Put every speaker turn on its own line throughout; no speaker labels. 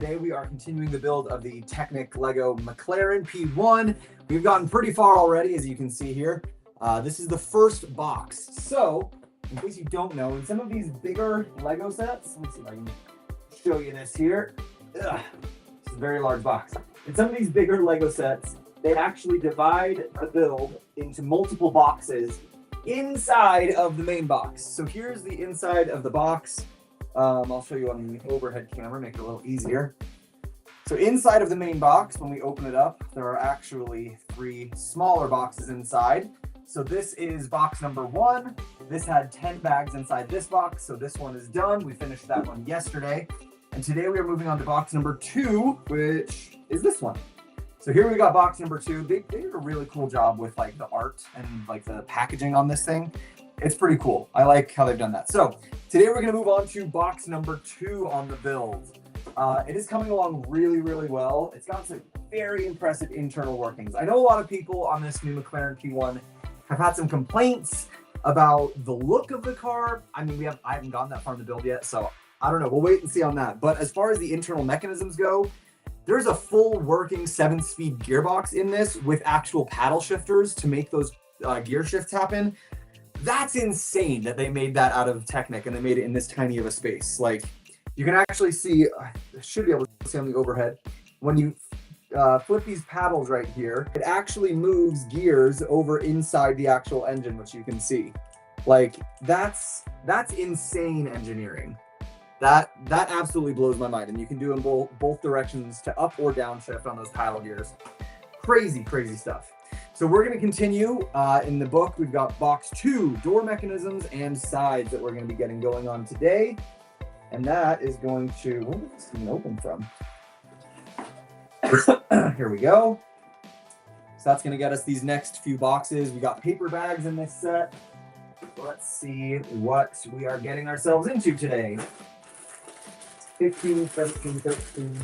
Today we are continuing the build of the Technic Lego McLaren P1. We've gotten pretty far already, as you can see here. This is the first box. So, in case you don't know, in some of these bigger Lego sets, let me see if I can show you this here. This is a very large box. In some of these bigger Lego sets, they actually divide the build into multiple boxes inside of the main box. So here's the inside of the box. I'll show you on the overhead camera, make it a little easier. So inside of the main box, when we open it up, there are actually 3 smaller boxes inside. So this is box number 1. This had 10 bags inside this box, so this one is done. We finished that one yesterday. And today we are moving on to box number 2, which is this one. So here we got box number 2. They did a really cool job with like the art and like the packaging on this thing. It's pretty cool. I like how they've done that. So today we're going to move on to box number 2 on the build. It is coming along really, really well. It's got some very impressive internal workings. I know a lot of people on this new McLaren P1 have had some complaints about the look of the car. I mean, I haven't gotten that far in the build yet, so I don't know. We'll wait and see on that. But as far as the internal mechanisms go, there's a full working 7-speed gearbox in this with actual paddle shifters to make those gear shifts happen. That's insane that they made that out of Technic and they made it in this tiny of a space. Like, you can actually see, I should be able to see on the overhead, when you flip these paddles right here, it actually moves gears over inside the actual engine, which you can see. Like, that's insane engineering. That absolutely blows my mind. And you can do in both directions to up or downshift on those paddle gears. Crazy, crazy stuff. So we're going to continue. In the book, we've got box 2, door mechanisms and sides that we're going to be getting going on today. And that is going to, where did this even open from? Here we go. So that's going to get us these next few boxes. We got paper bags in this set. Let's see what we are getting ourselves into today. 15, 17, 13.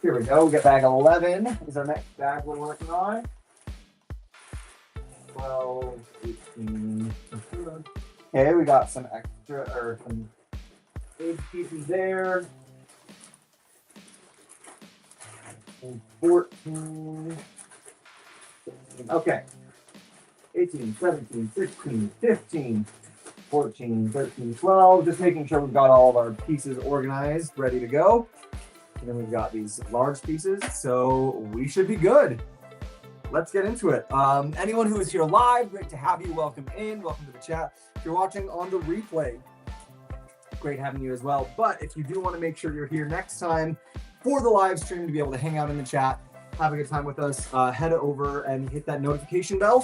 Here we go. We got bag 11 is our next bag we're working on. 12, 18. Okay, we got some extra, or some big pieces there. 14. Okay. 18, 17, 16, 15, 14, 13, 12. Just making sure we've got all of our pieces organized, ready to go. And then we've got these large pieces, so we should be good. Let's get into it. Anyone who is here live, great to have you. Welcome in. Welcome to the chat. If you're watching on the replay, great having you as well. But if you do want to make sure you're here next time for the live stream to be able to hang out in the chat, have a good time with us, head over and hit that notification bell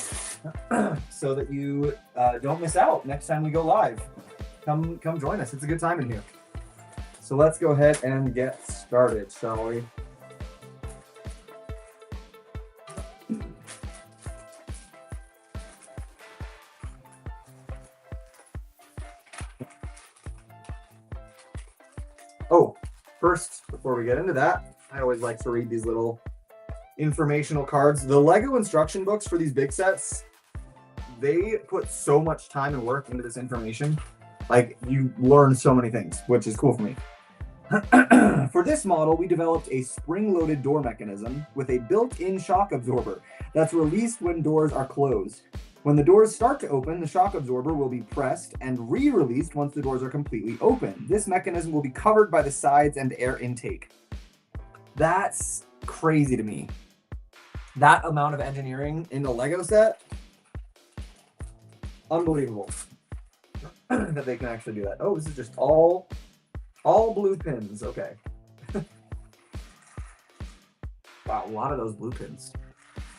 so that you don't miss out next time we go live. Come join us. It's a good time in here. So let's go ahead and get started, shall we? Oh, first, before we get into that, I always like to read these little informational cards. The Lego instruction books for these big sets, they put so much time and work into this information. Like, you learn so many things, which is cool for me. For this model, we developed a spring-loaded door mechanism with a built-in shock absorber that's released when doors are closed. When the doors start to open, the shock absorber will be pressed and re-released once the doors are completely open. This mechanism will be covered by the sides and air intake. That's crazy to me. That amount of engineering in the Lego set, unbelievable that they can actually do that. Oh, this is just all blue pins. Okay. Wow, a lot of those blue pins.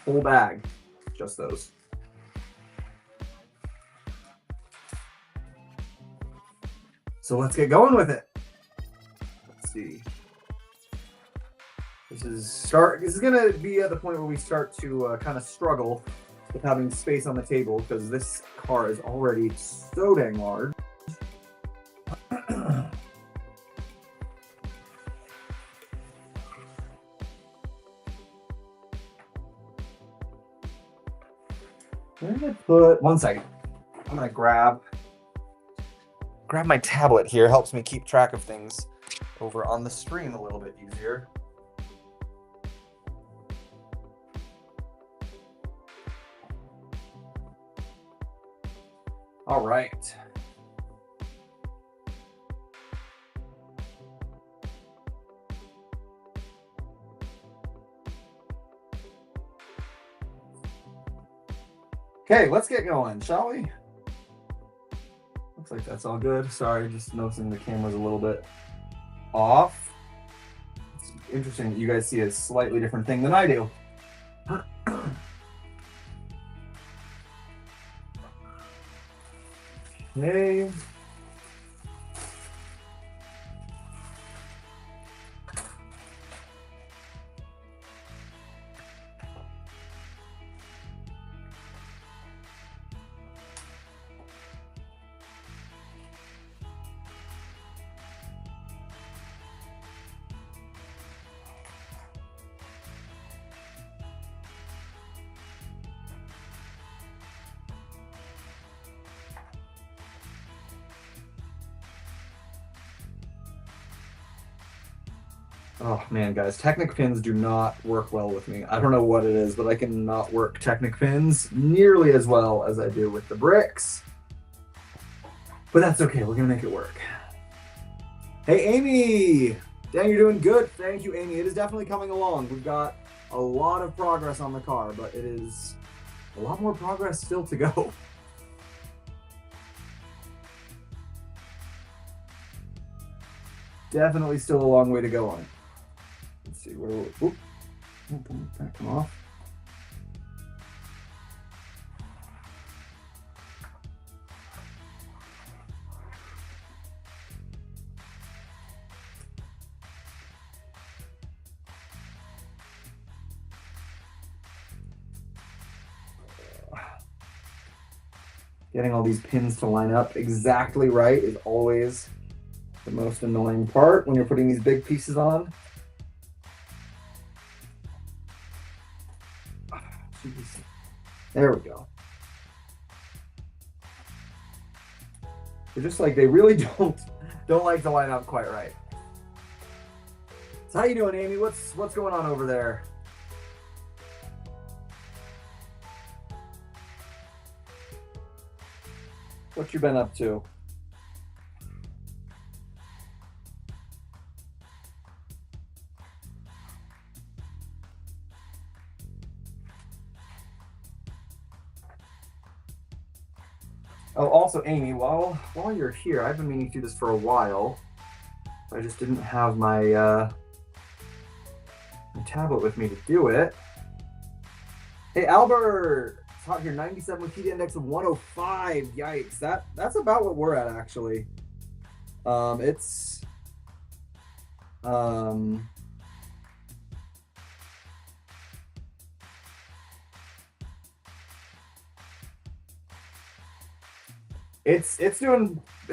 Whole bag, just those. So let's get going with it. Let's see. This is gonna be at the point where we start to kind of struggle with having space on the table because this car is already so dang large. Where did I put? 1 second. I'm gonna grab my tablet here. Helps me keep track of things over on the stream a little bit easier. All right. Okay, let's get going, shall we? Looks like that's all good. Sorry, just noticing the camera's a little bit off. It's interesting that you guys see a slightly different thing than I do. Okay. Oh man, guys, Technic pins do not work well with me. I don't know what it is, but I cannot work Technic pins nearly as well as I do with the bricks. But that's okay, we're gonna make it work. Hey, Amy! Dang, you're doing good. Thank you, Amy. It is definitely coming along. We've got a lot of progress on the car, but it is a lot more progress still to go. Definitely still a long way to go on it. Let's see, where will we, that come off. Getting all these pins to line up exactly right is always the most annoying part when you're putting these big pieces on. Jeez. There we go. They're just like, they really don't like to line up quite right. So how you doing, Amy? What's going on over there? What you been up to? Oh, also, Amy, while you're here, I've been meaning to do this for a while. I just didn't have my my tablet with me to do it. Hey, Albert! It's hot here, 97 with heat index of 105. Yikes, that's about what we're at, actually.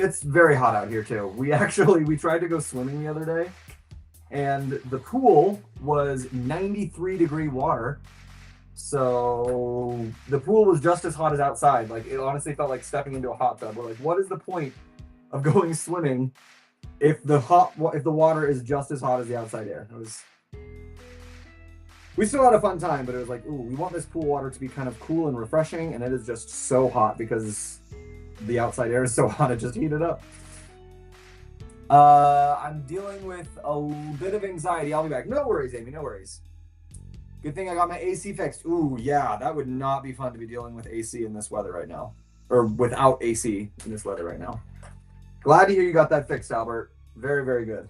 It's very hot out here too. We tried to go swimming the other day, and the pool was 93-degree water. So the pool was just as hot as outside. Like, it honestly felt like stepping into a hot tub. We're like, what is the point of going swimming if the water is just as hot as the outside air? We still had a fun time, but it was like, ooh, we want this pool water to be kind of cool and refreshing, and it is just so hot because the outside air is so hot it just heated up. I'm dealing with a bit of anxiety. I'll be back. No worries, Amy, no worries. Good thing I got my AC fixed. Ooh, yeah, that would not be fun to be dealing with AC in this weather right now. Or without AC in this weather right now. Glad to hear you got that fixed, Albert. Very, very good.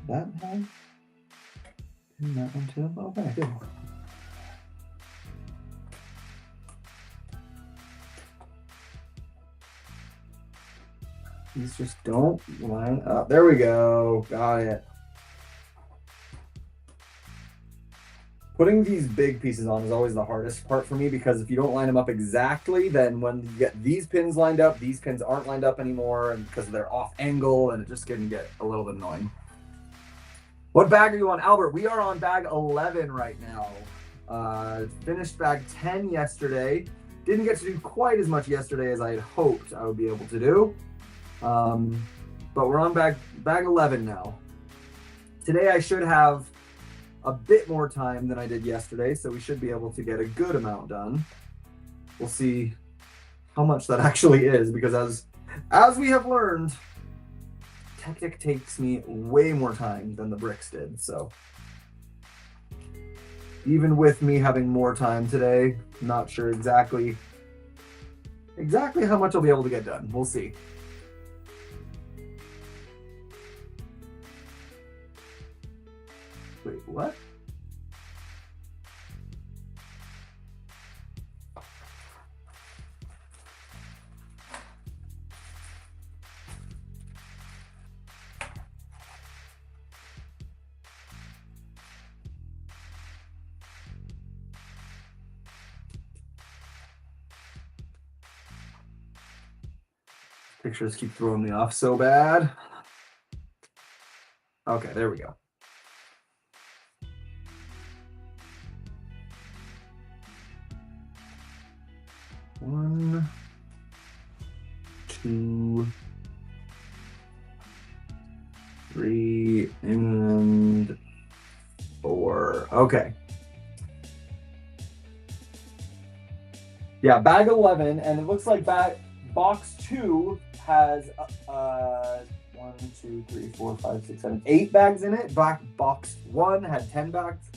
That one? And that one too? Okay, good. These just don't line up. There we go. Got it. Putting these big pieces on is always the hardest part for me, because if you don't line them up exactly, then when you get these pins lined up, these pins aren't lined up anymore, and because they're off angle, and it just can get a little bit annoying. What bag are you on, Albert? We are on bag 11 right now. Finished bag 10 yesterday. Didn't get to do quite as much yesterday as I had hoped I would be able to do. But we're on bag 11 now. Today I should have a bit more time than I did yesterday, so we should be able to get a good amount done. We'll see how much that actually is, because as we have learned, Technic takes me way more time than the bricks did. So even with me having more time today, not sure exactly how much I'll be able to get done. We'll see. Wait, what? Pictures keep throwing me off so bad. Okay, there we go. One, two, three, and four. Okay. Yeah, bag 11, and it looks like box 2 has 1, 2, 3, 4, 5, 6, 7, 8 bags in it. Box 1 had 10 bags.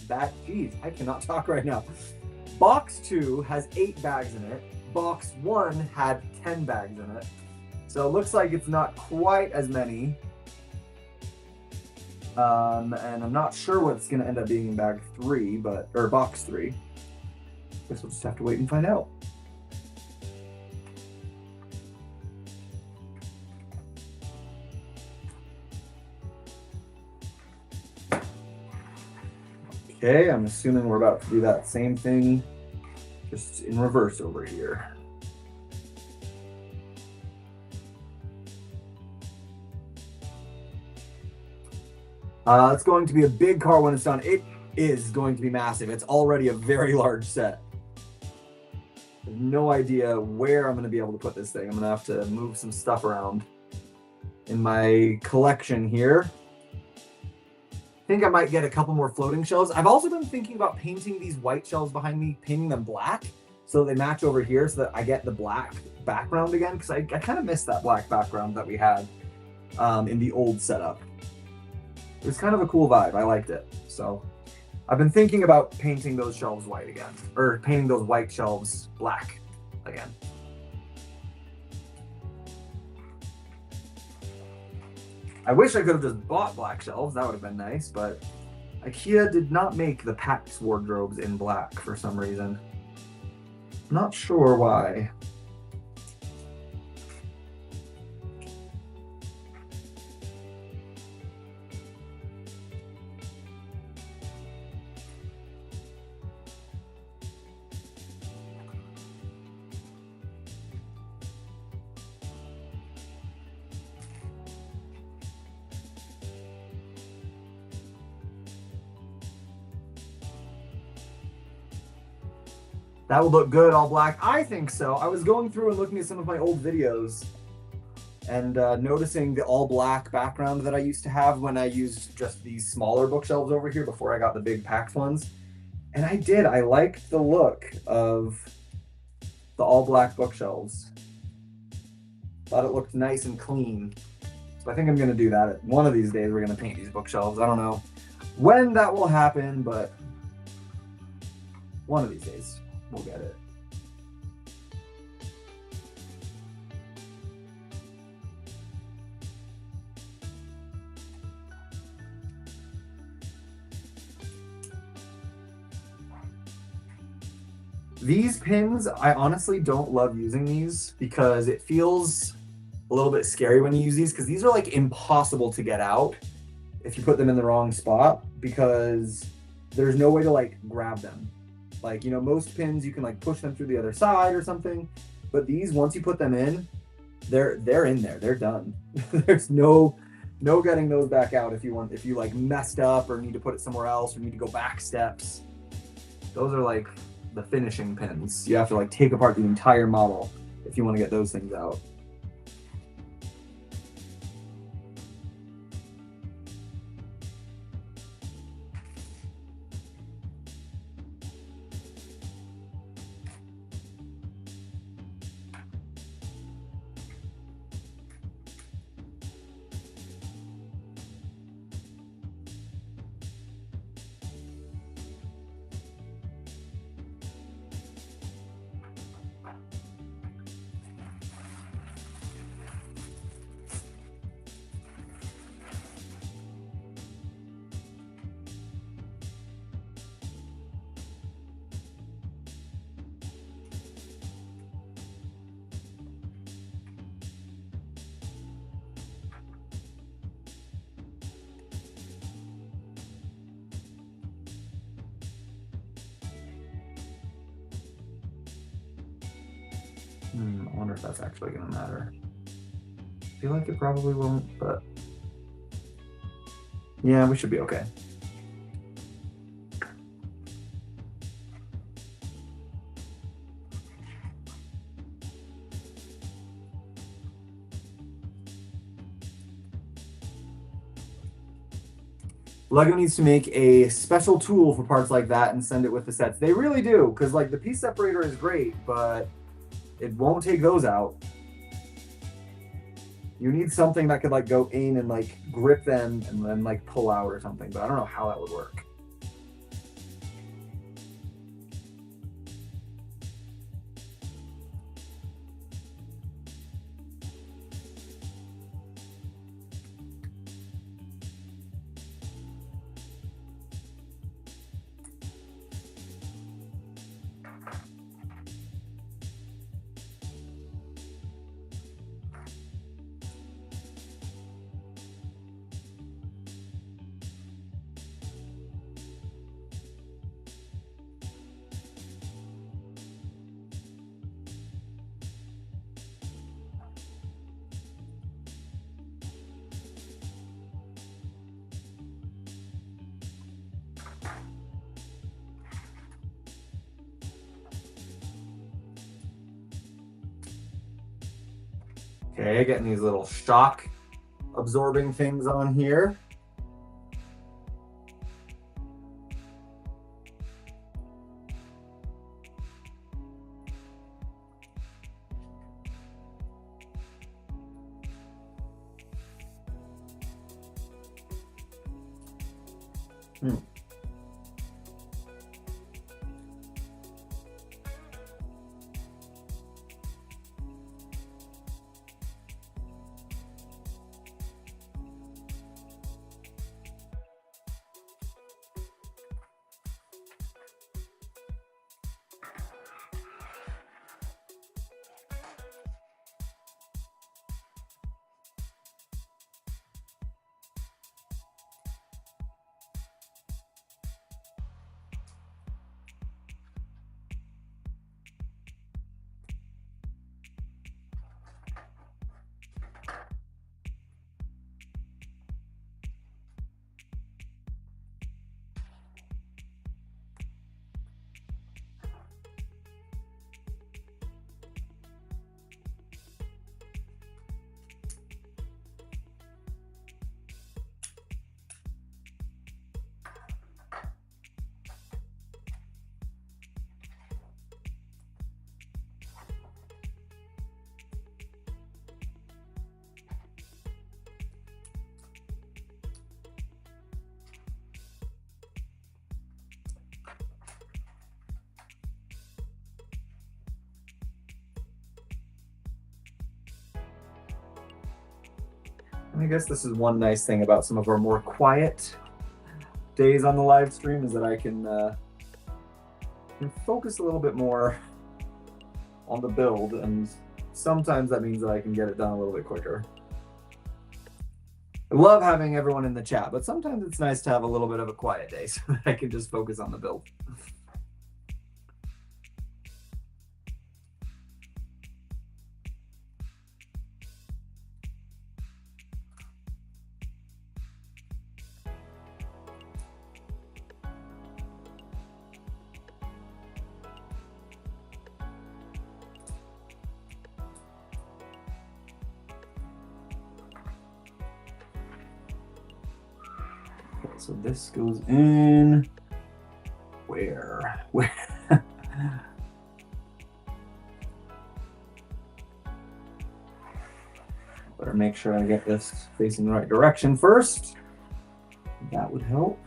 Geez, I cannot talk right now. Box 2 has 8 bags in it. Box 1 had 10 bags in it. So it looks like it's not quite as many. And I'm not sure what's going to end up being in bag 3, or box 3. Guess we'll just have to wait and find out. Okay, I'm assuming we're about to do that same thing, just in reverse over here. It's going to be a big car when it's done. It is going to be massive. It's already a very large set. I have no idea where I'm going to be able to put this thing. I'm going to have to move some stuff around in my collection here. I think I might get a couple more floating shelves. I've also been thinking about painting these white shelves behind me, painting them black so they match over here, so that I get the black background again, because I kind of missed that black background that we had in the old setup. It was kind of a cool vibe. I liked it. So I've been thinking about painting those shelves white again, or painting those white shelves black again. I wish I could have just bought black shelves. That would have been nice, but IKEA did not make the PAX wardrobes in black for some reason. I'm not sure why. That would look good all black. I think so. I was going through and looking at some of my old videos and noticing the all black background that I used to have when I used just these smaller bookshelves over here before I got the big PAX ones. And I liked the look of the all black bookshelves. Thought it looked nice and clean. So I think I'm gonna do that. One of these days we're gonna paint these bookshelves. I don't know when that will happen, but one of these days we'll get it. These pins, I honestly don't love using these because it feels a little bit scary when you use these, because these are like impossible to get out if you put them in the wrong spot, because there's no way to like grab them. Like, you know, most pins you can like push them through the other side or something, but these, once you put them in, they're in there, they're done. There's no No getting those back out if you like messed up or need to put it somewhere else or need to go back steps. Those are like the finishing pins. You have to like take apart the entire model if you want to get those things out. I wonder if that's actually going to matter. I feel like it probably won't, but yeah, we should be okay. Lego needs to make a special tool for parts like that and send it with the sets. They really do, because like the piece separator is great, but it won't take those out. You need something that could like go in and like grip them and then like pull out or something, but I don't know how that would work. Okay, getting these little shock absorbing things on here. I guess this is one nice thing about some of our more quiet days on the live stream is that I can focus a little bit more on the build, and sometimes that means that I can get it done a little bit quicker. I love having everyone in the chat, but sometimes it's nice to have a little bit of a quiet day so that I can just focus on the build. So this goes in where? Better make sure I get this facing the right direction first. That would help.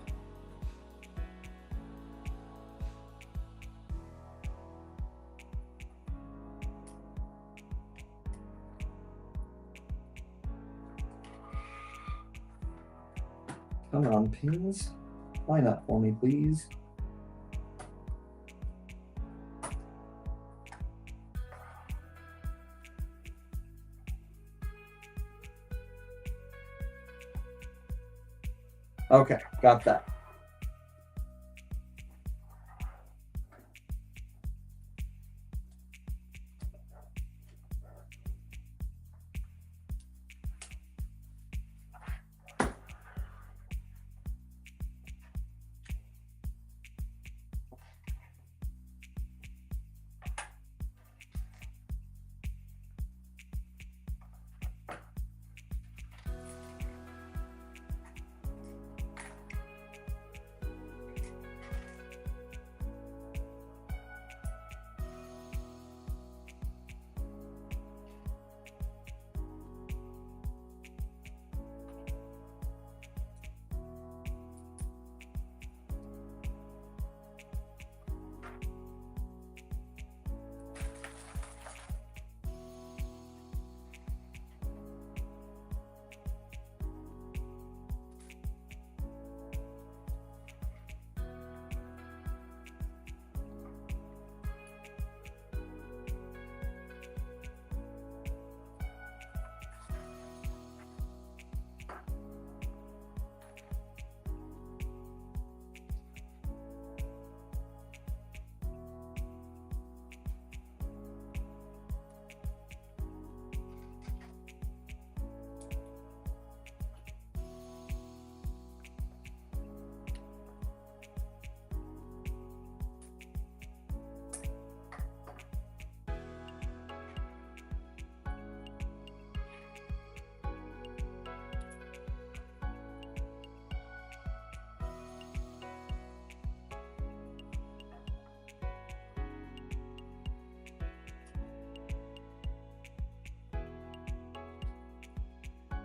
Come on, pins. Line up for me, please. Okay, got that.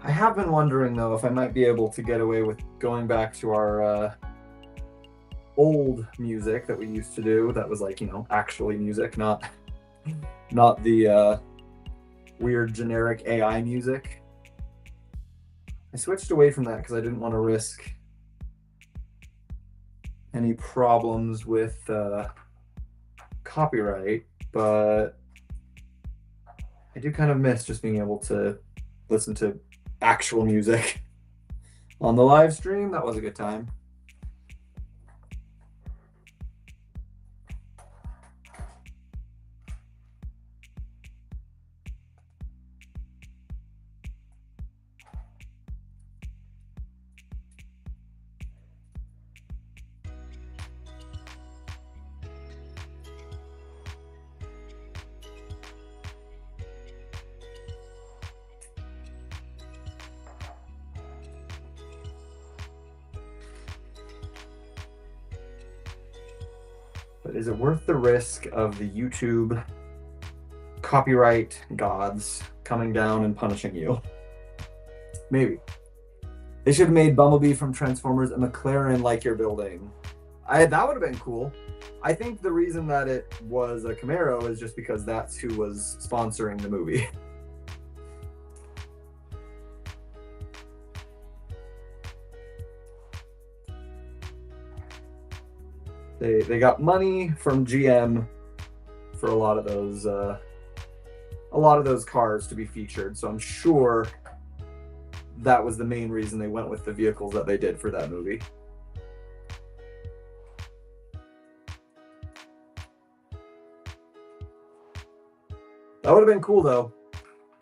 I have been wondering though if I might be able to get away with going back to our old music that we used to do. That was like, you know, actually music, not the weird generic AI music. I switched away from that because I didn't want to risk any problems with copyright, but I do kind of miss just being able to listen to actual music on the live stream. That was a good time. But is it worth the risk of the YouTube copyright gods coming down and punishing you? Maybe. They should have made Bumblebee from Transformers a McLaren like you're building. That would have been cool. I think the reason that it was a Camaro is just because that's who was sponsoring the movie. They got money from GM for a lot of those cars to be featured, so I'm sure that was the main reason they went with the vehicles that they did for that movie. That would have been cool though,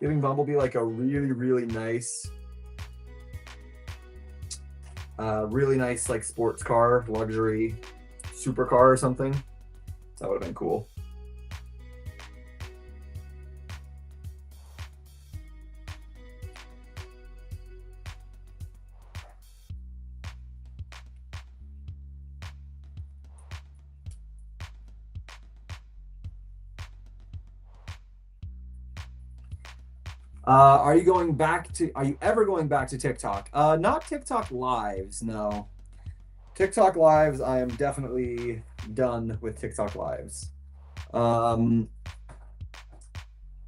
giving Bumblebee like a really nice like sports car, luxury supercar or something. That would have been cool. Are you going back to, are you ever going back to TikTok? Not TikTok lives, no. TikTok lives, I am definitely done with TikTok lives. Um,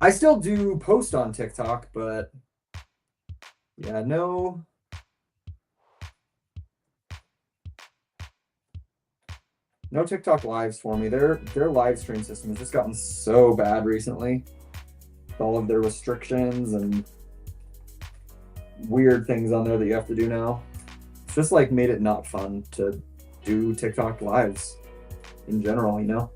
I still do post on TikTok, but yeah, no. No TikTok lives for me. Their live stream system has just gotten so bad recently. With all of their restrictions and weird things on there that you have to do now. It's just like made it not fun to do TikTok lives in general, you know?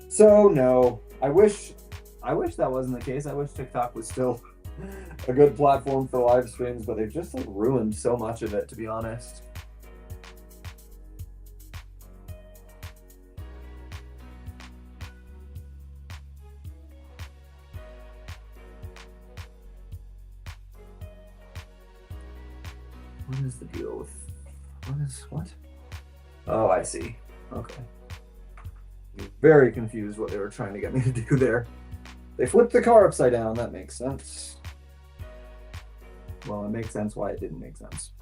So no, I wish that wasn't the case. I wish TikTok was still a good platform for live streams, but they've just like ruined so much of it, to be honest. What is the deal with what? Oh, I see. Okay. Very confused what they were trying to get me to do there. They flipped the car upside down. That makes sense. Well, it makes sense why it didn't make sense.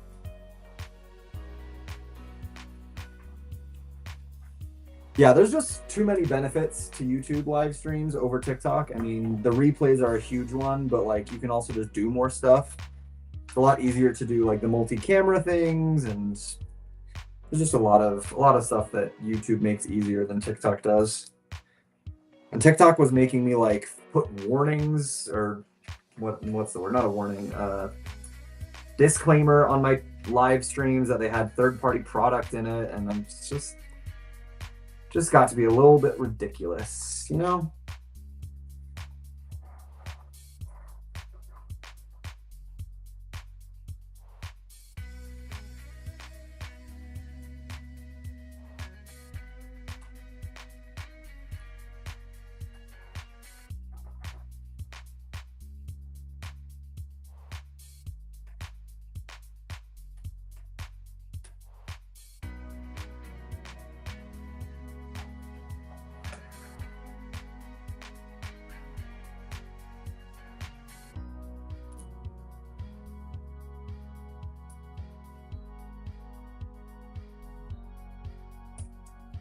Yeah, there's just too many benefits to YouTube live streams over TikTok. I mean, the replays are a huge one, but like you can also just do more stuff. It's a lot easier to do like the multi-camera things, and there's just a lot of stuff that YouTube makes easier than TikTok does. And TikTok was making me like put warnings, or what's the word? Not a warning, disclaimer on my live streams that they had third-party product in it, and I'm just got to be a little bit ridiculous, you know?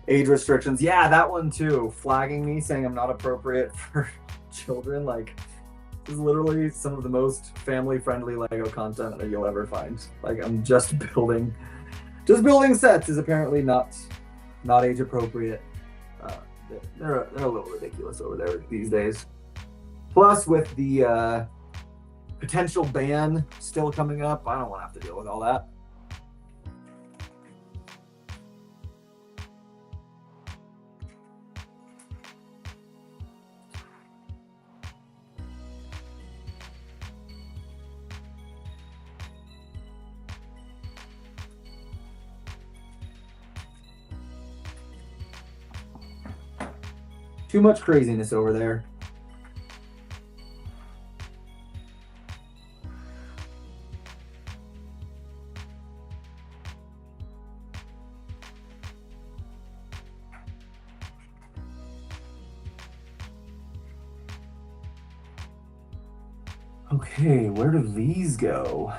Age restrictions. Yeah, that one too. Flagging me saying I'm not appropriate for children. Like, this is literally some of the most family-friendly Lego content that you'll ever find. Like, I'm just building sets is apparently not age appropriate. Uh, they're a little ridiculous over there these days. Plus, with the potential ban still coming up, I don't want to have to deal with all that. Too much craziness over there. Okay, where do these go?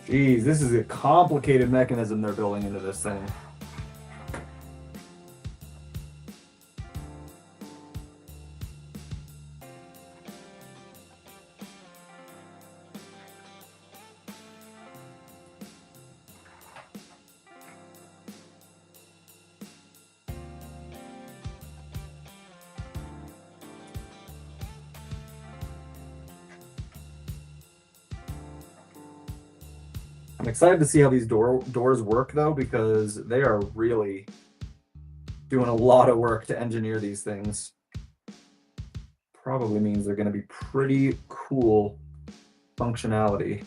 Jeez, this is a complicated mechanism they're building into this thing. I'm excited to see how these doors work though, because they are really doing a lot of work to engineer these things. Probably means they're going to be pretty cool functionality.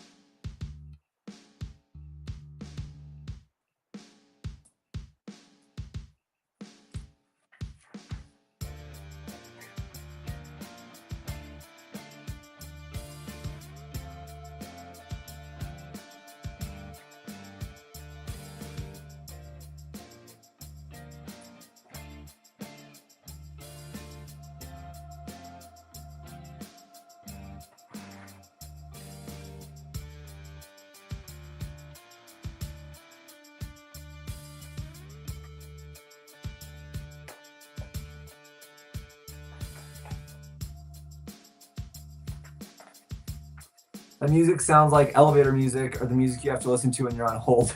The music sounds like elevator music or the music you have to listen to when you're on hold.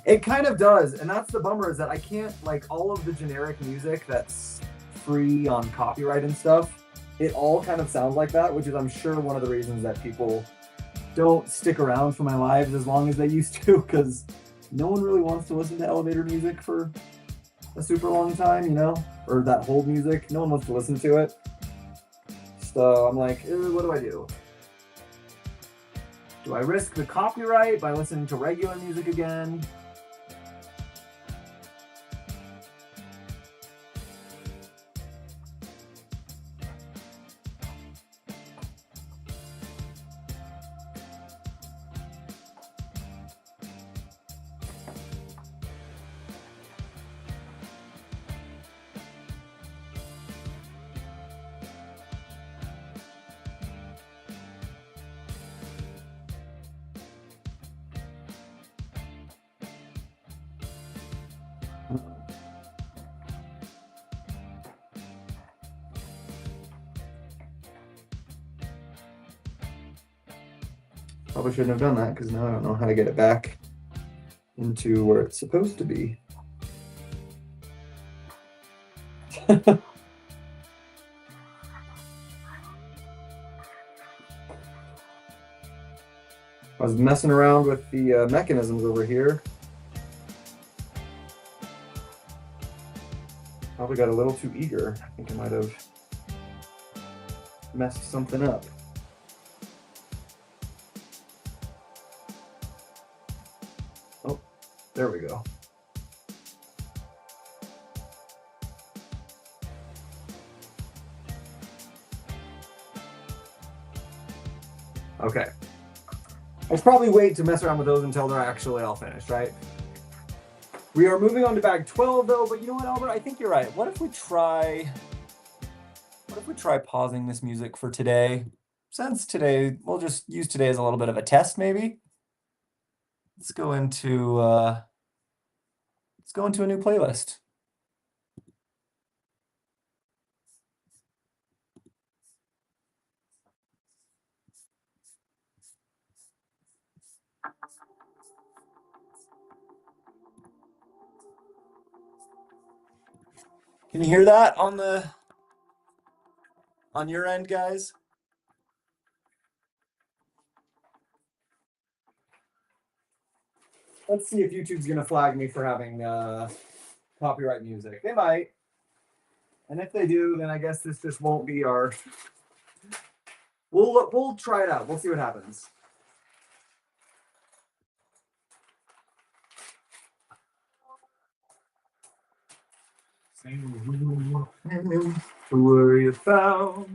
It kind of does, and that's the bummer, is that I can't, like, all of the generic music that's free on copyright and stuff, it all kind of sounds like that, which is, I'm sure, one of the reasons that people don't stick around for my lives as long as they used to, because no one really wants to listen to elevator music for a super long time, you know? Or that hold music. No one wants to listen to it. So I'm like, what do I do? Do I risk the copyright by listening to regular music again? Probably shouldn't have done that, because now I don't know how to get it back into where it's supposed to be. I was messing around with the mechanisms over here. Probably got a little too eager. I think I might have messed something up. Oh, there we go. Okay. I should probably wait to mess around with those until they're actually all finished, right? We are moving on to bag 12 though, but you know what, Albert? I think you're right. What if we try pausing this music for today? Since today, we'll just use today as a little bit of a test, maybe. Let's go into a new playlist. Can you hear that on your end, guys? Let's see if YouTube's gonna flag me for having copyright music. They might. And if they do, then I guess this just won't be our. We'll try it out. We'll see what happens. To worry about.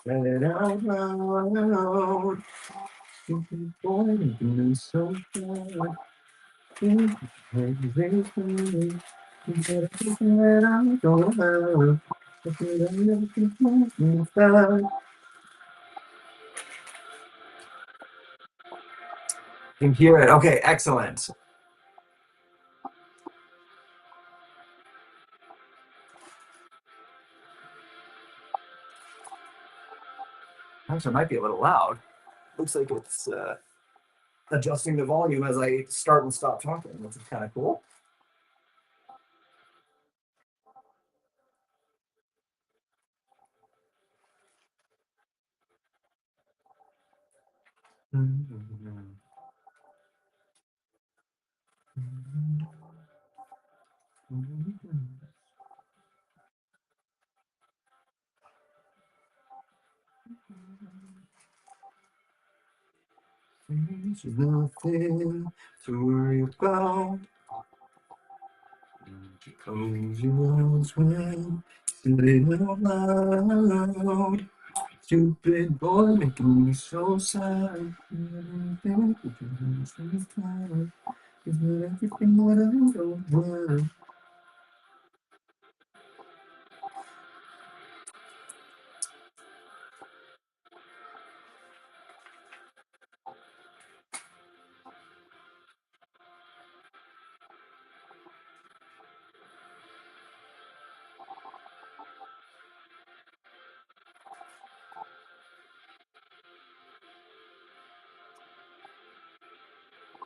Let it out loud. So Can hear it. Okay, excellent. Actually, it might be a little loud. Looks like it's adjusting the volume as I start and stop talking, which is kind of cool. There's nothing to worry about. Close your eyes when sitting out loud. Stupid boy making me so sad. Everything is not everything what I don't want.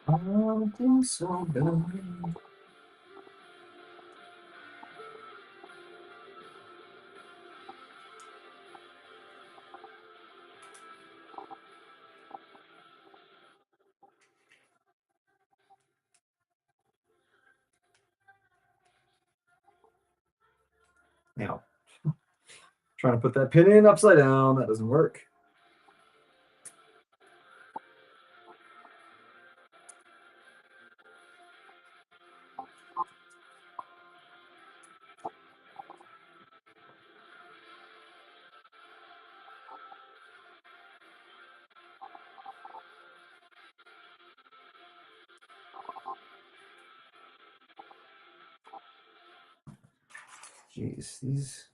I'll be so bad. Now, trying to put that pin in upside down. That doesn't work. Jeez, these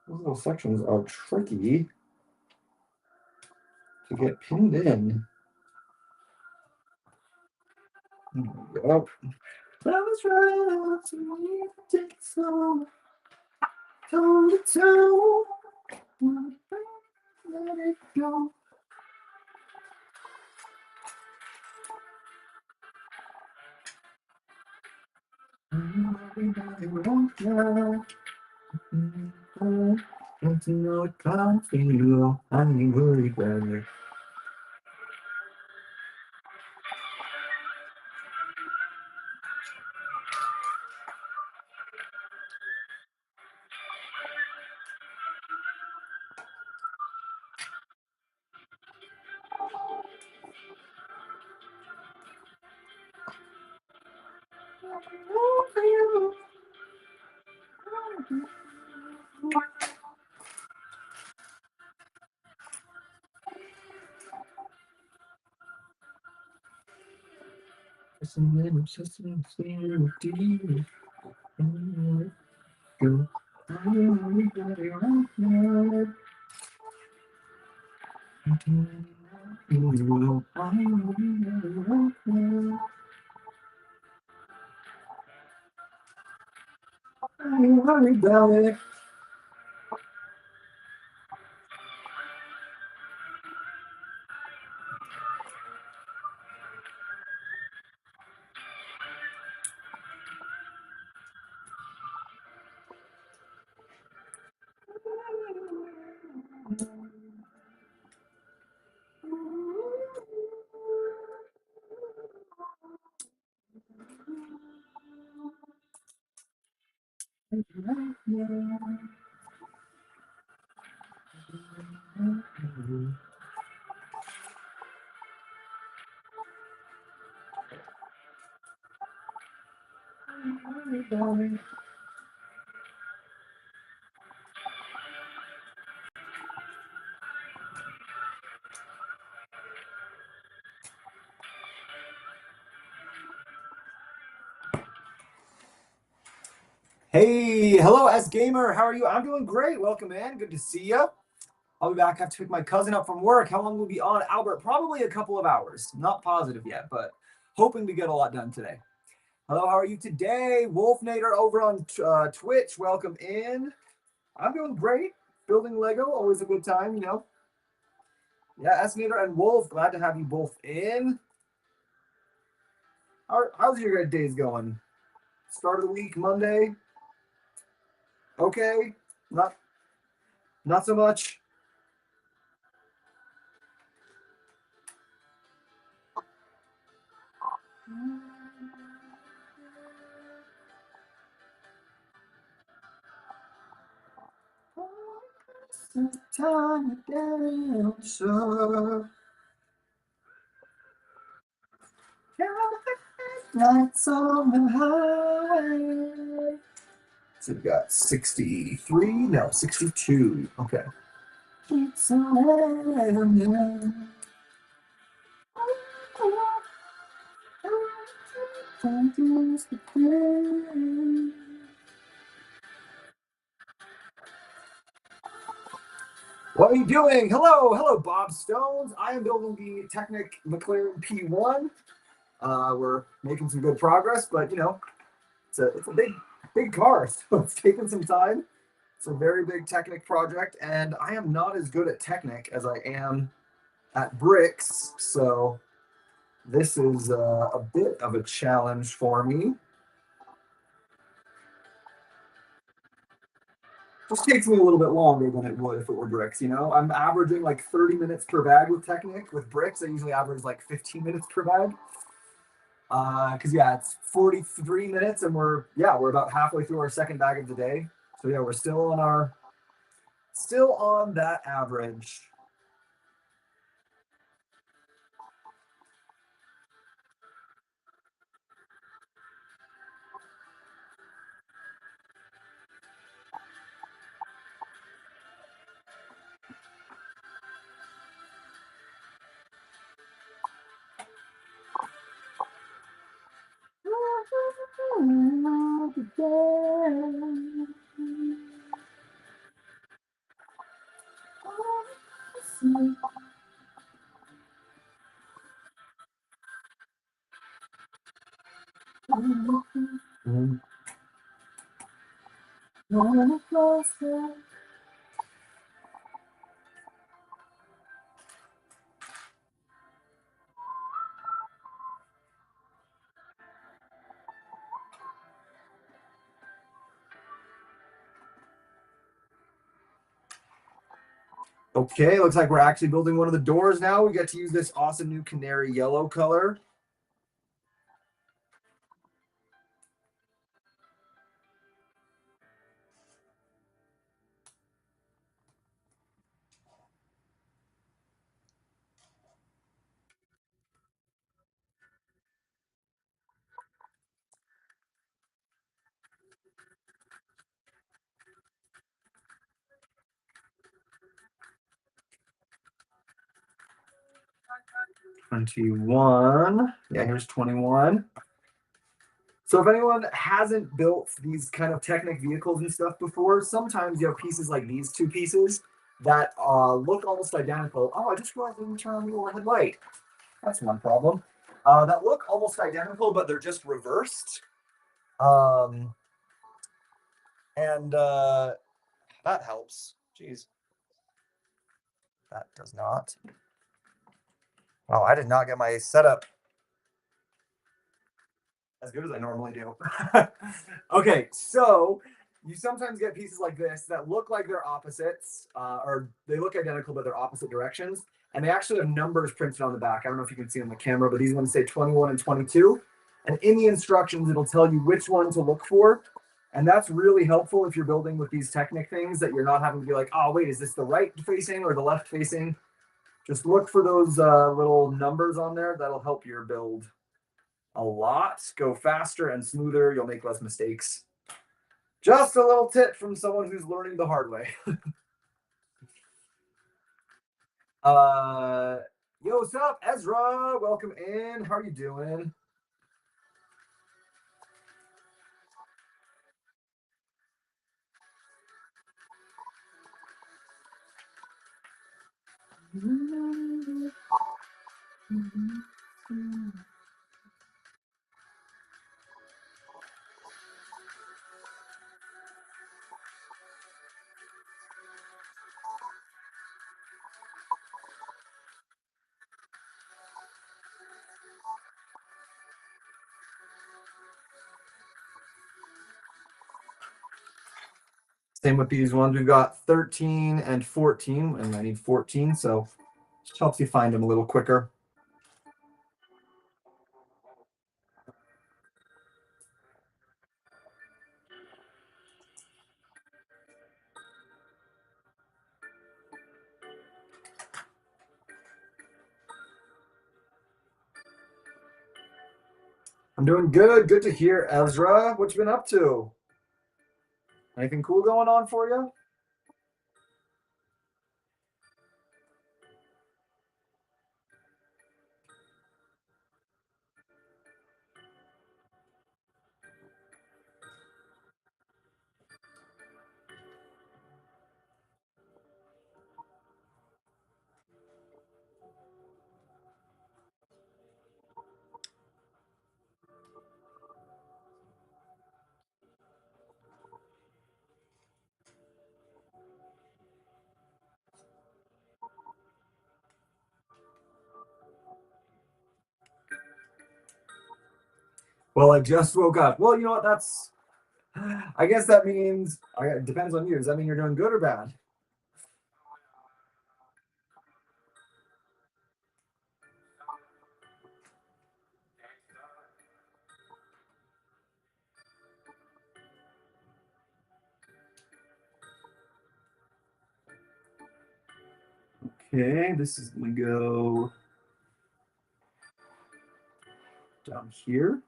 little sections are tricky to get pinned in. There we go. I was right up to me, take it slow, toe to toe, let it go. Everybody wants that. Don't you know it can't feel? I ain't worried about it. I'm obsessed with you, dear. Go. Everybody wants that. Worry about it. Hey, hello, S Gamer. How are you? I'm doing great. Welcome in. Good to see you. I'll be back. I have to pick my cousin up from work. How long will be on, Albert? Probably a couple of hours. Not positive yet, but hoping to get a lot done today. Hello, how are you today? Wolfnator over on Twitch. Welcome in. I'm doing great. Building Lego, always a good time, you know. Yeah, Esnator and Wolf, glad to have you both in. How's your guys' days going? Start of the week, Monday. Okay, not so much. Time down, so lights on the highway. So we got 63, no, 62. Okay. It's what are you doing? Hello, Bob Stones. I am building the Technic McLaren P1. We're making some good progress, but you know, it's a big car, so it's taking some time. It's a very big Technic project, and I am not as good at Technic as I am at bricks, so this is a bit of a challenge for me. Just takes me a little bit longer than it would if it were bricks, you know? I'm averaging like 30 minutes per bag with Technic. With bricks, I usually average like 15 minutes per bag. Because yeah, it's 43 minutes and we're about halfway through our second bag of the day. So yeah, we're still on that average. Okay, looks like we're actually building one of the doors now. We get to use this awesome new canary yellow color. $21. Yeah, here's 21. So if anyone hasn't built these kind of Technic vehicles and stuff before, sometimes you have pieces like these two pieces that look almost identical. Oh, I just realized I didn't turn on the overhead light. That's one problem. That look almost identical, but they're just reversed. Um, and that helps. Jeez. That does not. Oh, I did not get my setup as good as I normally do. Okay, so you sometimes get pieces like this that look like they're opposites, or they look identical, but they're opposite directions. And they actually have numbers printed on the back. I don't know if you can see on the camera, but these ones say 21 and 22. And in the instructions, it'll tell you which one to look for. And that's really helpful if you're building with these Technic things, that you're not having to be like, oh, wait, is this the right facing or the left facing? Just look for those little numbers on there. That'll help your build a lot. Go faster and smoother. You'll make less mistakes. Just a little tip from someone who's learning the hard way. Yo, what's up, Ezra? Welcome in. How are you doing? Same with these ones. We've got 13 and 14, and I need 14, so just helps you find them a little quicker. I'm doing good. Good to hear, Ezra. What you been up to? Anything cool going on for you? Well, I just woke up. Well, you know what? I guess that means, it depends on you. Does that mean you're doing good or bad? Okay, this is going to go down here.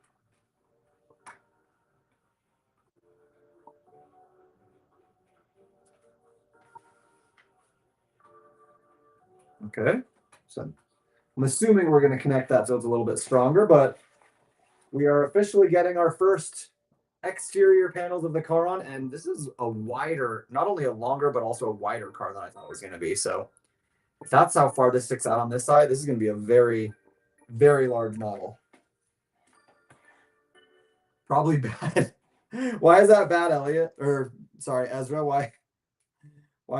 Okay, so I'm assuming we're going to connect that so it's a little bit stronger, but we are officially getting our first exterior panels of the car on, and this is a wider, not only a longer, but also a wider car than I thought it was going to be. So if that's how far this sticks out on this side, this is going to be a very, very large model. Probably bad. Why is that bad, Elliot? Or sorry, Ezra, why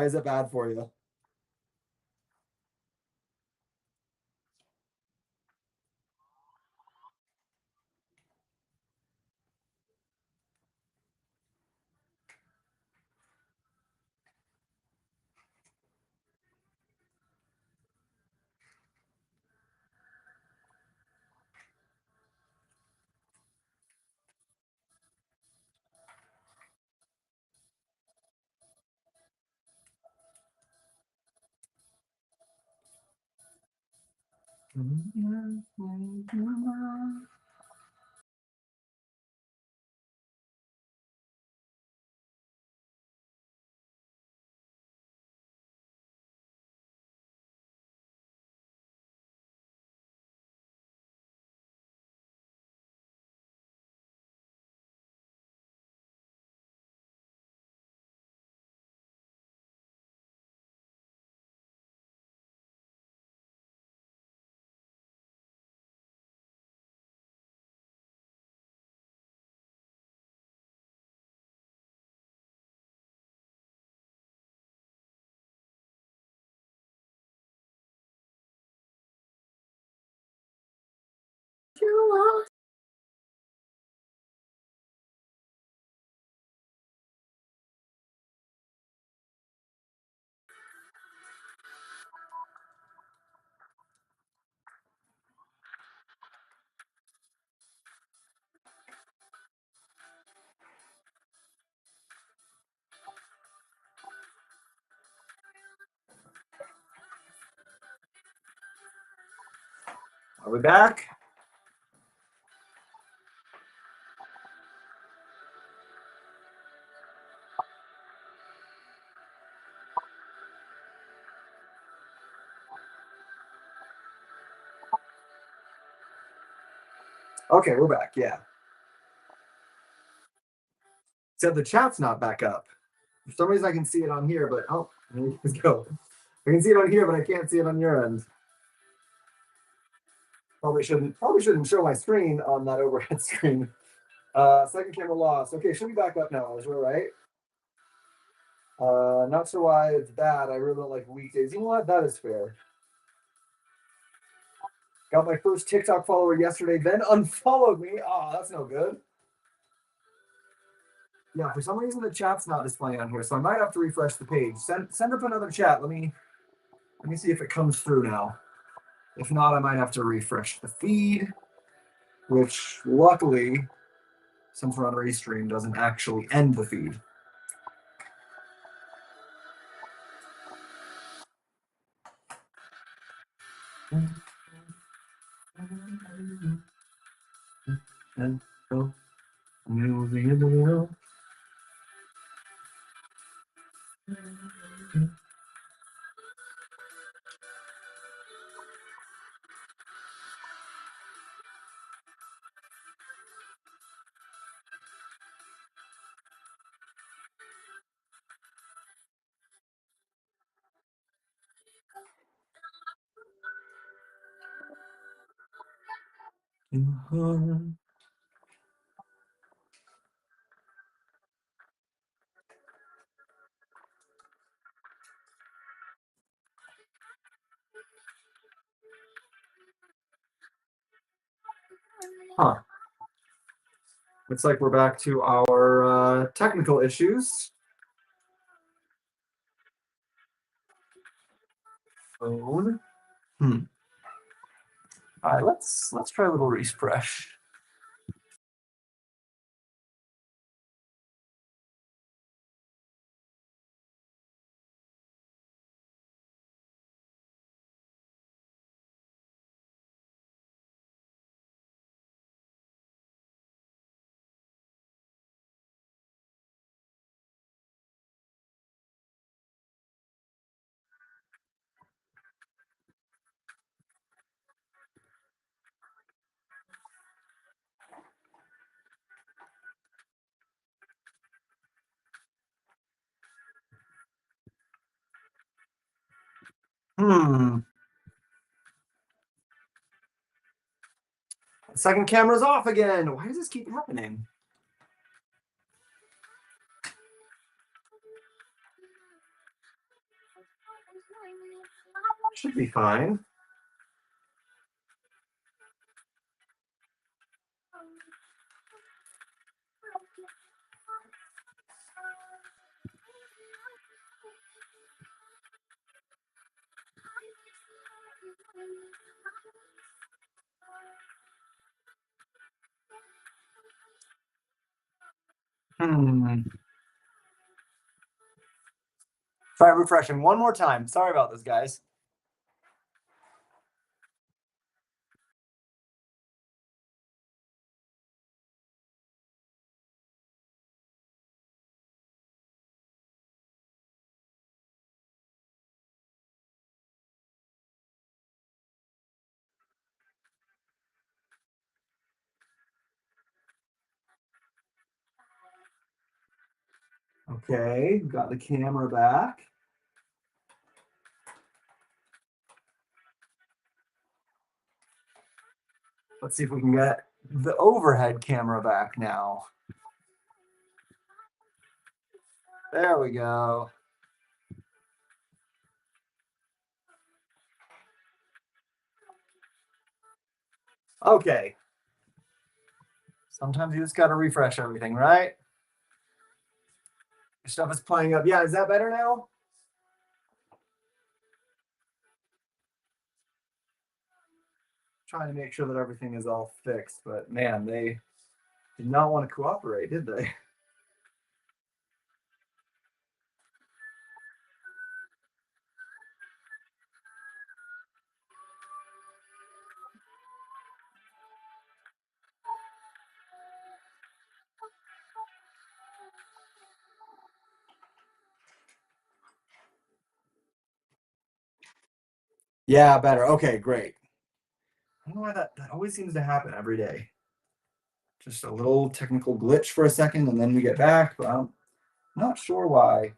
is it bad for you? Are we back? Okay, we're back. Yeah. Except the chat's not back up. For some reason, I can see it on here, but oh, let's go. I can see it on here, but I can't see it on your end. Probably shouldn't show my screen on that overhead screen. Second camera lost. Okay, should be back up now, Ezra, right? Not sure why it's bad. I really don't like weekdays. You know what? That is fair. Got my first TikTok follower yesterday, then unfollowed me. Oh, that's no good. Yeah, for some reason the chat's not displaying on here, so I might have to refresh the page. Send up another chat. Let me see if it comes through now. If not, I might have to refresh the feed, which luckily, since we're on Restream, doesn't actually end the feed. Huh. Looks like we're back to our technical issues. Phone. All right, let's try a little refresh. Second camera's off again. Why does this keep happening? Should be fine. Try refreshing one more time. Sorry about this, guys. Okay, got the camera back. Let's see if we can get the overhead camera back now. There we go. Okay. Sometimes you just got to refresh everything, right? Your stuff is playing up. Yeah, is that better now? Trying to make sure that everything is all fixed, but man, they did not want to cooperate, did they? Yeah, better. Okay, great. I don't know why that always seems to happen every day. Just a little technical glitch for a second, and then we get back, but I'm not sure why.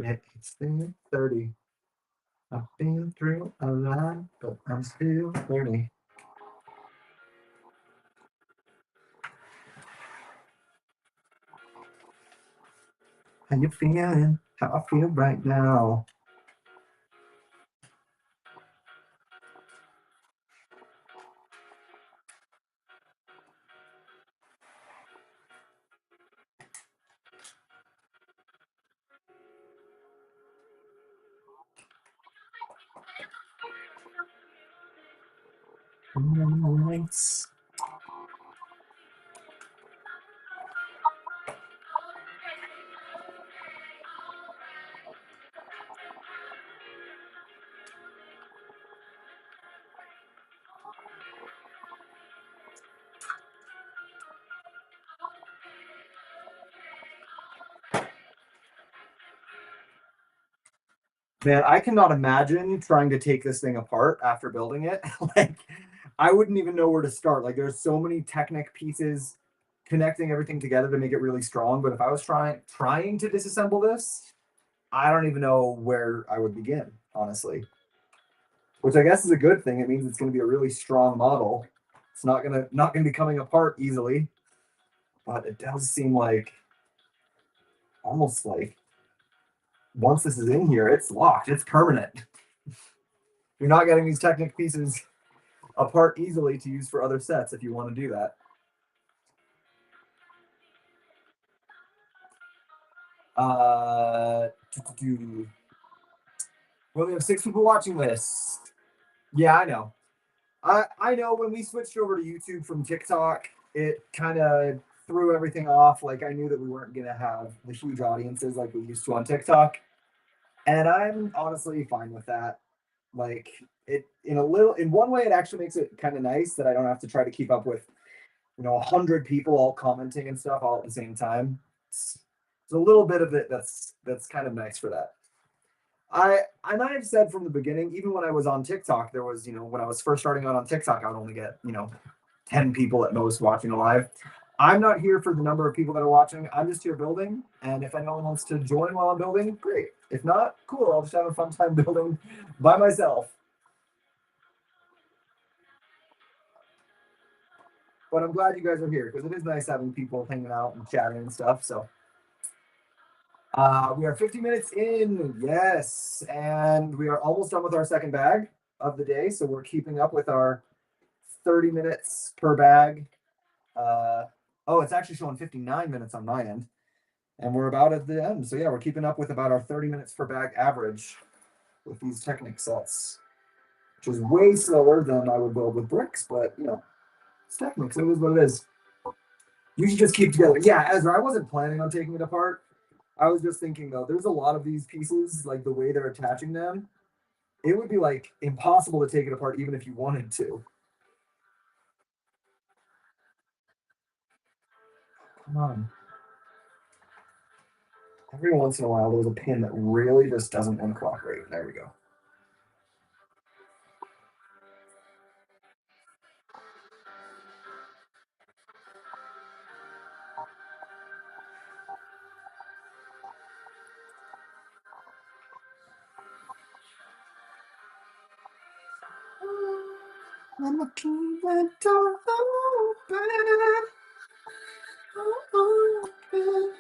Yeah, it's 30. I've been through a lot, but I'm still 30. How you feeling? How I feel right now. Nice. Man, I cannot imagine trying to take this thing apart after building it. Like, I wouldn't even know where to start. Like, there's so many Technic pieces connecting everything together to make it really strong. But if I was trying to disassemble this, I don't even know where I would begin, honestly. Which I guess is a good thing. It means it's going to be a really strong model. It's not gonna be coming apart easily. But it does seem like almost like once this is in here, it's locked. It's permanent. You're not getting these Technic pieces apart easily to use for other sets if you want to do that. Uh, well, we have 6 people watching this. Yeah, I know. I know when we switched over to YouTube from TikTok, it kind of threw everything off. Like I knew that we weren't gonna have the huge audiences like we used to on TikTok, and I'm honestly fine with that. Like it in one way, it actually makes it kind of nice that I don't have to try to keep up with 100 people all commenting and stuff all at the same time. It's a little bit of it that's kind of nice for that. I've said from the beginning, even when I was on TikTok, there was when I was first starting out on TikTok, I would only get 10 people at most watching live. I'm not here for the number of people that are watching. I'm just here building, and if anyone wants to join while I'm building, great. If not, cool. I'll just have a fun time building by myself. But I'm glad you guys are here because it is nice having people hanging out and chatting and stuff. So we are 50 minutes in, yes, and we are almost done with our second bag of the day. So we're keeping up with our 30 minutes per bag. Uh, oh, it's actually showing 59 minutes on my end, and we're about at the end. So yeah, we're keeping up with about our 30 minutes per bag average with these Technic sets, which is way slower than I would build with bricks, but it's Technic, so it is what it is. You should just keep together. Yeah, Ezra, I wasn't planning on taking it apart. I was just thinking though, there's a lot of these pieces, like the way they're attaching them, it would be like impossible to take it apart even if you wanted to. Come on. Every once in a while, there's a pin that really just doesn't want to cooperate. There we go. I'm looking the door open. Open.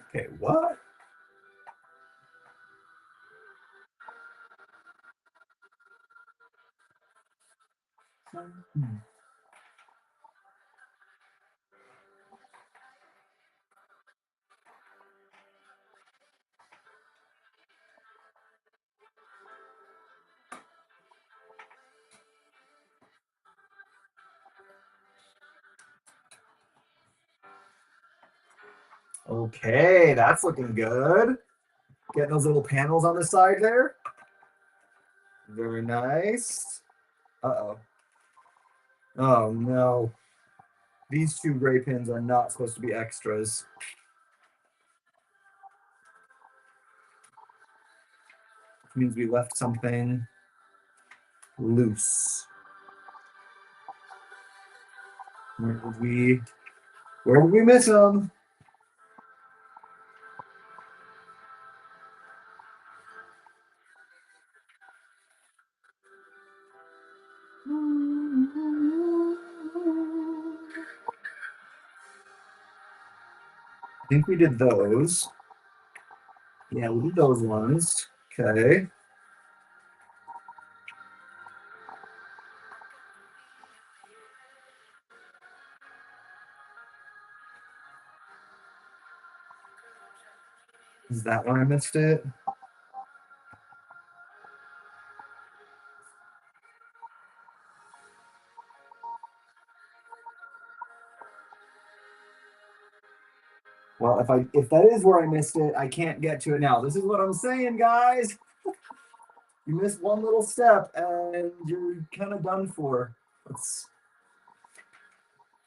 Okay, what? Okay, that's looking good. Getting those little panels on the side there. Very nice. Uh-oh. Oh no. These 2 gray pins are not supposed to be extras. which means we left something loose. Where did we miss them? I think we did those. Yeah, we did those ones. Okay. Is that where I missed it? Well, if that is where I missed it, I can't get to it now. This is what I'm saying, guys. You miss one little step and you're kind of done for.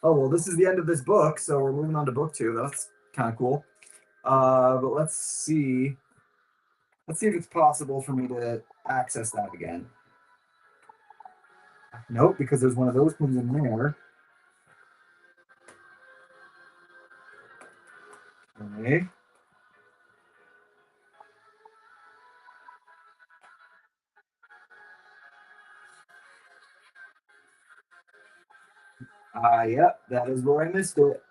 Oh, well, this is the end of this book, so we're moving on to book 2. That's kind of cool. But let's see. Let's see if it's possible for me to access that again. Nope, because there's one of those pins in there. Okay. Yep, that is where I missed it.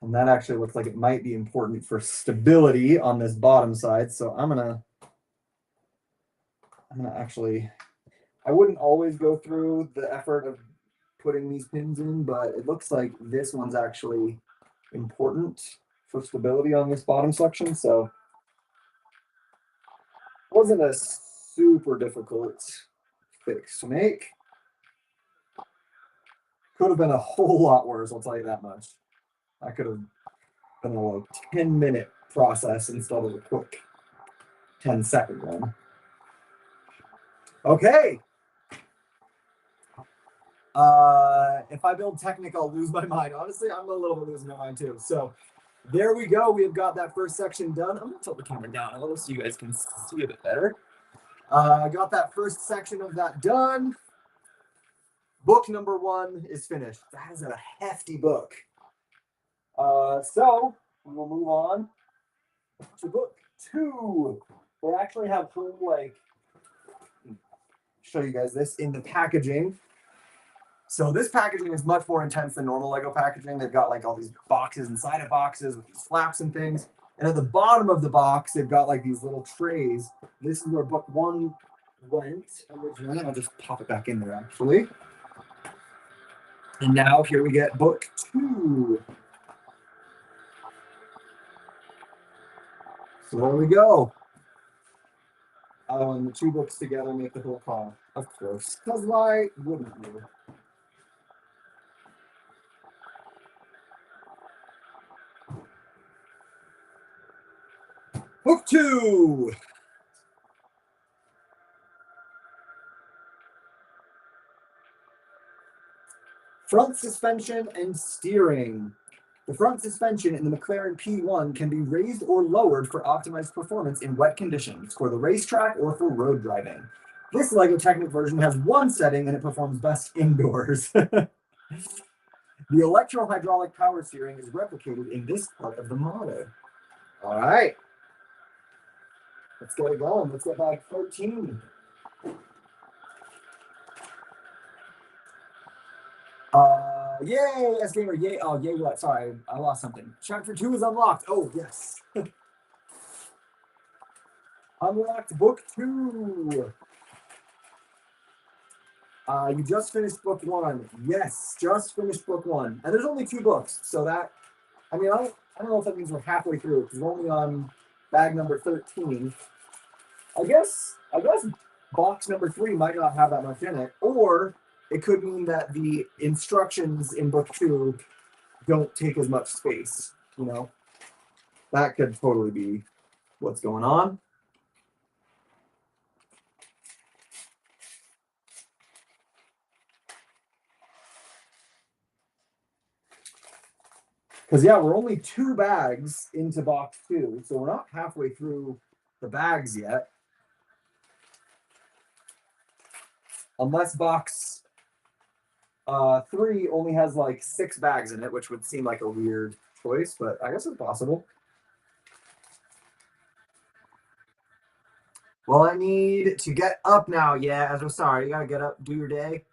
And that actually looks like it might be important for stability on this bottom side. So I'm gonna actually, I wouldn't always go through the effort of putting these pins in, but it looks like this one's actually important for stability on this bottom section. So it wasn't a super difficult fix to make. Could have been a whole lot worse, I'll tell you that much. I could have been a 10-minute process instead of a quick 10-second one. Okay. If I build Technic, I'll lose my mind. Honestly, I'm a little bit losing my mind too. So there we go. We have got that first section done. I'm gonna tilt the camera down a little so you guys can see a bit better. I got that first section of that done. Book number 1 is finished. That is a hefty book. So we'll move on to book 2. We actually have whole, like, show you guys this in the packaging. So this packaging is much more intense than normal Lego packaging. They've got like all these boxes inside of boxes with these flaps and things. And at the bottom of the box, they've got like these little trays. This is where book 1 went originally. I'll just pop it back in there actually. And now here we get book 2. So there we go. Oh, and the 2 books together make the whole car, of course. Because why wouldn't you? Book 2. Front suspension and steering. The front suspension in the McLaren P1 can be raised or lowered for optimized performance in wet conditions, for the racetrack or for road driving. This LEGO Technic version has one setting and it performs best indoors. The electro-hydraulic power steering is replicated in this part of the model. All right. Let's get it going. Let's get bag 13. Yay, S Gamer, yay. Oh, yay, what? Sorry, I lost something. Chapter 2 is unlocked. Oh, yes. Unlocked book 2. You just finished book 1. Yes, just finished book 1. And there's only 2 books. So that, I mean, I don't know if that means we're halfway through because we're only on bag number 13. I guess box number 3 might not have that much in it, or it could mean that the instructions in book 2 don't take as much space, you know? That could totally be what's going on. Because yeah, we're only 2 bags into box 2, so we're not halfway through the bags yet. Unless box 3 only has like 6 bags in it, which would seem like a weird choice, but I guess it's possible. Well, I need to get up now. Yeah, Ezra, sorry. You gotta get up, do your day.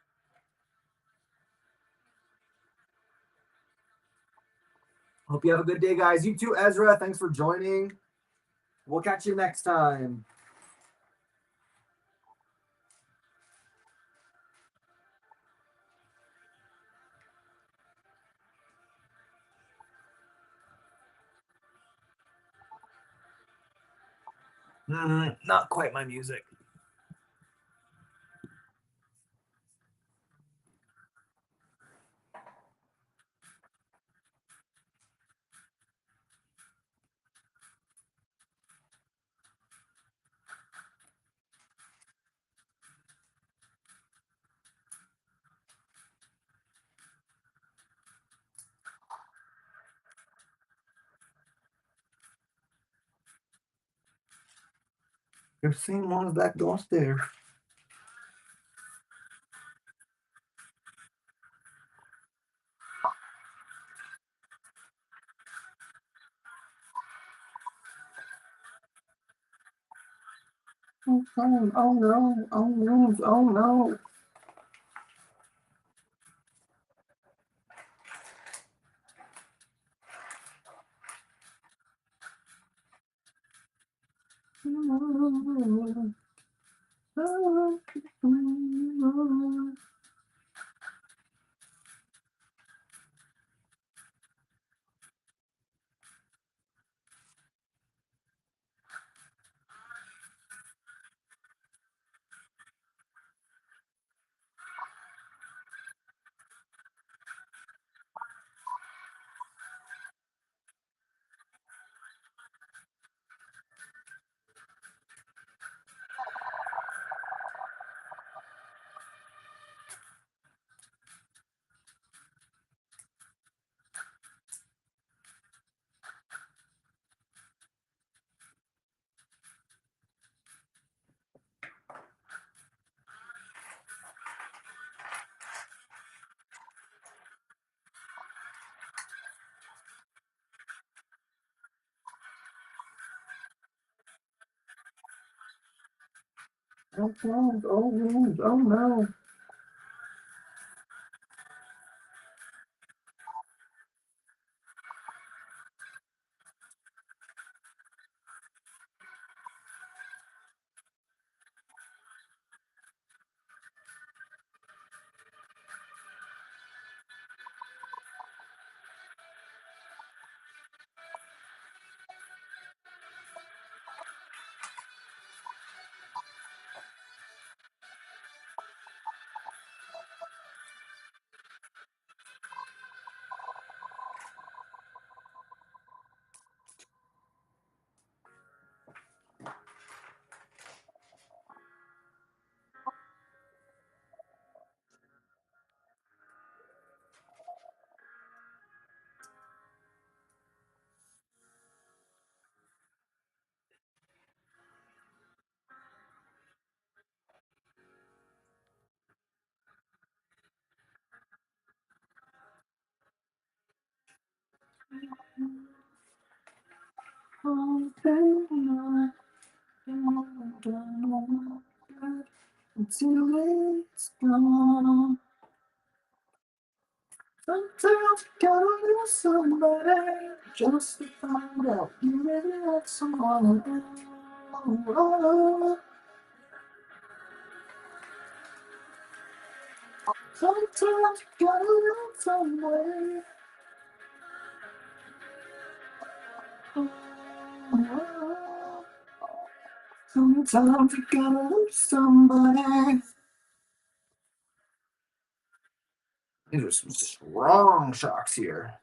Hope you have a good day, guys. You too, Ezra. Thanks for joining. We'll catch you next time. Not quite my music. You're the same ones back downstairs. Oh, no, oh no, oh no, oh no. Oh no, oh no, oh no. Until it's gone. Sometimes you gotta lose somebody just to find out you really like someone. Sometimes you gotta lose somebody. Sometimes you gotta lose somebody. These are some strong shocks here.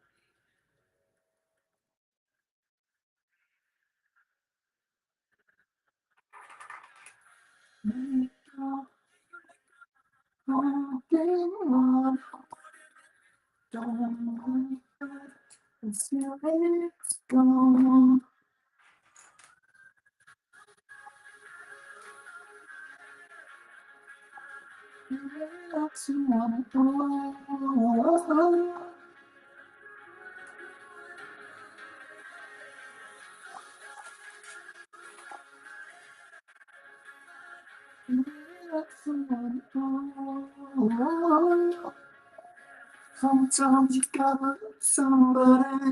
It's gone. Sometimes you gotta love somebody.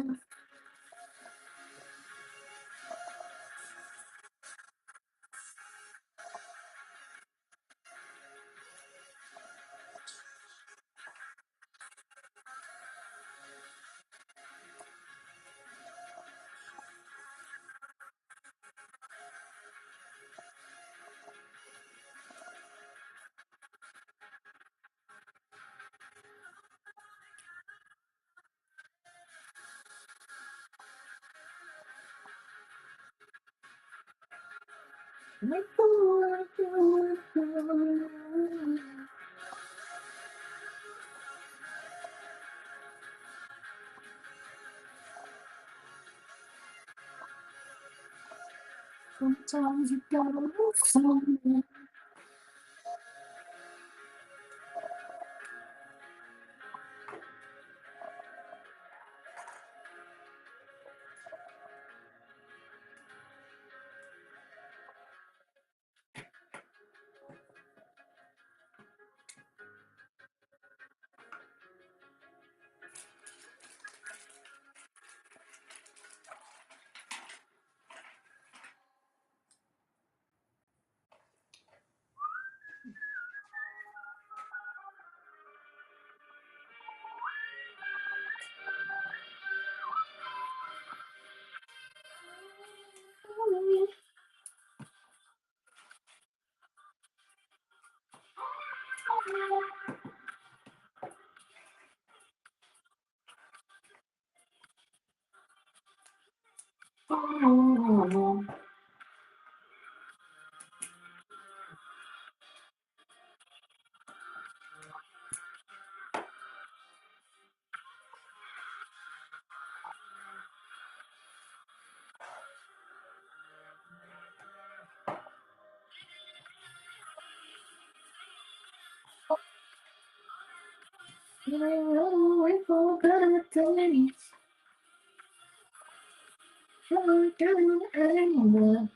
Sometimes you gotta love somebody. Wait for better days. Can't get anymore.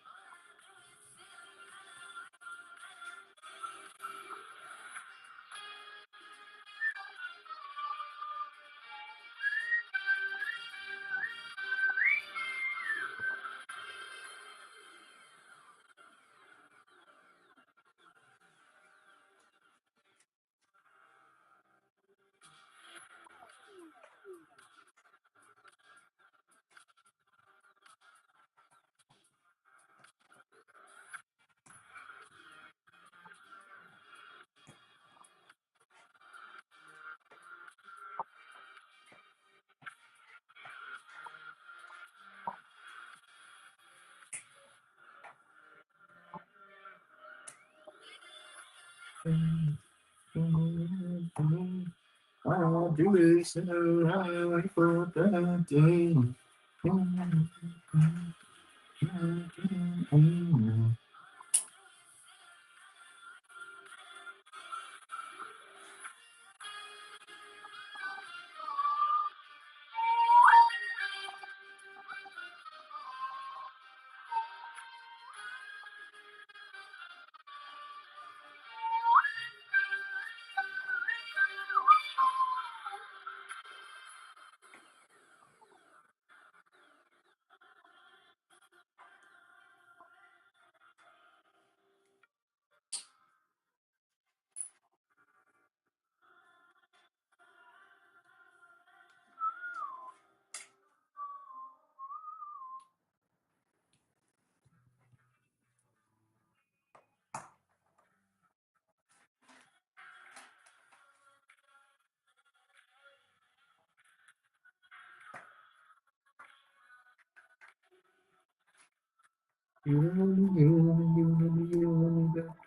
I'll do it so I wait for better days.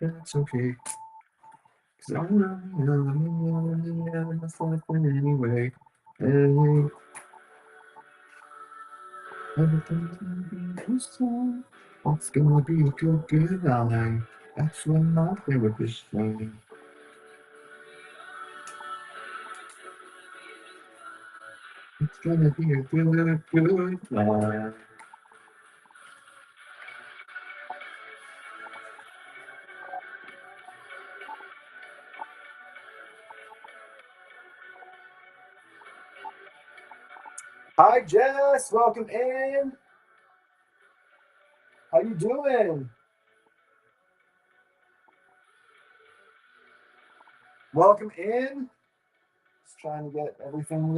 That's okay. 'Cause I'm not anyway. Hey, Everything's gonna be awesome. It's gonna be a good, good night. That's when my therapist sang. It's gonna be a good, good night. Hi, Jess. Welcome in. How you doing? Welcome in. Just trying to get everything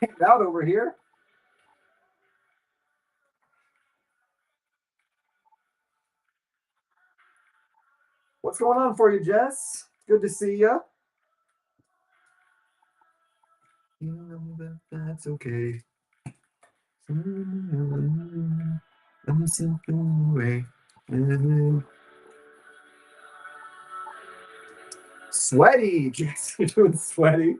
picked out over here. What's going on for you, Jess? Good to see you. You know that that's okay. I'm a simple way. Sweaty. Jess, you're doing sweaty.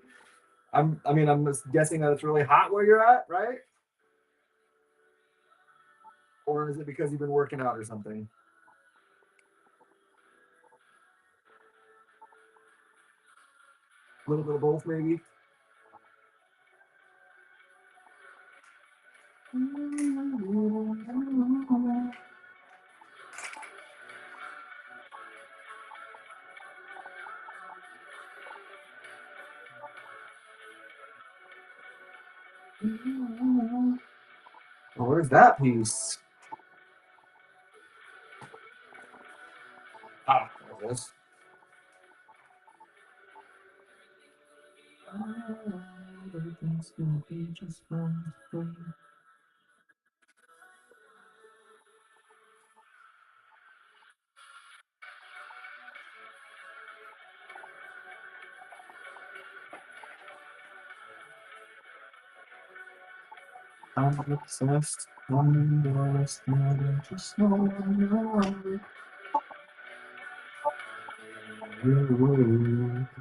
I'm just guessing that it's really hot where you're at, right? Or is it because you've been working out or something? A little bit of both, maybe. Well, where's that piece? Ah, there it is. Everything's gonna be just fine. I'm obsessed. I'm lost. I just know I know you.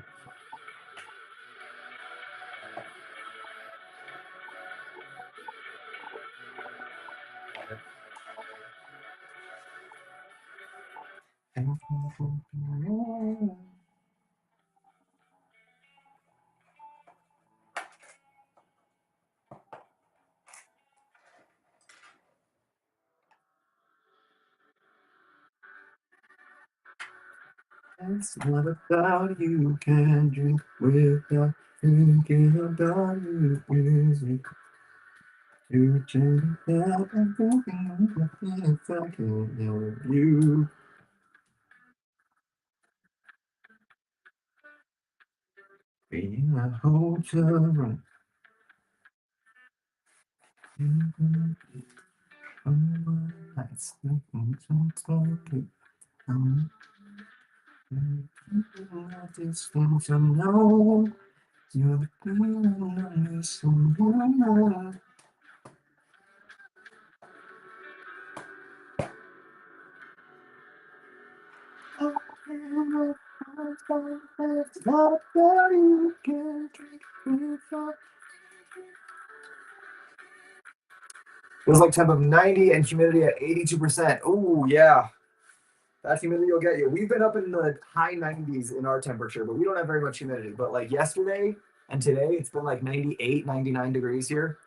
It's not about you. Can drink without thinking about you. Music. You change that I'm thinking if I can't know you. Being a hotel. Nights. Distance I know you're the feeling someone. It's not about you. Can't drink without. Feels like temp of 90 and humidity at 82%. Oh, yeah. That humidity will get you. We've been up in the high 90s in our temperature, but we don't have very much humidity. But like yesterday and today, it's been like 98, 99 degrees here.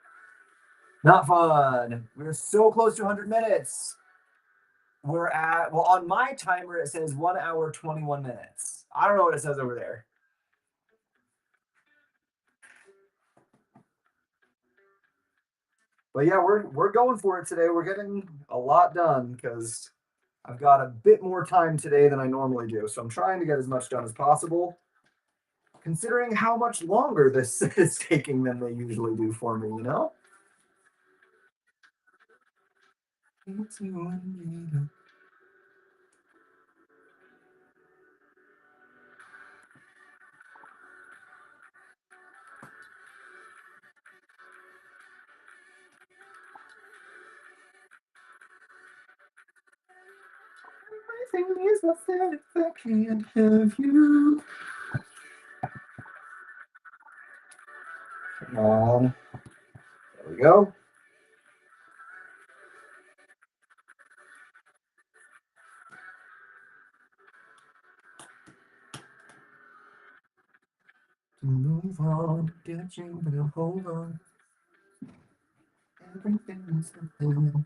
Not fun. We're so close to 100 minutes. We're at, well, on my timer, it says 1 hour, 21 minutes. I don't know what it says over there. But yeah, we're going for it today. We're getting a lot done because I've got a bit more time today than I normally do. So I'm trying to get as much done as possible, considering how much longer this is taking than they usually do for me, you know? Everything is nothing if I can't have you. Come on. we go. Move on, get you, but hold on. Everything's something.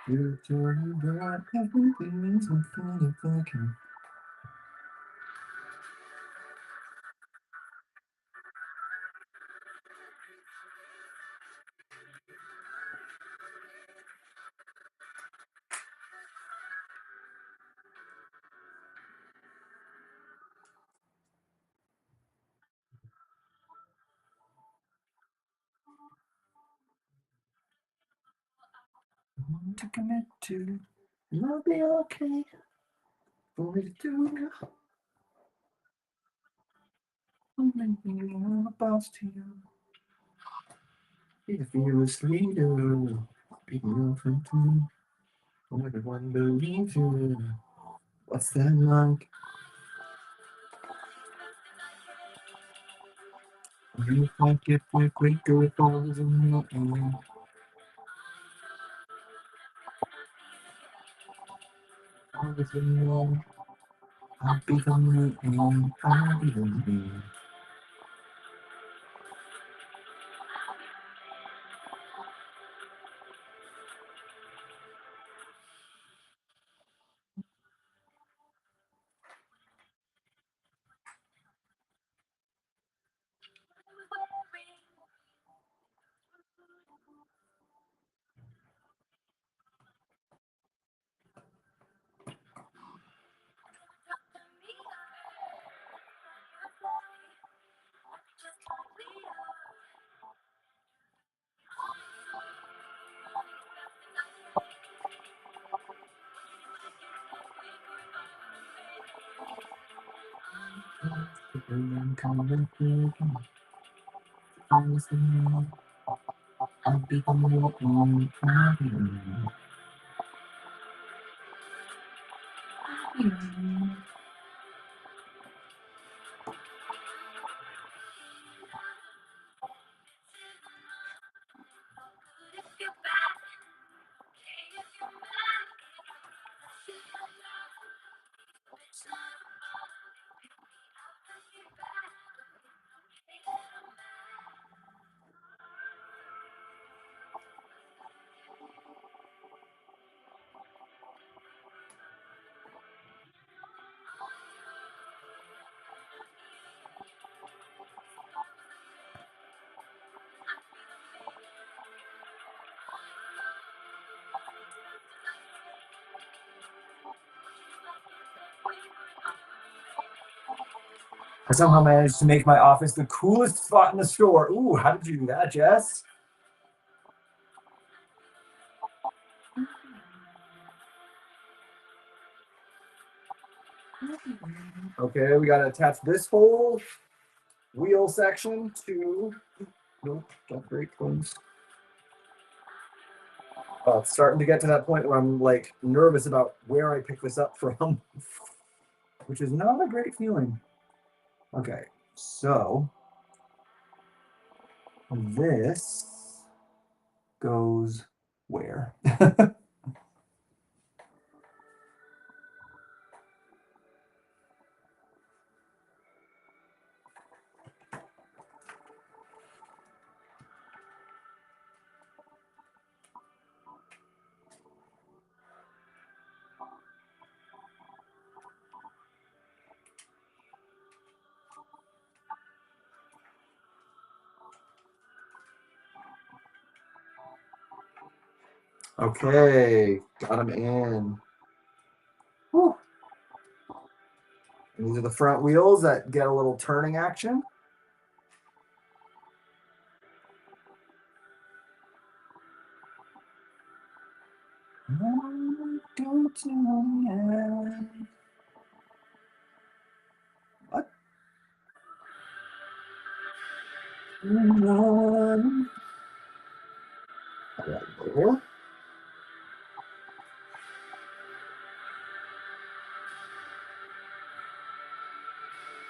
You turn back, everything's something if I can. To commit to, it'll be okay for me to do. I'm making a boss to you. If you was leader, be your friend too. Everyone believes you. What's that like? You like it with great good balls in your hand. Always in your, I'll be the man, I'll be the man. I'm coming through, always in your, I'll be the man, I'll be the man. I somehow managed to make my office the coolest spot in the store. Ooh, how did you do that, Jess? Okay, we gotta attach this whole wheel section to, nope, don't break things. Oh, it's starting to get to that point where I'm like nervous about where I pick this up from, which is not a great feeling. Okay, so this goes where? Okay, got them in. Whew. These are the front wheels that get a little turning action. What? One. All right, there.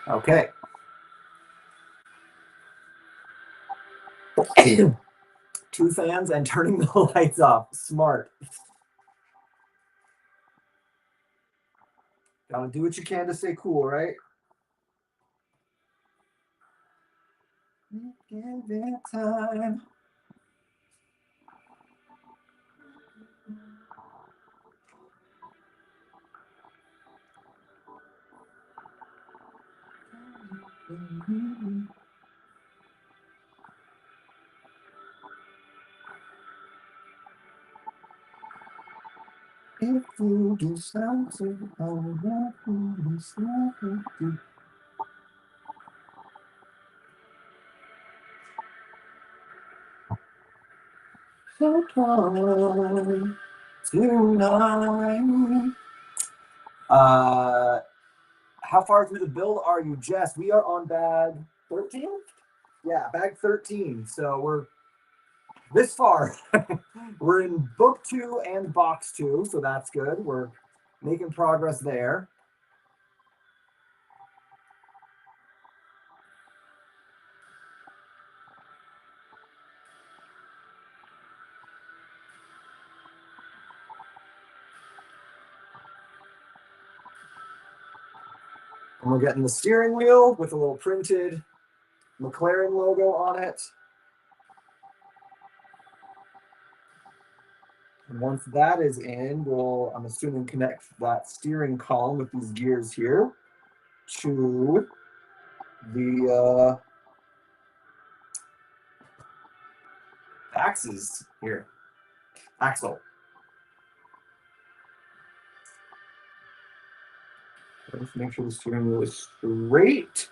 Okay. Two fans and turning the lights off. Smart. Gotta do what you can to stay cool, right? Give it time. If you do something, I want you to something. So tonight. How far through the build are you, Jess? We are on bag 13? Yeah, bag 13. So we're this far. We're in book 2 and box 2, so that's good. We're making progress there. And we're getting the steering wheel with a little printed McLaren logo on it. And once that is in, we'll, I'm assuming, connect that steering column with these gears here to the axes here. Axle. Let's make sure the steering wheel is straight.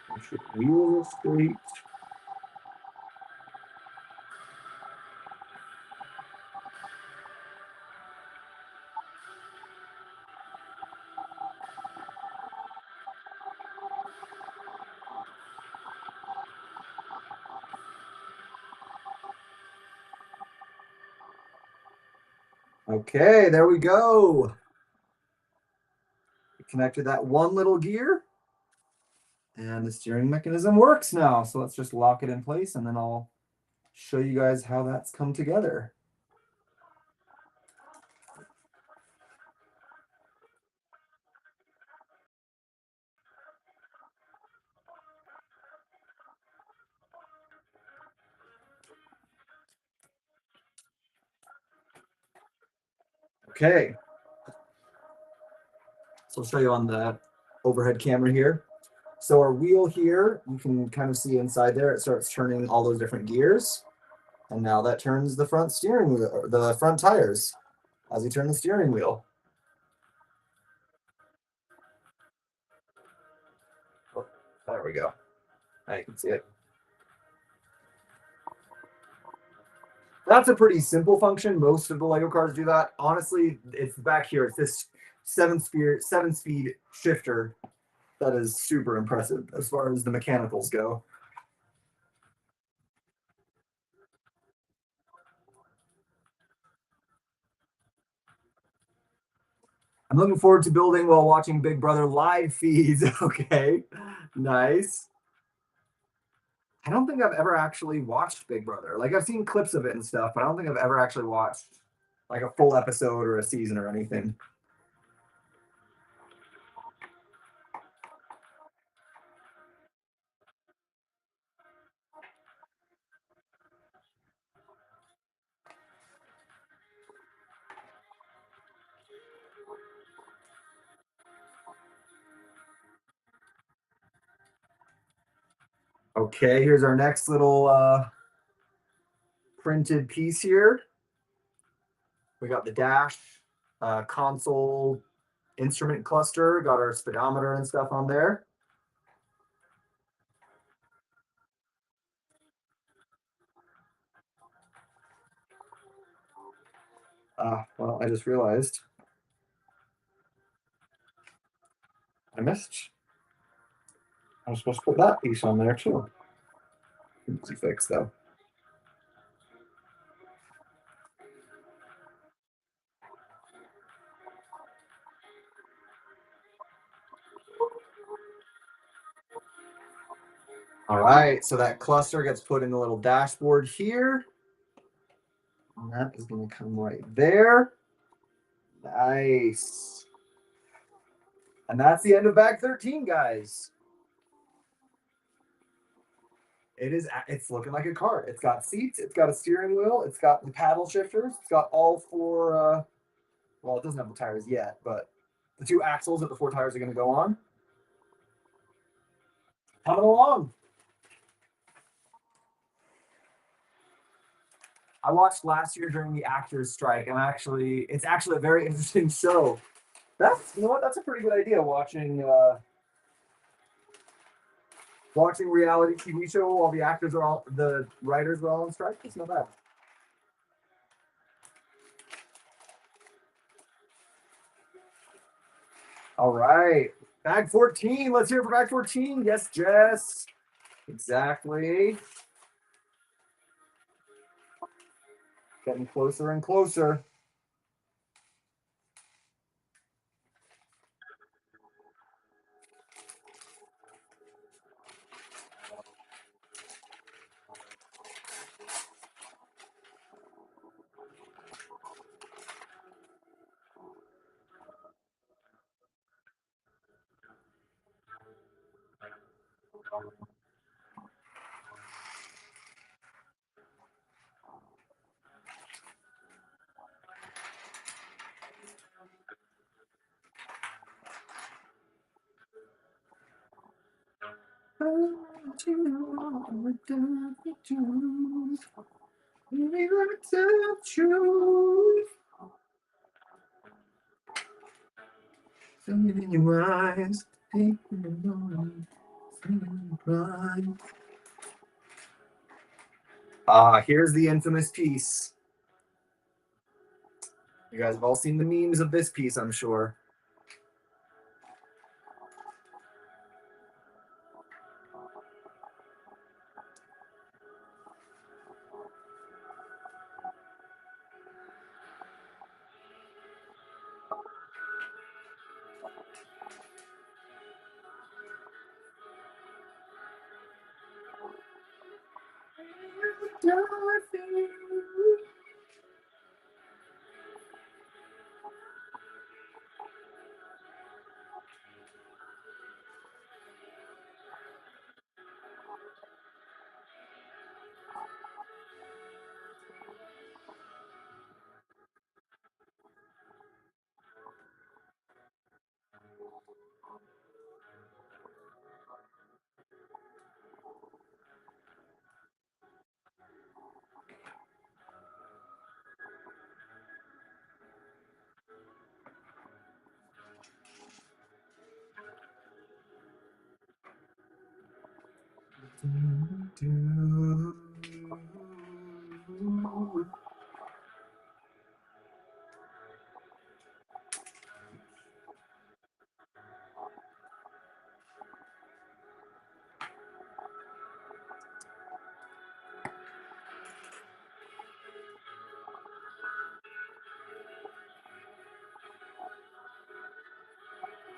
Make sure the wheel is straight. Okay, there we go. We connected that one little gear and the steering mechanism works now. So let's just lock it in place and then I'll show you guys how that's come together. Okay. So I'll show you on the overhead camera here. So our wheel here, you can kind of see inside there, it starts turning all those different gears. And now that turns the front steering wheel, or the front tires as we turn the steering wheel. Oh, there we go. Now you can see it. That's a pretty simple function. Most of the Lego cars do that. Honestly, it's back here. It's this seven-speed shifter that is super impressive as far as the mechanicals go. I'm looking forward to building while watching Big Brother live feeds. Okay, nice. I don't think I've ever actually watched Big Brother. Like I've seen clips of it and stuff, but I don't think I've ever actually watched like a full episode or a season or anything. Okay, here's our next little printed piece here. We got the dash, console, instrument cluster, got our speedometer and stuff on there. Well, I just realized I missed I'm supposed to put that piece on there too. Easy fix though. All right, so that cluster gets put in the little dashboard here. And that is going to come right there. Nice. And that's the end of bag 13, guys. It's looking like a car. It's got seats, it's got a steering wheel, it's got the paddle shifters, it's got all four, well, it doesn't have the tires yet, but the two axles that the four tires are going to go on. Coming along. I watched last year during the actors strike, and it's actually a very interesting show. You know what? That's a pretty good idea. Watching reality TV show while the writers are all on strike. It's not bad. All right, bag 14. Let's hear it for bag 14. Yes, Jess. Exactly. Getting closer and closer. Something in your eyes, here's the infamous piece. You guys have all seen the memes of this piece, I'm sure.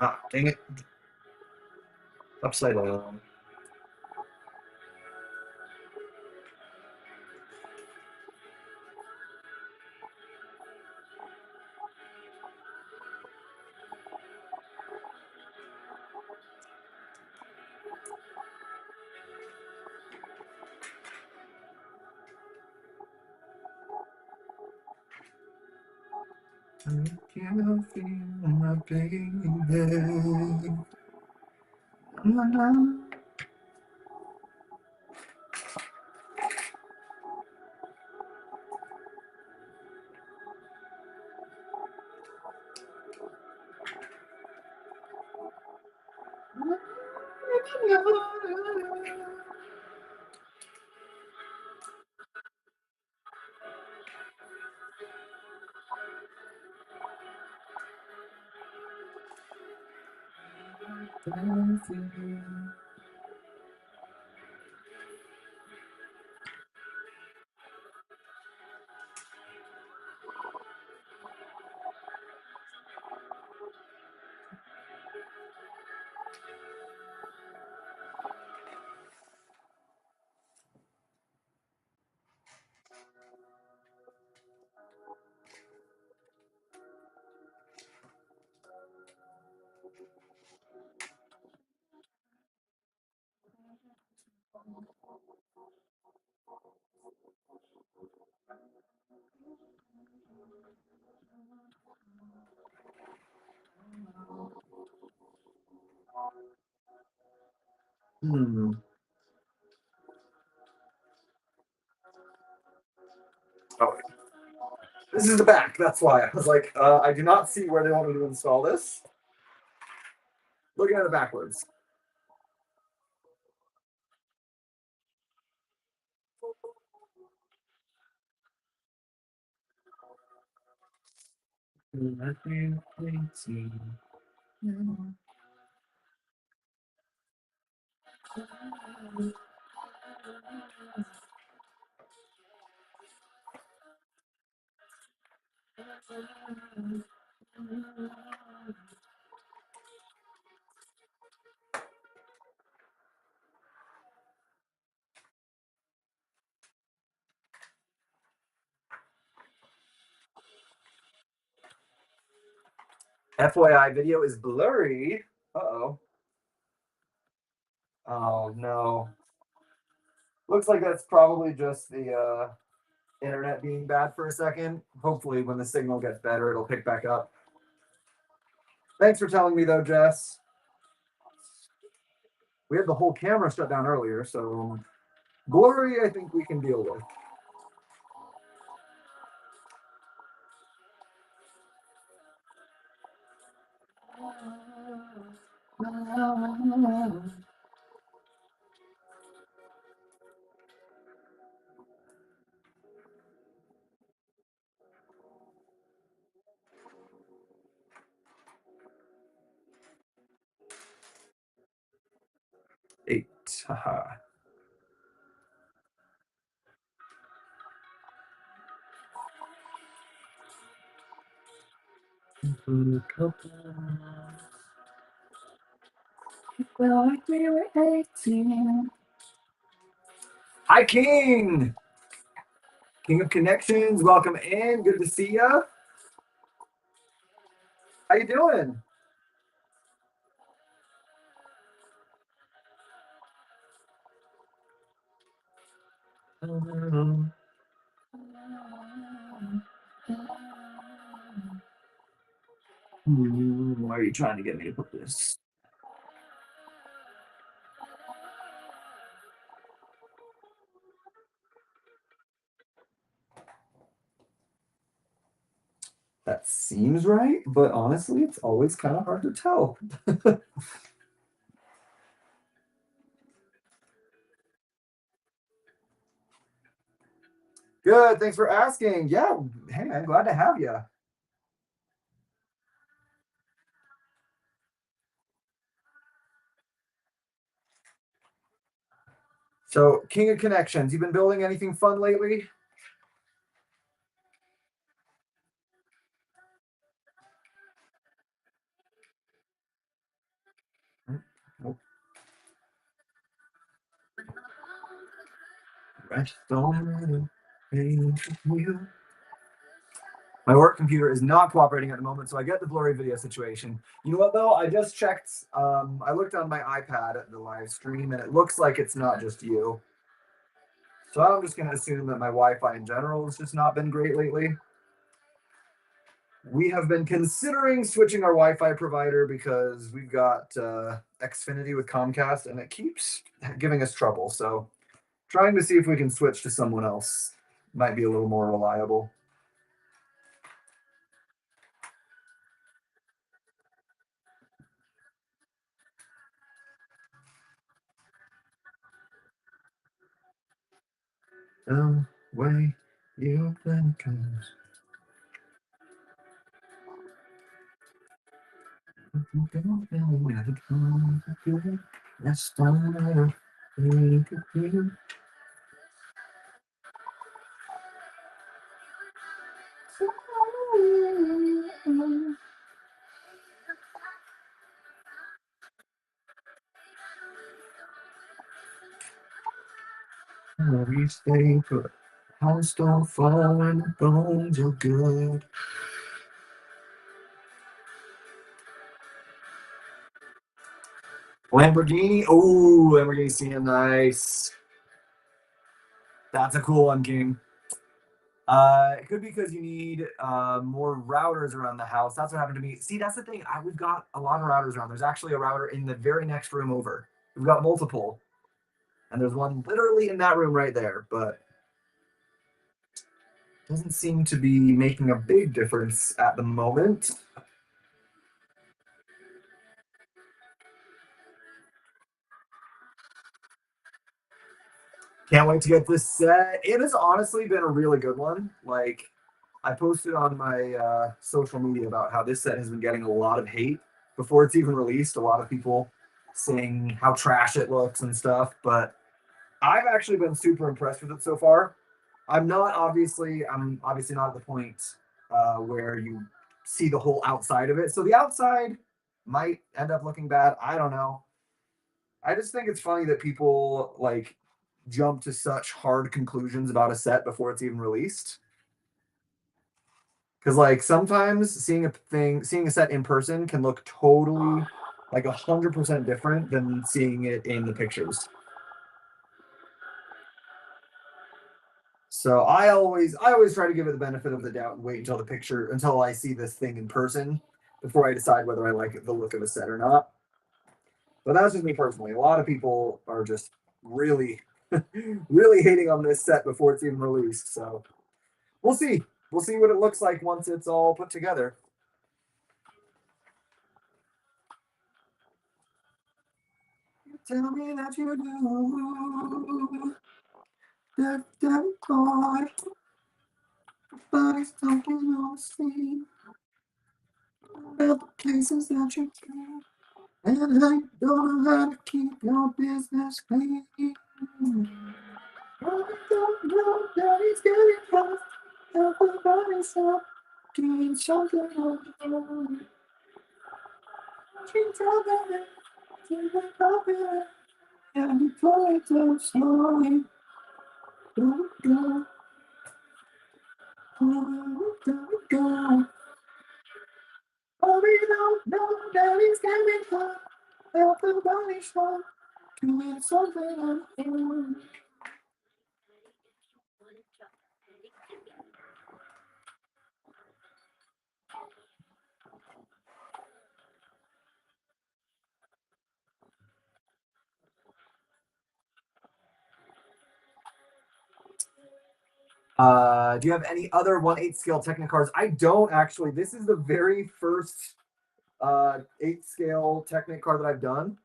Ah, dang it. Upside down. I can feel my baby. Hmm. Oh, this is the back. That's why I was like, I do not see where they want me to install this. Looking at it backwards. FYI, video is blurry. Uh-oh. Oh, no. Looks like that's probably just the internet being bad for a second. Hopefully, when the signal gets better, it'll pick back up. Thanks for telling me, though, Jess. We had the whole camera shut down earlier, so blurry, I think we can deal with. Eight. Haha. Hi, King. King of Connections. Welcome in. Good to see you. How you doing? Why are you trying to get me to put this? That seems right, but honestly, it's always kind of hard to tell. Good. Thanks for asking. Yeah. Hey, I'm glad to have you. So, King of Connections, you been building anything fun lately? Nope. Rest on you. My work computer is not cooperating at the moment, so I get the blurry video situation. You know what though? I just checked. I looked on my iPad at the live stream, and it looks like it's not just you. So I'm just gonna assume that my Wi-Fi in general has just not been great lately. We have been considering switching our Wi-Fi provider because we've got Xfinity with Comcast, and it keeps giving us trouble. So trying to see if we can switch to someone else might be a little more reliable. The way you think comes. We stay put. House don't fall and the bones are good. Lamborghini. Oh, Lamborghini CM, nice. That's a cool one, King. It could be because you need more routers around the house. That's what happened to me. See, that's the thing. We've got a lot of routers around. There's actually a router in the very next room over. We've got multiple, and there's one literally in that room right there, but doesn't seem to be making a big difference at the moment. Can't wait to get this set. It has honestly been a really good one. Like, I posted on my social media about how this set has been getting a lot of hate before it's even released. A lot of people saying how trash it looks and stuff, but I've actually been super impressed with it so far. I'm obviously not at the point where you see the whole outside of it. So the outside might end up looking bad. I don't know. I just think it's funny that people like jump to such hard conclusions about a set before it's even released. Because like sometimes seeing a set in person can look totally like 100% different than seeing it in the pictures. So I always try to give it the benefit of the doubt and wait until I see this thing in person before I decide whether I like the look of a set or not. But that's just me personally. A lot of people are just really, really hating on this set before it's even released. So we'll see. We'll see what it looks like once it's all put together. Tell me that you do. That boy, body's talking on the street about the places that you go. And I don't know how to keep your business clean. I don't know that he's getting close. Everybody's up doing something on the road. She's talking, she's talking, and he plays so slowly. Don't go, don't go. Oh, we don't know that he's getting close. Everybody's up doing something on the road. Do you have any other 1/8 scale Technic cards? I don't actually. This is the very first 8 scale Technic card that I've done.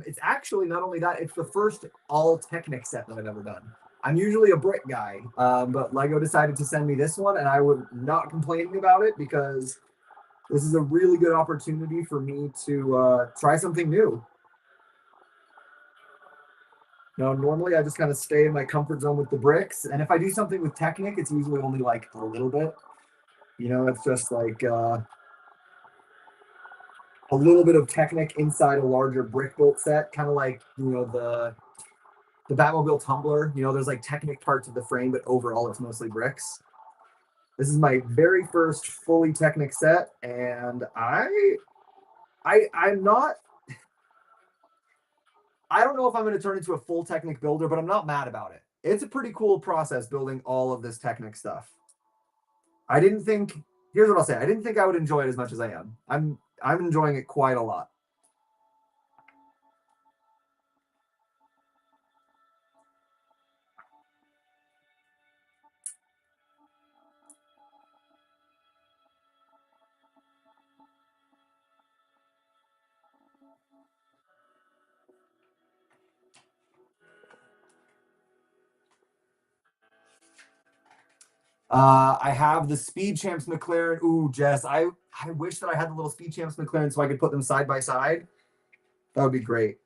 It's actually not only that, it's the first all Technic set that I've ever done. I'm usually a brick guy, but Lego decided to send me this one, and I would not complaining about it because this is a really good opportunity for me to try something new. No, normally I just kind of stay in my comfort zone with the bricks, and if I do something with Technic, it's usually only like a little bit. It's just like a little bit of Technic inside a larger brick built set, kind of like the Batmobile tumbler. There's like Technic parts of the frame, but overall it's mostly bricks. This is my very first fully Technic set, and I'm not. I don't know if I'm going to turn into a full Technic builder, but I'm not mad about it. It's a pretty cool process building all of this Technic stuff. I didn't think. Here's what I'll say. I didn't think I would enjoy it as much as I am. I'm enjoying it quite a lot. I have the Speed Champs McLaren. Ooh, Jess, I wish that I had the little Speed Champs McLaren so I could put them side by side. That would be great.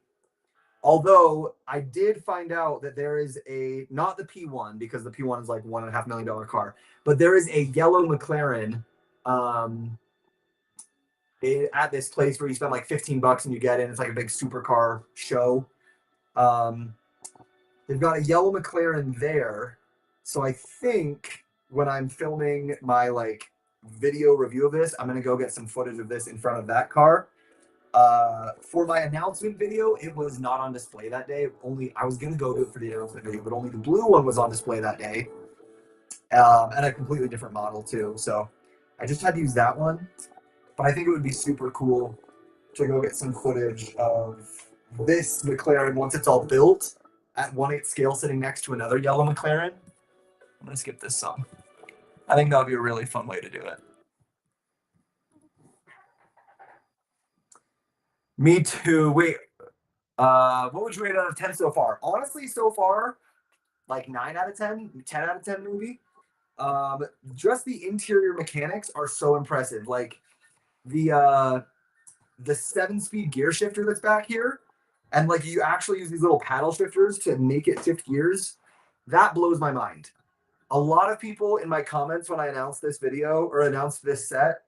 Although I did find out that there is not the P1 because the P1 is like $1.5 million car, but there is a yellow McLaren at this place where you spend like $15 and you get in. It's like a big supercar show. Um, they've got a yellow McLaren there, so I think when I'm filming my like video review of this, I'm gonna go get some footage of this in front of that car. For my announcement video, it was not on display that day. Only I was gonna go do it for the announcement video, but only the blue one was on display that day, and a completely different model too. So I just had to use that one. But I think it would be super cool to go get some footage of this McLaren once it's all built at 1/8 scale, sitting next to another yellow McLaren. I'm gonna skip this song. I think that would be a really fun way to do it. Me too. Wait, what would you rate out of 10 so far? Honestly, so far, like 9 out of 10, 10 out of 10 maybe. Um, just the interior mechanics are so impressive. Like the uh the 7-speed gear shifter that's back here, and like you actually use these little paddle shifters to make it shift gears. That blows my mind. A lot of people in my comments when I announced this video or announced this set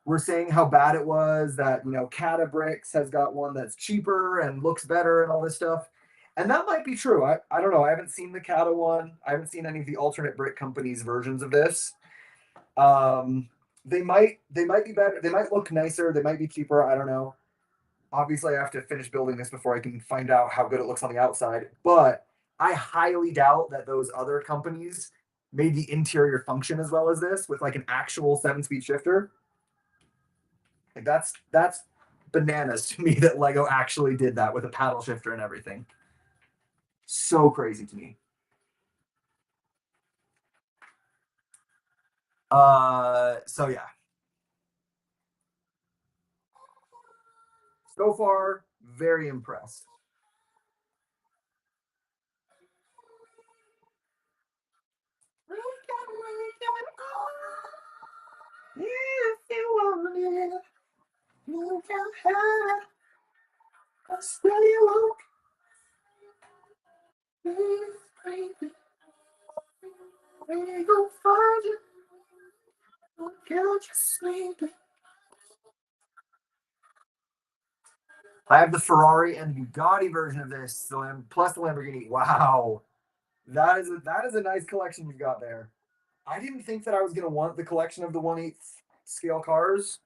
were saying how bad it was, that, Cata Bricks has got one that's cheaper and looks better and all this stuff. And that might be true. I don't know. I haven't seen the Cata one. I haven't seen any of the alternate brick companies' versions of this. They might be better. They might look nicer. They might be cheaper. I don't know. Obviously, I have to finish building this before I can find out how good it looks on the outside. But I highly doubt that those other companies made the interior function as well as this with like an actual 7-speed shifter. Like that's bananas to me that Lego actually did that with a paddle shifter and everything. So crazy to me. So yeah. So far, very impressed. If you want it, you can have it. Stay alone. Baby, we gon' find you. Can't you sleep? I have the Ferrari and Bugatti version of this, plus the Lamborghini. Wow, that is a nice collection you've got there. I didn't think that I was gonna want the collection of the 1/8 scale cars,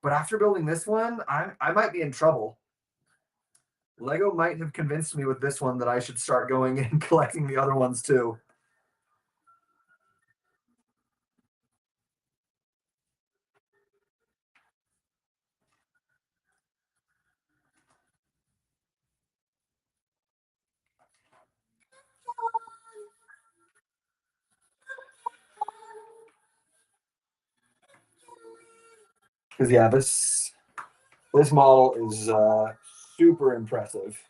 but after building this one, I might be in trouble. Lego might have convinced me with this one that I should start going and collecting the other ones too. Because yeah, this model is super impressive.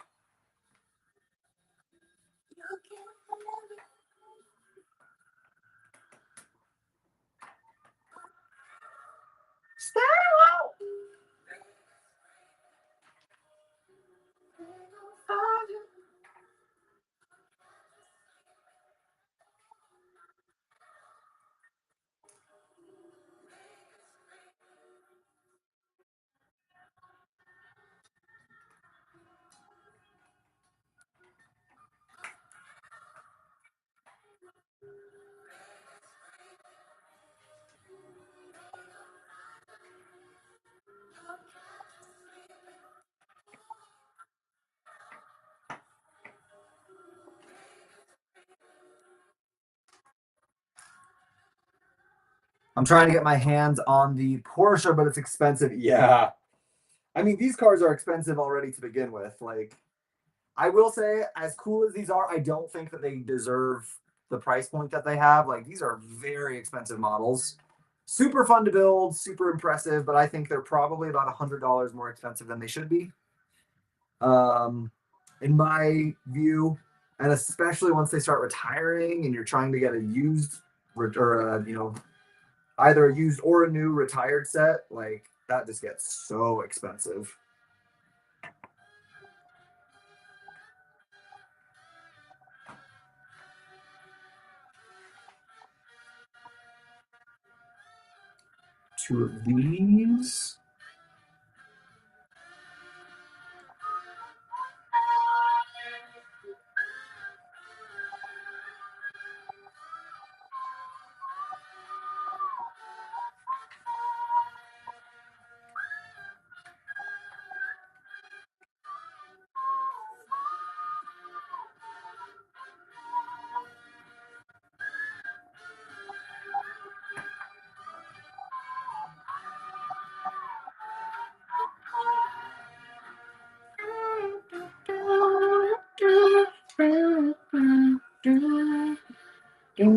I'm trying to get my hands on the Porsche, but it's expensive. Yeah. I mean, these cars are expensive already to begin with. Like, I will say, as cool as these are, I don't think that they deserve the price point that they have. Like, these are very expensive models. Super fun to build, super impressive, but I think they're probably about $100 more expensive than they should be, um, in my view. And especially once they start retiring and you're trying to get a used or either a used or a new retired set, like that just gets so expensive. Two of these. Hi,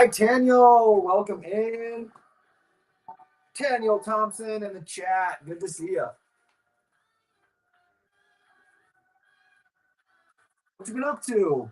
Daniel. Welcome in. Daniel Thompson in the chat. Good to see you. What you been up to?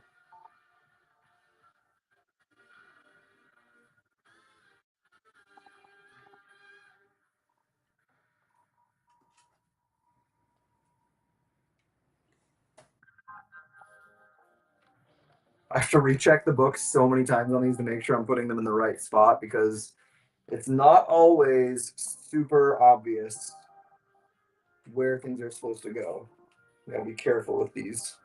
I have to recheck the books so many times on these to make sure I'm putting them in the right spot because it's not always super obvious where things are supposed to go. You gotta be careful with these.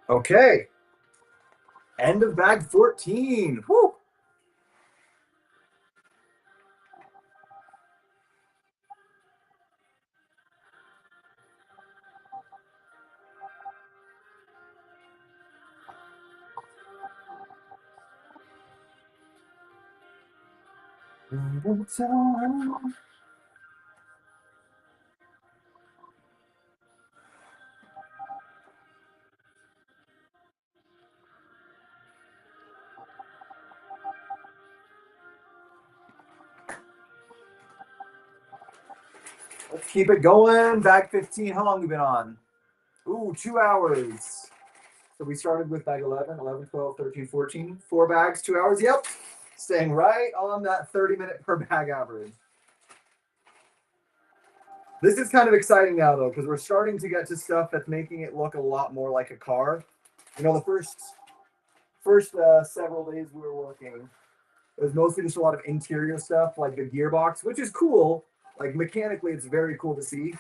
Okay. End of bag 14. Whew. Let's keep it going. Bag 15. How long have we been on? Ooh, 2 hours. So we started with bag 11, 11, 12, 13, 14. 4 bags, 2 hours. Yep. Staying right on that 30-minute per bag average. This is kind of exciting now, though, because we're starting to get to stuff that's making it look a lot more like a car. You know, the first several days we were working, it was mostly just a lot of interior stuff, like the gearbox, which is cool. Like mechanically, it's very cool to see.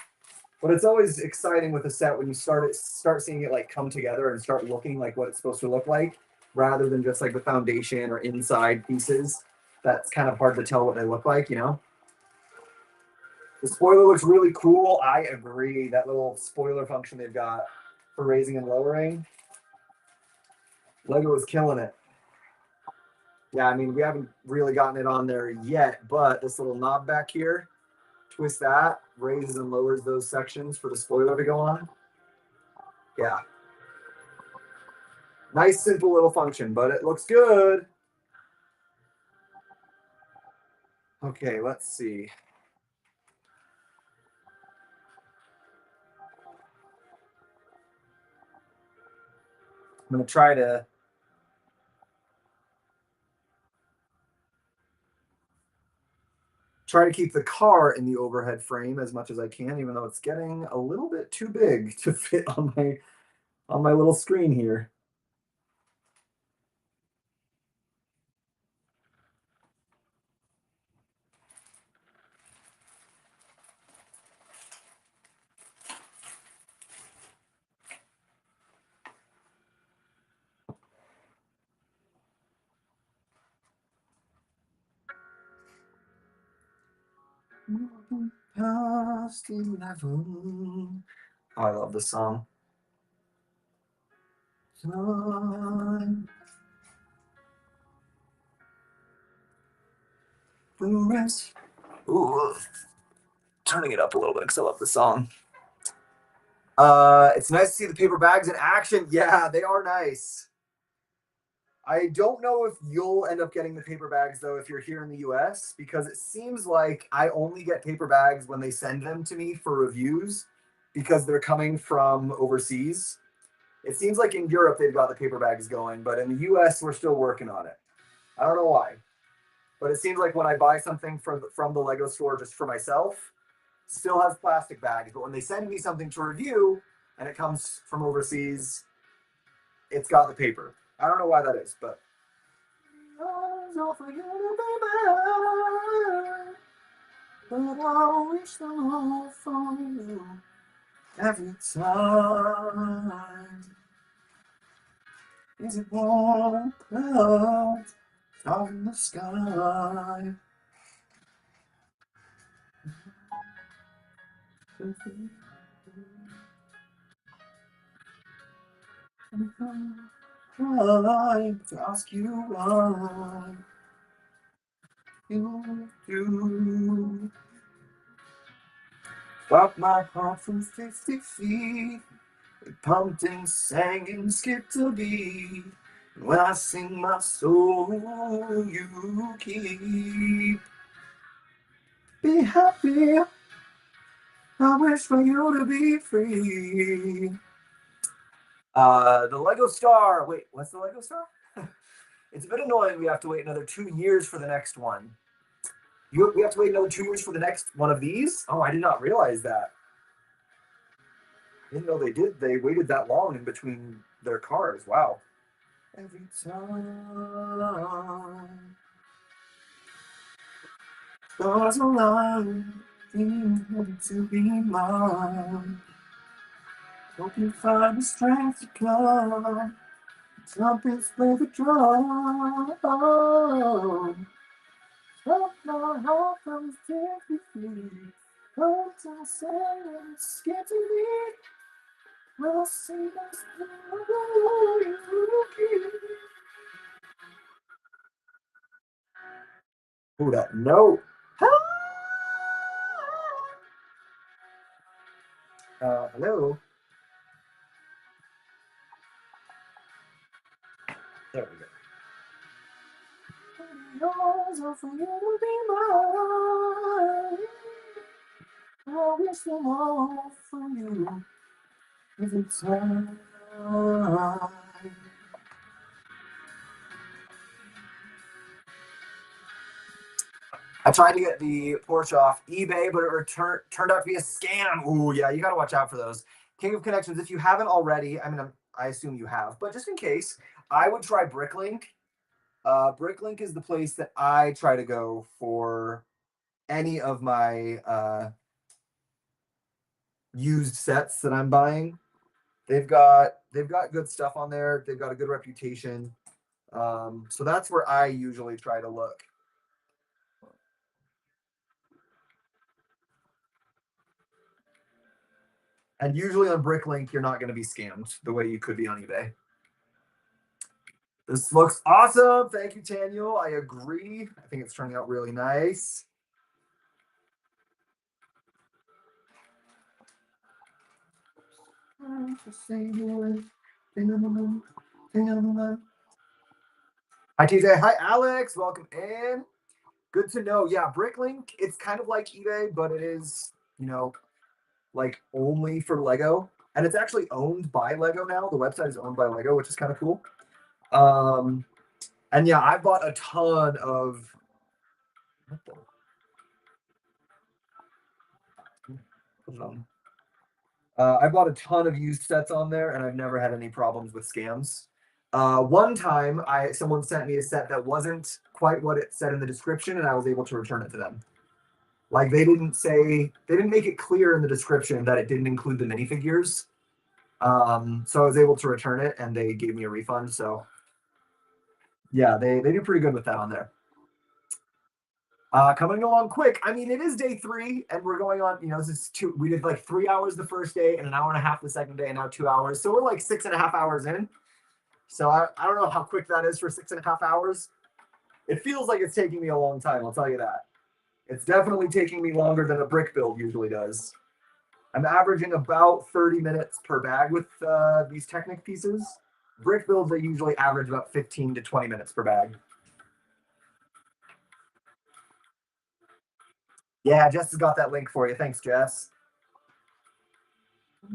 But it's always exciting with a set when you start seeing it like come together and start looking like what it's supposed to look like, rather than just like the foundation or inside pieces. That's kind of hard to tell what they look like, you know. The spoiler looks really cool. I agree. That little spoiler function they've got for raising and lowering. Lego is killing it. Yeah, I mean, we haven't really gotten it on there yet, but this little knob back here, twist that, raises and lowers those sections for the spoiler to go on. Yeah. Nice, simple little function, but it looks good. Okay, let's see. I'm going to try to keep the car in the overhead frame as much as I can, even though it's getting a little bit too big to fit on my little screen here. Past 11. Oh, I love this song. Time for rest. Ooh, turning it up a little bit because I love the song. It's nice to see the paper bags in action. Yeah, they are nice. I don't know if you'll end up getting the paper bags though if you're here in the US, because it seems like I only get paper bags when they send them to me for reviews because they're coming from overseas. It seems like in Europe they've got the paper bags going, but in the US we're still working on it. I don't know why, but it seems like when I buy something from the Lego store just for myself, still has plastic bags, but when they send me something to review and it comes from overseas, it's got the paper. I don't know why that is, but but I wish them all for you every time. Is it warm clouds out in the sky? Trying to ask you why you do. Got my heart from 50 feet. It pumped and sang and skipped a beat. When I sing my soul, you keep. Be happy. I wish for you to be free. The Lego Star. Wait, what's the Lego Star? It's a bit annoying. We have to wait another 2 years for the next one. We have to wait another 2 years for the next one of these? Oh, I did not realize that. I didn't know they did. They waited that long in between their cars. Wow. Every time stars align, to be mine. Hope you find the strength to climb. Trumpets play the drum. Stop my heart from 50 feet. Come to say it's scared to me. We'll see us through. Ooh, that note. Hello. There we go. Yours are for you to be mine. I wish them all for you every time. I tried to get the Porsche off eBay, but it turned out to be a scam. Ooh, yeah, you got to watch out for those. King of Connections, if you haven't already, I mean, I assume you have, but just in case, I would try Bricklink. Bricklink is the place that I try to go for any of my used sets that I'm buying. They've got good stuff on there. They've got a good reputation. So that's where I usually try to look. And usually on Bricklink, you're not going to be scammed the way you could be on eBay. This looks awesome. Thank you, Daniel. I agree. I think it's turning out really nice. Hi, TJ. Hi, Alex. Welcome in. Good to know. Yeah, Bricklink, it's kind of like eBay, but it is, like only for Lego. And it's actually owned by Lego now. The website is owned by Lego, which is kind of cool. And yeah, I bought a ton of. What the? I bought a ton of used sets on there, and I've never had any problems with scams. One time, someone sent me a set that wasn't quite what it said in the description, and I was able to return it to them. Like they didn't make it clear in the description that it didn't include the minifigures. So I was able to return it, and they gave me a refund. So yeah, they do pretty good with that on there. Coming along quick. I mean, it is day 3, and we're going on. This is two. We did like 3 hours the first day, and an hour and a half the second day, and now 2 hours. So we're like 6.5 hours in. So I don't know how quick that is for 6.5 hours. It feels like it's taking me a long time. I'll tell you that. It's definitely taking me longer than a brick build usually does. I'm averaging about 30 minutes per bag with these Technic pieces. Brick builds, they usually average about 15 to 20 minutes per bag. Yeah, Jess has got that link for you. Thanks, Jess.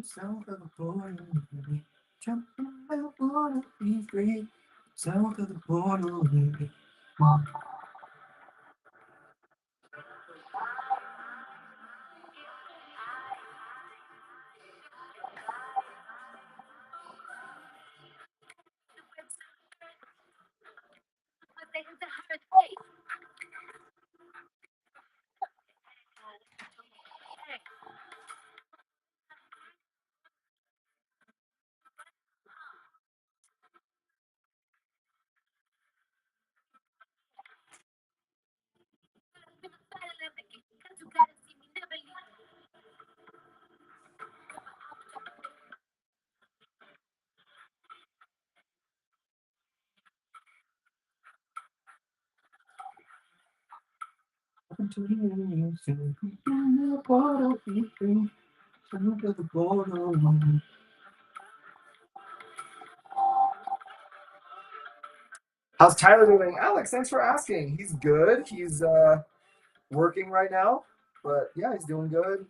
South of the border, jumping out, wanna be free. South of the border, How's Tyler doing? Alex, thanks for asking. He's good. He's working right now, but yeah, he's doing good.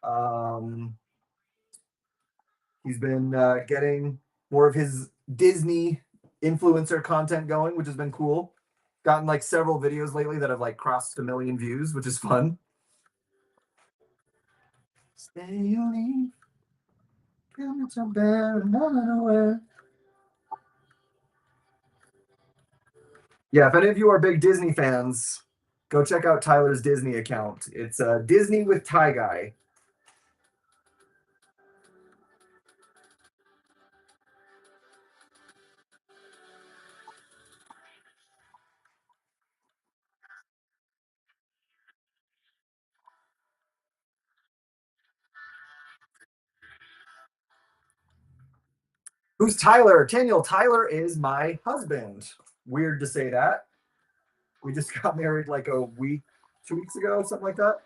Um, he's been getting more of his Disney influencer content going, which has been cool. Gotten like several videos lately that have like crossed 1 million views, which is fun. Stay leave, come to bear, nowhere. Yeah, if any of you are big Disney fans, go check out Tyler's Disney account. It's Disney with Ty Guy. Who's Tyler? Daniel, Tyler is my husband. Weird to say that. We just got married like a week, 2 weeks ago, something like that.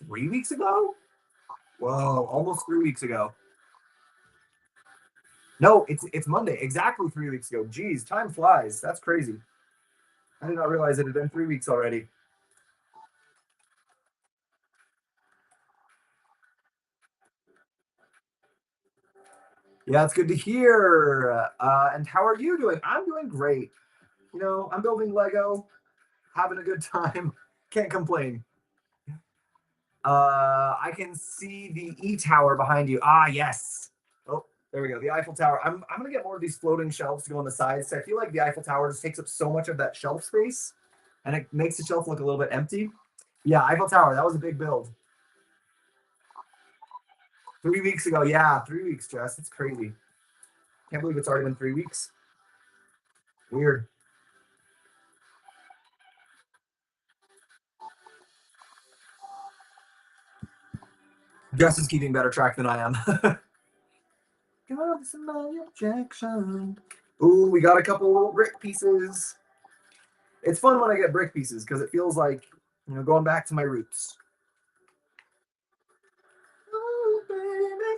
3 weeks ago? Whoa, almost 3 weeks ago. No, it's Monday, exactly 3 weeks ago. Geez, time flies. That's crazy. I did not realize it had been 3 weeks already. Yeah, it's good to hear. And how are you doing? I'm doing great. You know, I'm building Lego, having a good time. Can't complain. I can see the E Tower behind you. Ah, yes. Oh, there we go. The Eiffel Tower. I'm gonna get more of these floating shelves to go on the sides. So I feel like the Eiffel Tower just takes up so much of that shelf space, and it makes the shelf look a little bit empty. Yeah, Eiffel Tower. That was a big build. 3 weeks ago. Yeah, 3 weeks, Jess. It's crazy. Can't believe it's already been 3 weeks. Weird. Jess is keeping better track than I am. Got some objection. Ooh, we got a couple little brick pieces. It's fun when I get brick pieces because it feels like, going back to my roots. Oh, baby.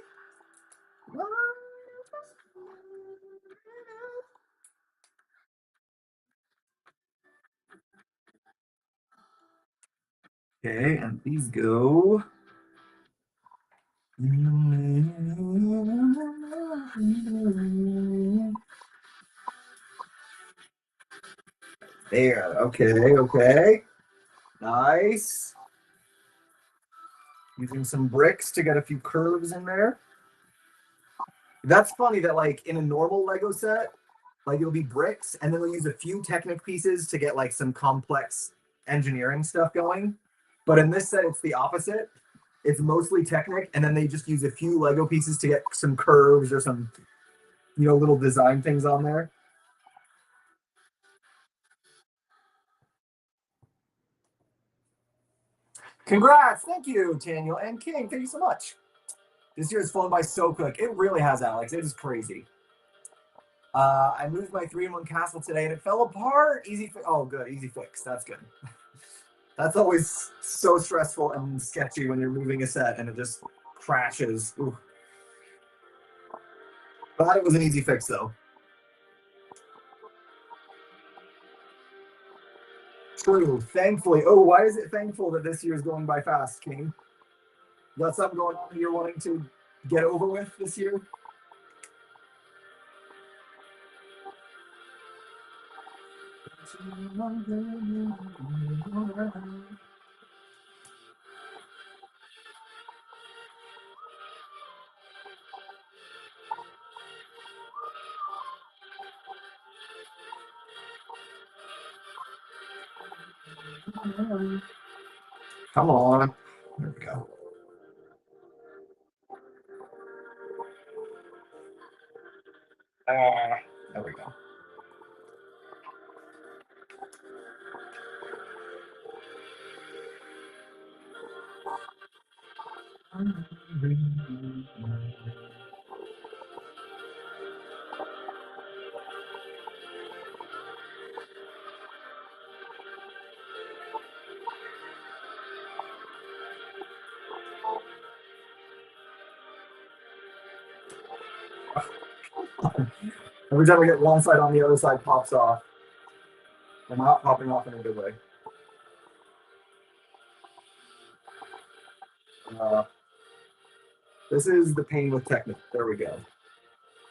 Okay, and these go. There. Okay, okay. Nice. Using some bricks to get a few curves in there. That's funny that like in a normal Lego set, like it'll be bricks, and then they'll use a few Technic pieces to get like some complex engineering stuff going. But in this set, it's the opposite. It's mostly Technic, and then they just use a few Lego pieces to get some curves or some, little design things on there. Congrats! Thank you, Daniel and King. Thank you so much. This year has flown by so quick. It really has, Alex. It is crazy. I moved my 3-in-1 castle today and it fell apart. Oh, good. Easy fix. That's good. That's always so stressful and sketchy when you're moving a set and it just crashes. Ooh. Glad it was an easy fix though. True. Thankfully. Oh, why is it thankful that this year is going by fast, King? Got something going on you're wanting to get over with this year? Come on. There we go. There we go. Every time I get one side on, the other side pops off. I'm not popping off in a good way. This is the pain with Technic. There we go.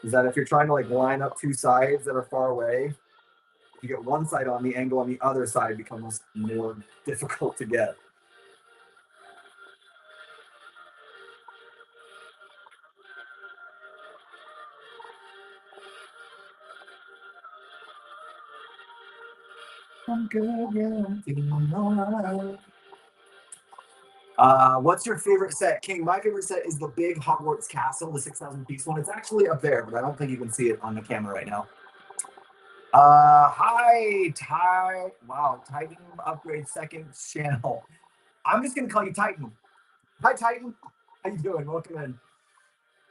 Is that if you're trying to like line up two sides that are far away, if you get one side on, the angle on the other side becomes more difficult to get. I'm good, yeah. What's your favorite set, King? My favorite set is the big Hogwarts Castle, the 6,000 piece one. It's actually up there, but I don't think you can see it on the camera right now. Hi, Ty. Wow, Titan upgrade second channel. I'm just gonna call you Titan. Hi, Titan. How you doing? Welcome in.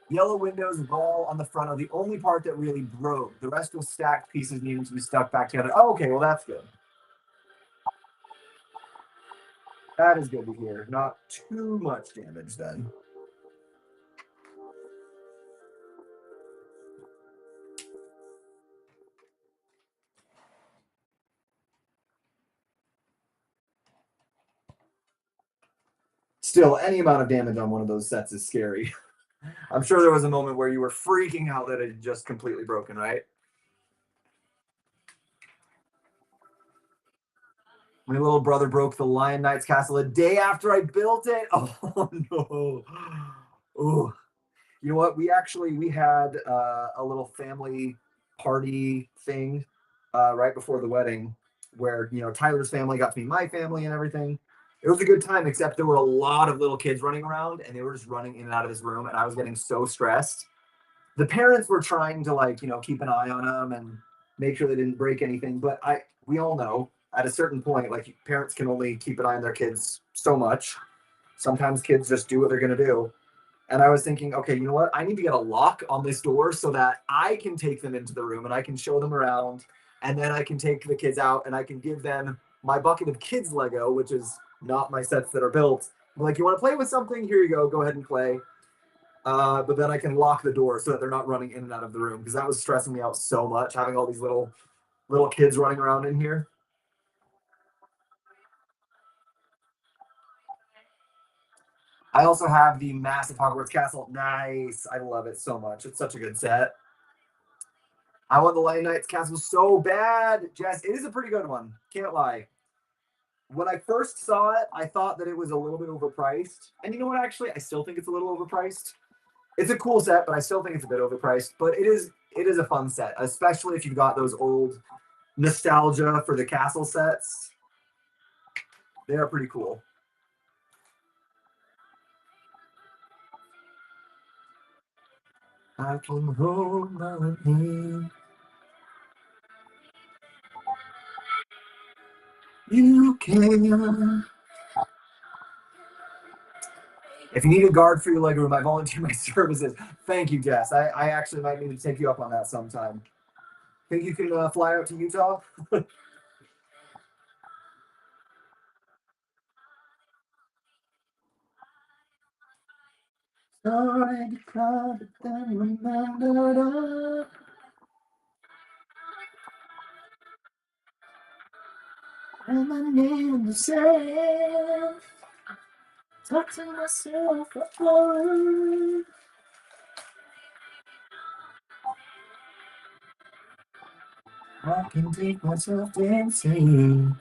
Yellow windows, wall on the front are the only part that really broke. The rest was stacked pieces needing to be stuck back together. Oh, okay, well that's good. That is good to hear. Not too much damage then. Still, any amount of damage on one of those sets is scary. I'm sure there was a moment where you were freaking out that it had just completely broken, right? My little brother broke the Lion Knight's castle a day after I built it. Oh no. Oh, you know what? We had a little family party thing right before the wedding, where Tyler's family got to meet my family and everything. It was a good time, except there were a lot of little kids running around, and they were just running in and out of his room, and I was getting so stressed. The parents were trying to keep an eye on them and make sure they didn't break anything, but we all know at a certain point, like, parents can only keep an eye on their kids so much. Sometimes kids just do what they're going to do. And I was thinking, okay, you know what? I need to get a lock on this door so that I can take them into the room and I can show them around. And then I can take the kids out and I can give them my bucket of kids Lego, which is not my sets that are built. I'm like, you want to play with something? Here you go. Go ahead and play. But then I can lock the door so that they're not running in and out of the room, because that was stressing me out so much, having all these little kids running around in here. I also have the massive Hogwarts Castle. Nice. I love it so much. It's such a good set. I want the Lion Knight's Castle so bad. Jess, it is a pretty good one. Can't lie. When I first saw it, I thought that it was a little bit overpriced. And you know what? Actually, I still think it's a little overpriced. It's a cool set, but I still think it's a bit overpriced. But it is a fun set, especially if you've got those old nostalgia for the castle sets. They are pretty cool. I can hold my hand. You can. If you need a guard for your leg room, I volunteer my services. Thank you, Jess. I actually might need to take you up on that sometime. Think you can fly out to Utah? Sorry to cry, but then remembered and my name in the sand. Talk to myself for I can take myself dancing.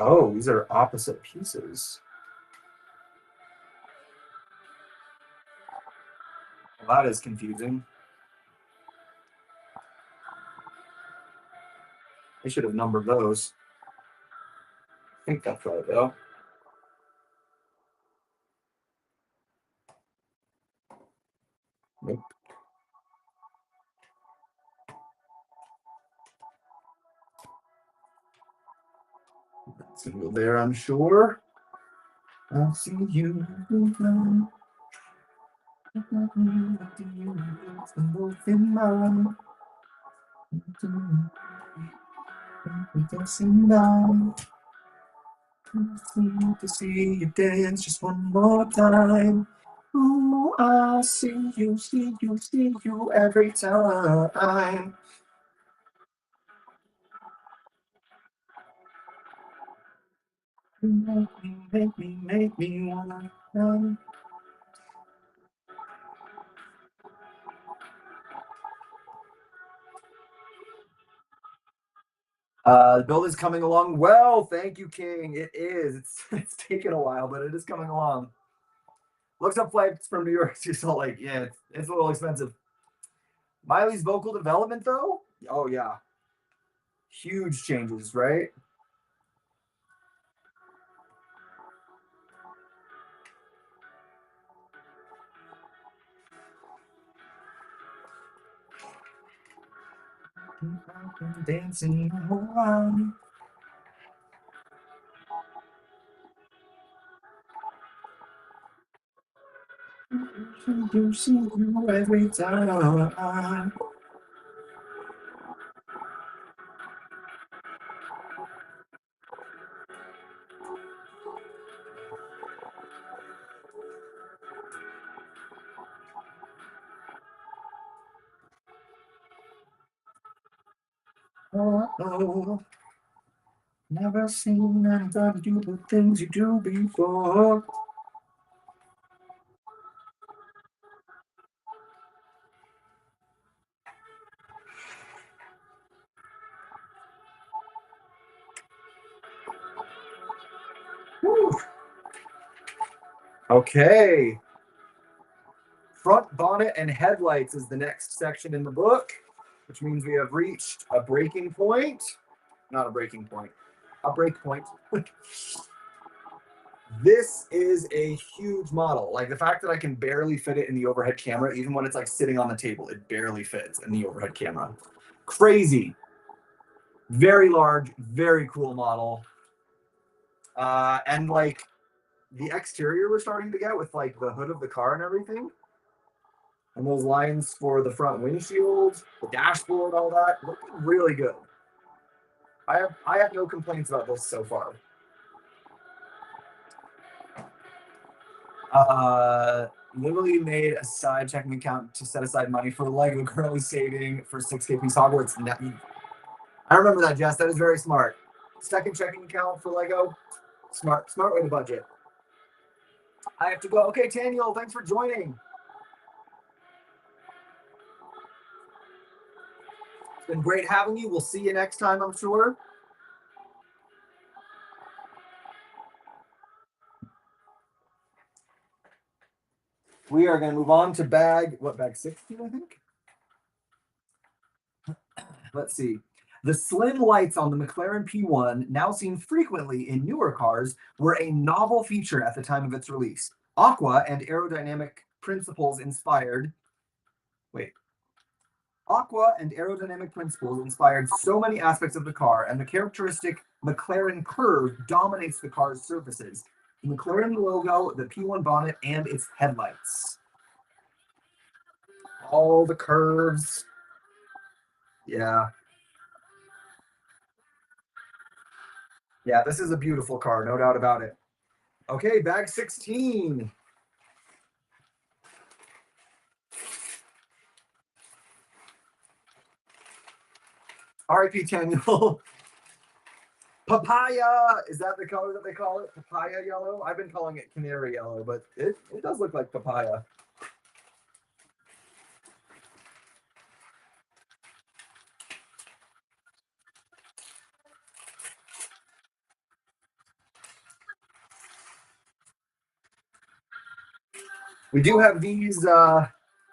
Oh, these are opposite pieces. Well, that is confusing. I should have numbered those. I think that's right, though. Nope. That's gonna go there, I'm sure. I'll see you. Both in mind. Dancing now. Need to see you dance just one more time. Ooh, I see you, see you, see you every time. Make me wanna run. The build is coming along well. Thank you, King. It is. It's taken a while, but it is coming along. Looks up flights from New York to Salt Lake. Yeah, it's a little expensive. Miley's vocal development, though? Oh, yeah. Huge changes, right? Dancing around. You see you every time. Oh, never seen anybody do the things you do before. Whew. Okay. Front bonnet and headlights is the next section in the book, which means we have reached a breaking point. Not a breaking point, a break point. This is a huge model. Like the fact that I can barely fit it in the overhead camera, even when it's like sitting on the table, it barely fits in the overhead camera. Crazy. Very large, very cool model. And like the exterior we're starting to get with like the hood of the car and everything. And those lines for the front windshield, the dashboard, all that, looking really good. I have no complaints about this so far. Literally made a side checking account to set aside money for Lego, currently saving for 6K piece Hogwarts. I remember that, Jess. That is very smart. Second checking account for Lego. Smart way to budget. I have to go. Okay, Daniel, thanks for joining. It's been great having you. We'll see you next time, I'm sure. We are going to move on to bag 16, I think? Let's see. The slim lights on the McLaren P1, now seen frequently in newer cars, were a novel feature at the time of its release. Aqua and aerodynamic principles inspired. Wait. Aqua and aerodynamic principles inspired so many aspects of the car, and the characteristic McLaren curve dominates the car's surfaces. The McLaren logo, the P1 bonnet, and its headlights. All the curves. Yeah. Yeah, this is a beautiful car, no doubt about it. Okay, bag 16. RIP Daniel. Papaya. Is that the color that they call it? Papaya yellow? I've been calling it canary yellow, but it does look like papaya. We do have these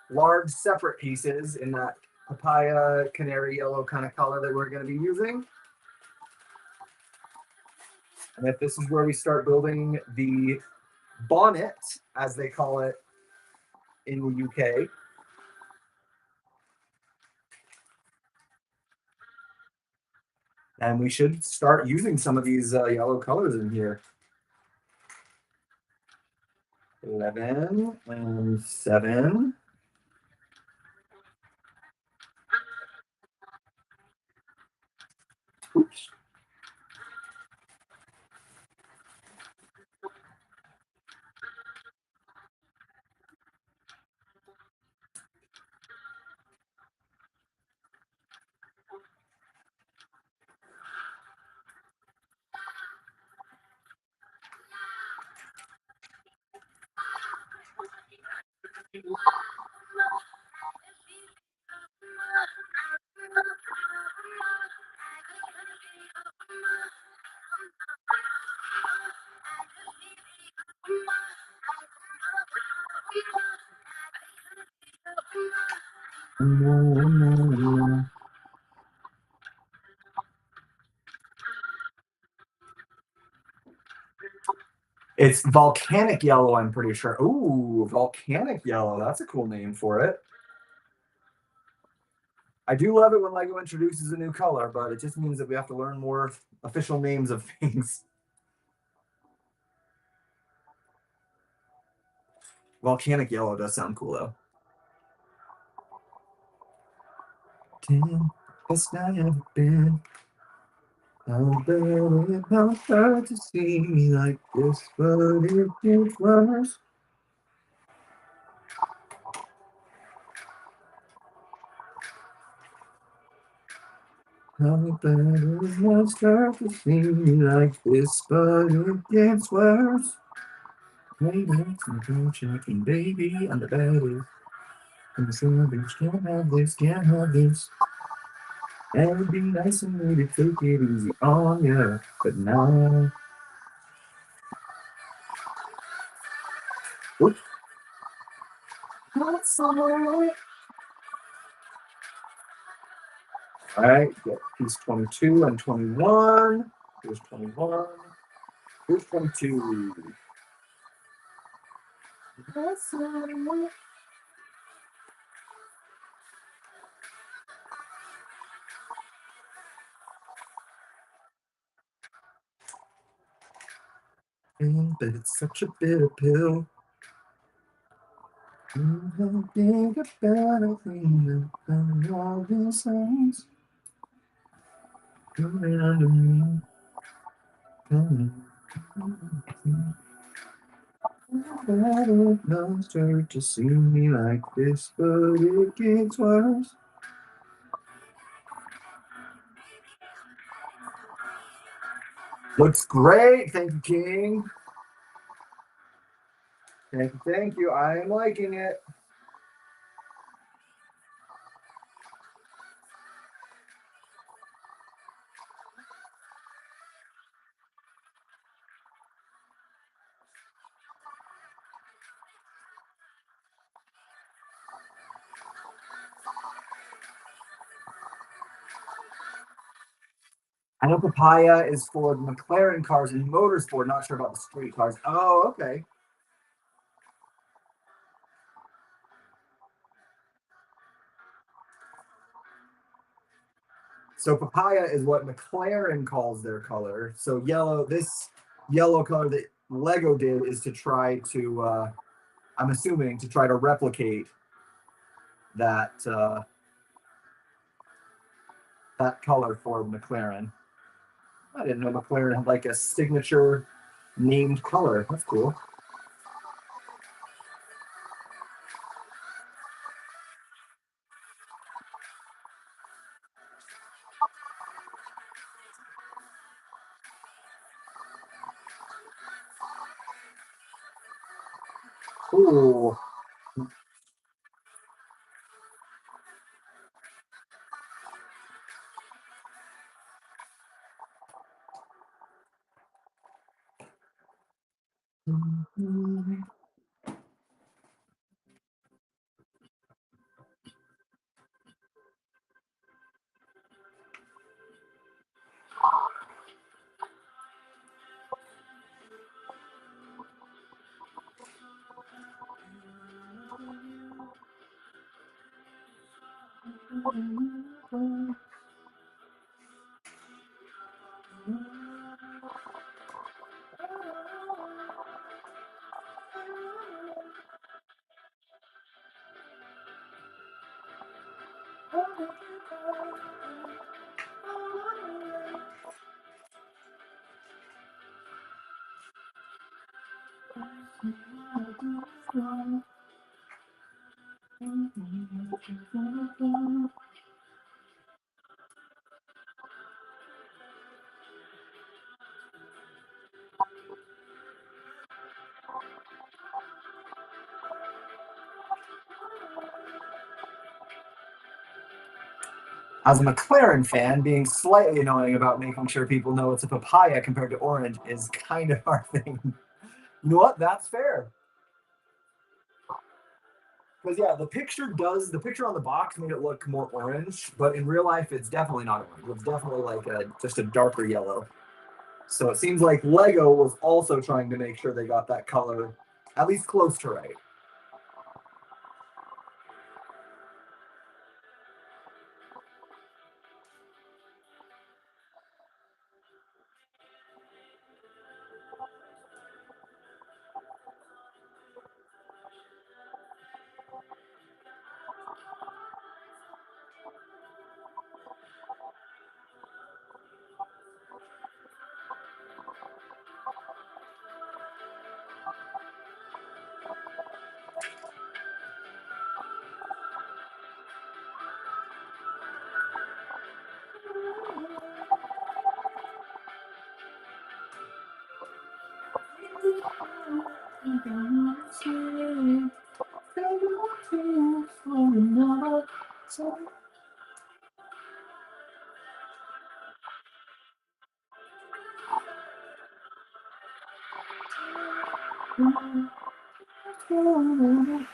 large separate pieces in that papaya canary yellow kind of color that we're going to be using. And if this is where we start building the bonnet, as they call it in the UK. And we should start using some of these yellow colors in here. 11 and 7. Oops. It's volcanic yellow, I'm pretty sure. Ooh, volcanic yellow. That's a cool name for it. I do love it when Lego introduces a new color, but it just means that we have to learn more official names of things. Volcanic yellow does sound cool, though. Best I ever been. How bad it felt hard to see me like this, but it gets worse. How bad it must hurt to see me like this, but it gets worse. Maybe it's my phone checking, baby, I'm the baddest. And the celebrities can't have this, can't have this. And it'd be nice and me to take it easy on ya, but now. Oops. All right, get piece 22 and 21. Here's 21. Here's 22. But it's such a bitter pill. Think about a thing that all these things coming under me. It must hurt to see me like this, but it gets worse. Looks great. Thank you, King. Thank you, thank you. I am liking it. I know papaya is for the McLaren cars and motorsport. Not sure about the street cars. Oh, okay. So papaya is what McLaren calls their color. So yellow, this yellow color that Lego did is to try to, I'm assuming, to try to replicate that that color for McLaren. I didn't know McLaren had like a signature named color. That's cool. Ooh. As a McLaren fan, being slightly annoying about making sure people know it's a papaya compared to orange is kind of our thing. You know what? That's fair. Because yeah, the picture on the box made it look more orange, but in real life it's definitely not orange. It's definitely like just a darker yellow. So it seems like Lego was also trying to make sure they got that color at least close to right.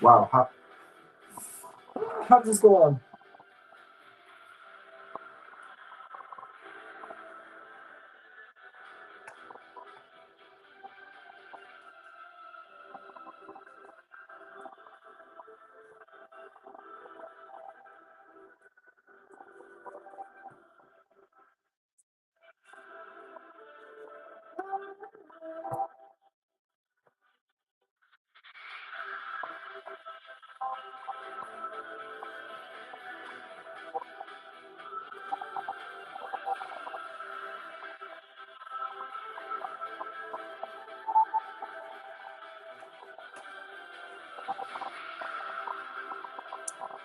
Wow, how does this go on?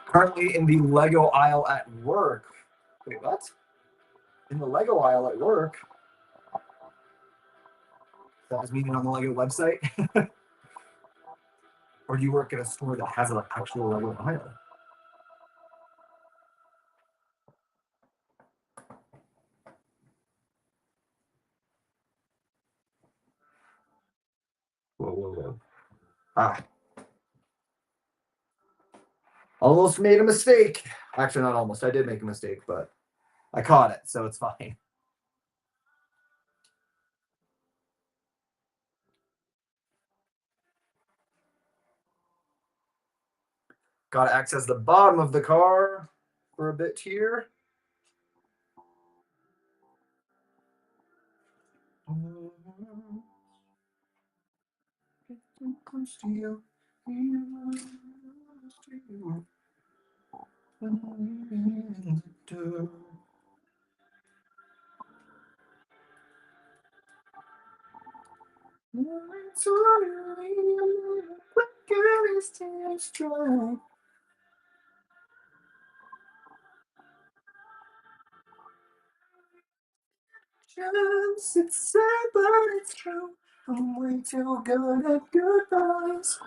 Currently in the Lego aisle at work. Wait, what? In the Lego aisle at work? That was meaning on the Lego website? Or do you work at a store that has an actual Lego aisle? Whoa, whoa, whoa. Ah, almost made a mistake. Actually, not almost. I did make a mistake, but I caught it, so it's fine. Got to access the bottom of the car for a bit here. It's sad, but it's true. I'm way too good at goodbyes.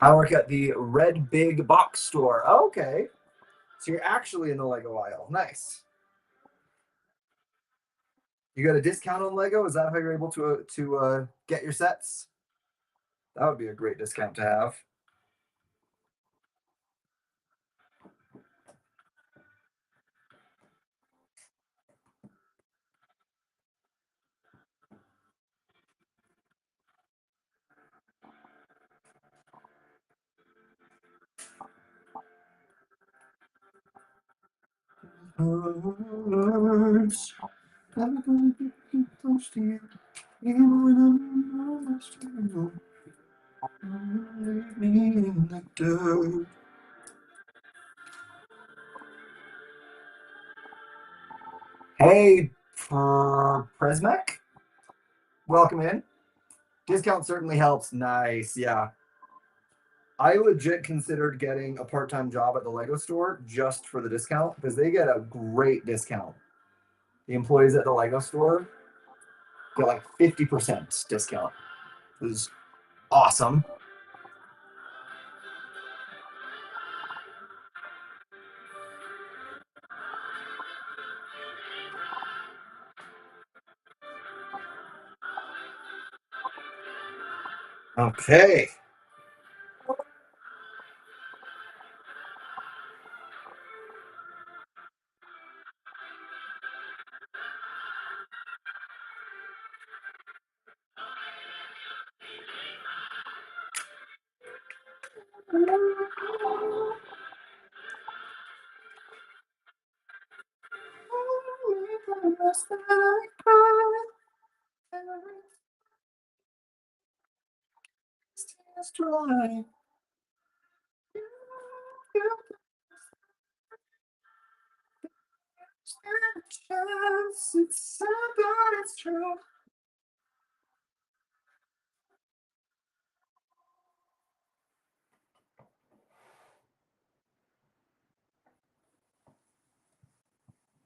I work at the Red Big Box Store. Okay. So you're actually in the Lego aisle. Nice. You got a discount on Lego? Is that how you're able to get your sets? That would be a great discount to have. Never gonna get close to you, even when I'm almost to you. Leave me in the dirt. Hey, Prismac, welcome in. Discount certainly helps. Nice, yeah. I legit considered getting a part-time job at the Lego store just for the discount because they get a great discount. The employees at the Lego store get like 50% discount. It was awesome. Okay.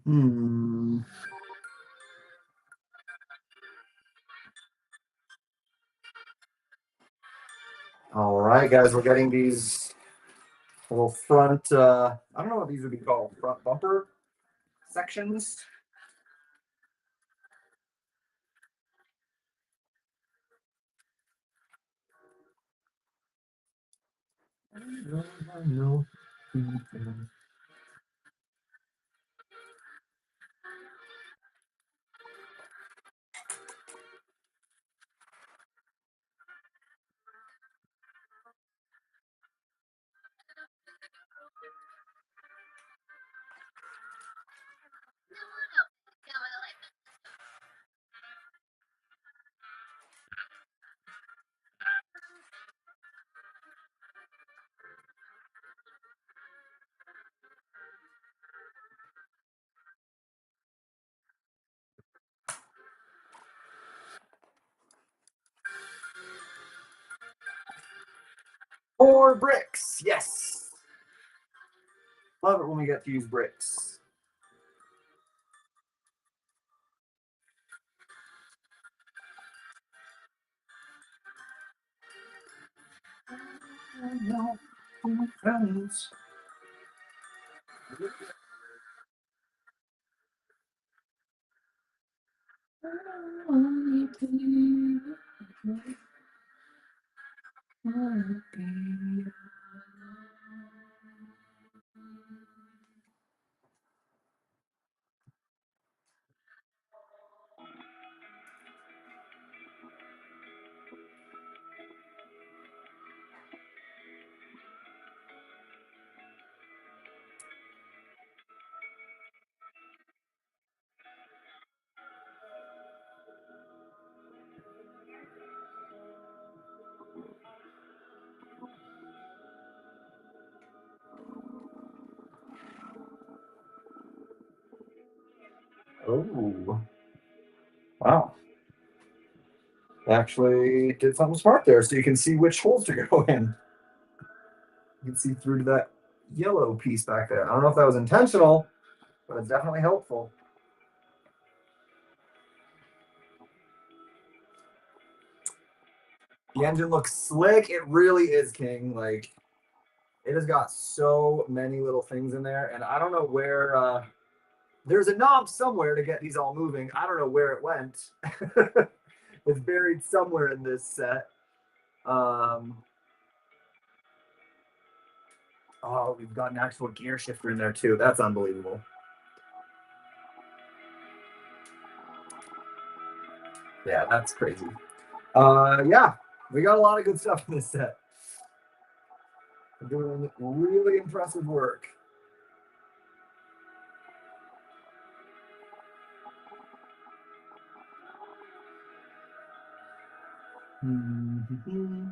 Hmm. All right, guys, we're getting these little front, I don't know what these would be called, front bumper sections. No. Or bricks, yes. Love it when we get to use bricks. No, friends. Oh, wow. Actually did something smart there, so you can see which holes to go in. You can see through to that yellow piece back there. I don't know if that was intentional, but it's definitely helpful. The engine looks slick. It really is, King. Like, it has got so many little things in there, and I don't know where. There's a knob somewhere to get these all moving. I don't know where it went. It's buried somewhere in this set. Um, oh, we've got an actual gear shifter in there too. That's unbelievable. Yeah, that's crazy. Yeah, we got a lot of good stuff in this set. We're doing really impressive work. Mm-hmm.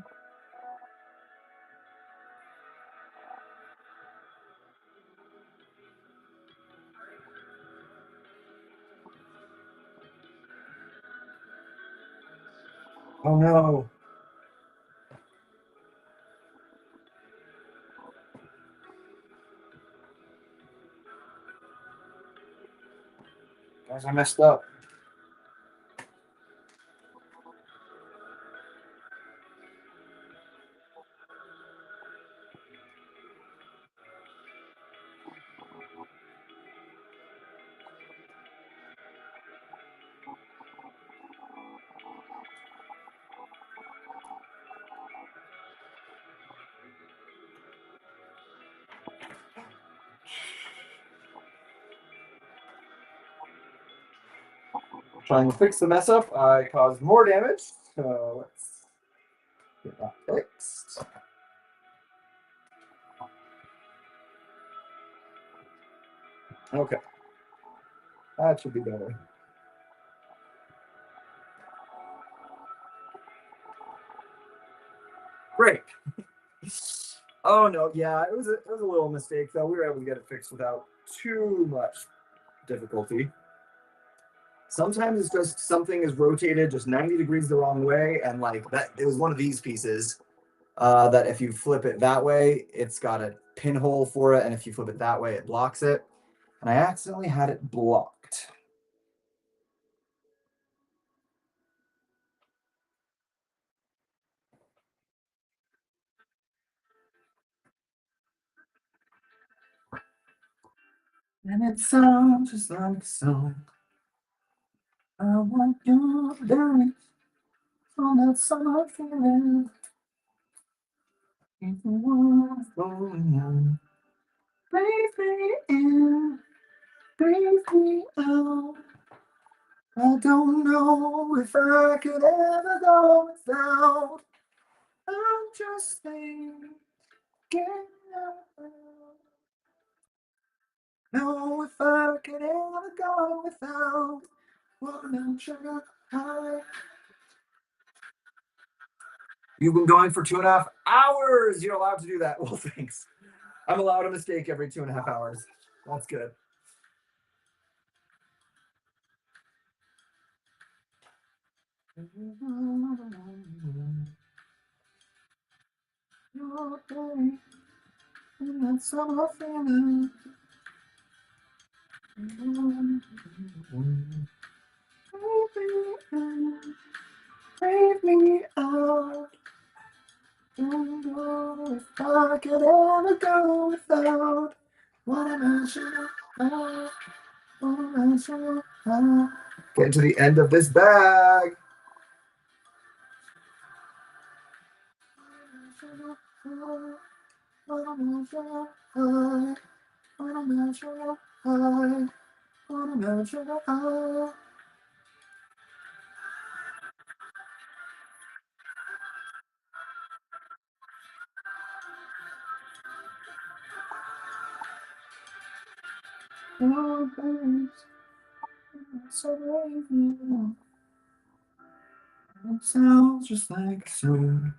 Oh no. Guys, I messed up. Trying to fix the mess up, I caused more damage. So let's get that fixed. Okay. That should be better. Great. Oh no, yeah, it was a little mistake though. We were able to get it fixed without too much difficulty. Sometimes it's just something is rotated just 90 degrees the wrong way, and like that, it was one of these pieces that if you flip it that way, it's got a pinhole for it, and if you flip it that way, it blocks it. And I accidentally had it blocked. And it sounds just like a song. I want your dance on that summer feeling. If you want to go in, breathe me in, breathe me out. I don't know if I could ever go without. I'm just thinking out. Know if I could ever go without watermelon sugar high. You've been going for 2.5 hours. You're allowed to do that. Well, thanks. I'm allowed a mistake every 2.5 hours. That's good. Your day, and that summer feeling. Breathe me out. Don't know if I could ever go without watermelon sugar high. Watermelon sugar high. Getting to the end of this bag. Watermelon sugar high. Watermelon sugar high. Watermelon sugar high. Your face, so brave you. It sounds just like a song.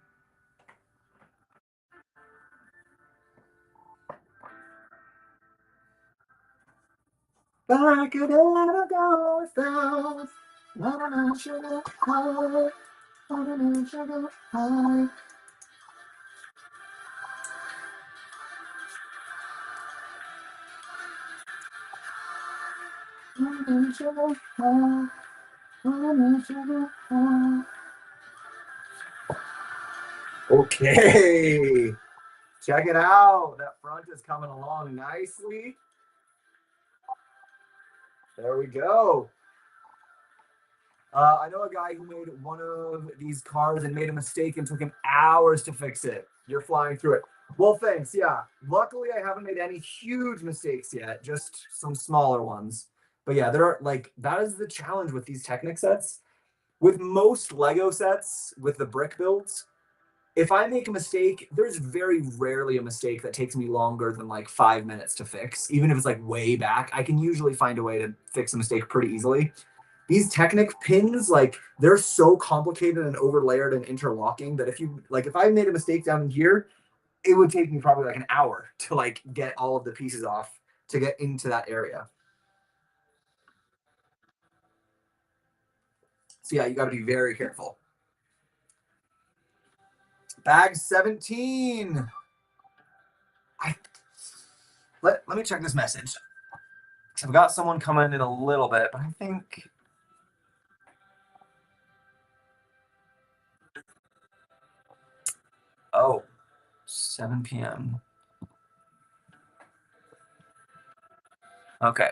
If I could ever go without watermelon sugar high, watermelon sugar high. Watermelon sugar high, watermelon sugar high. Okay, check it out. That front is coming along nicely. There we go. I know a guy who made one of these cars and made a mistake and took him hours to fix it. You're flying through it. Well, thanks. Yeah. Luckily, I haven't made any huge mistakes yet, just some smaller ones. But yeah, there are like that is the challenge with these Technic sets. With most Lego sets, with the brick builds, if I make a mistake, there's very rarely a mistake that takes me longer than like 5 minutes to fix. Even if it's like way back, I can usually find a way to fix a mistake pretty easily. These Technic pins, like they're so complicated and overlayered and interlocking that if I made a mistake down in here, it would take me probably like an hour to like get all of the pieces off to get into that area. So yeah, you got to be very careful. Bag 17. Let me check this message. I've got someone coming in a little bit, but I think. Oh, 7 p.m. Okay.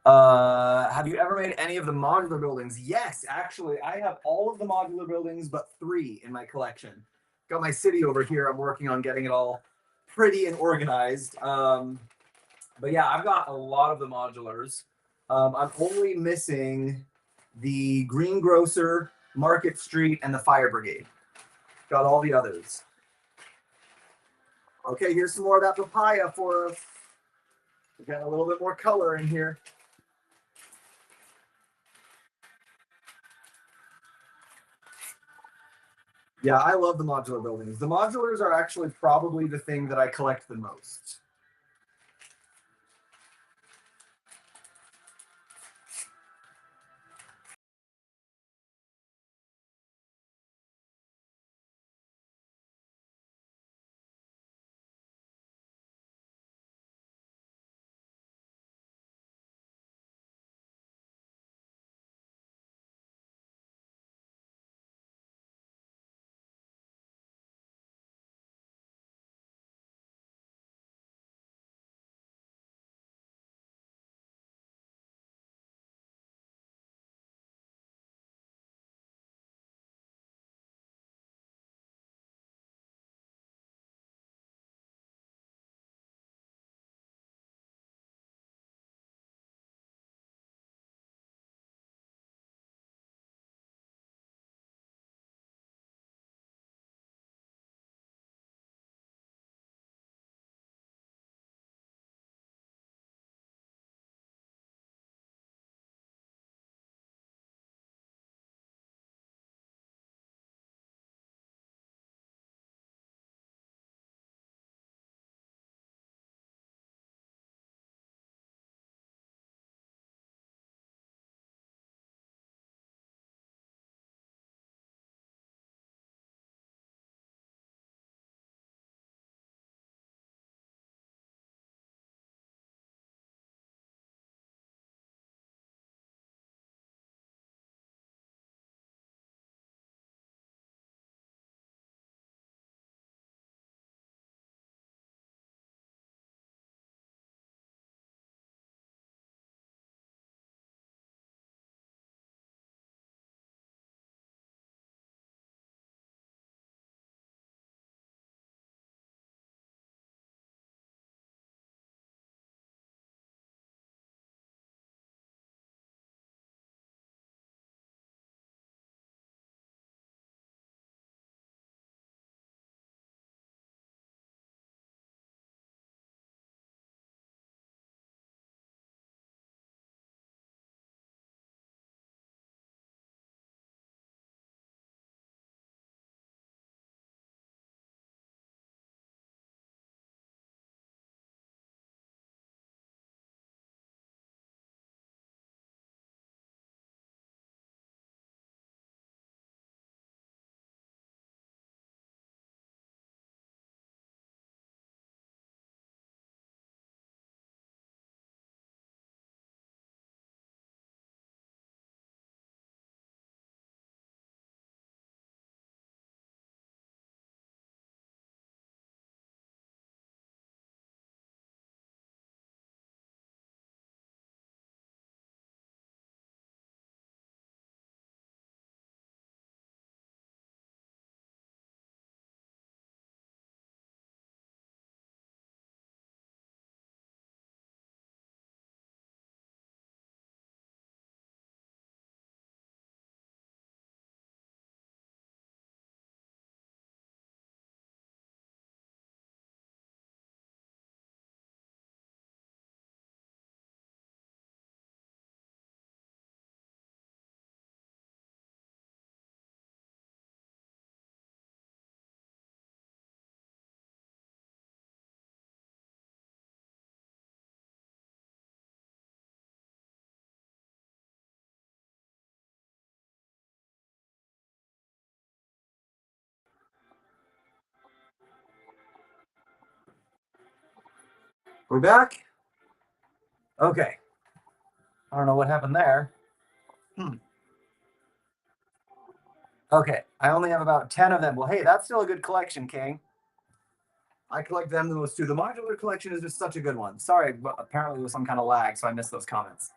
Have you ever made any of the modular buildings? Yes, actually, I have all of the modular buildings but 3 in my collection. Got my city over here. I'm working on getting it all pretty and organized. But yeah, I've got a lot of the modulars. I'm only missing the greengrocer, Market Street, and the fire brigade. Got all the others. Okay, here's some more of that papaya for us. We got a little bit more color in here. Yeah, I love the modular buildings. The modulars are actually probably the thing that I collect the most. We're back. Okay. I don't know what happened there. Okay, I only have about 10 of them. Well, hey, that's still a good collection, King. I collect them the most too. The modular collection is just such a good one. Sorry, but apparently there was some kind of lag, so I missed those comments.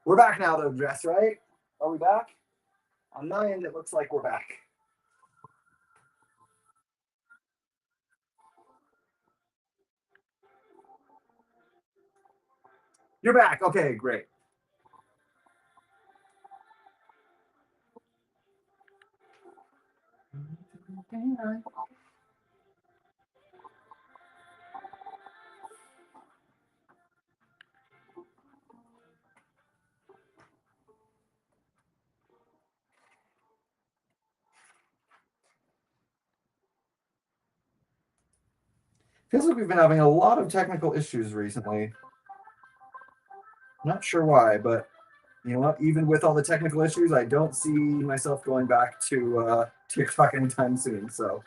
We're back now, though, Jess, right? Are we back? On my end, it looks like we're back. You're back. Okay, great. Feels like we've been having a lot of technical issues recently. Not sure why, but you know what? Even with all the technical issues, I don't see myself going back to TikTok anytime soon. So,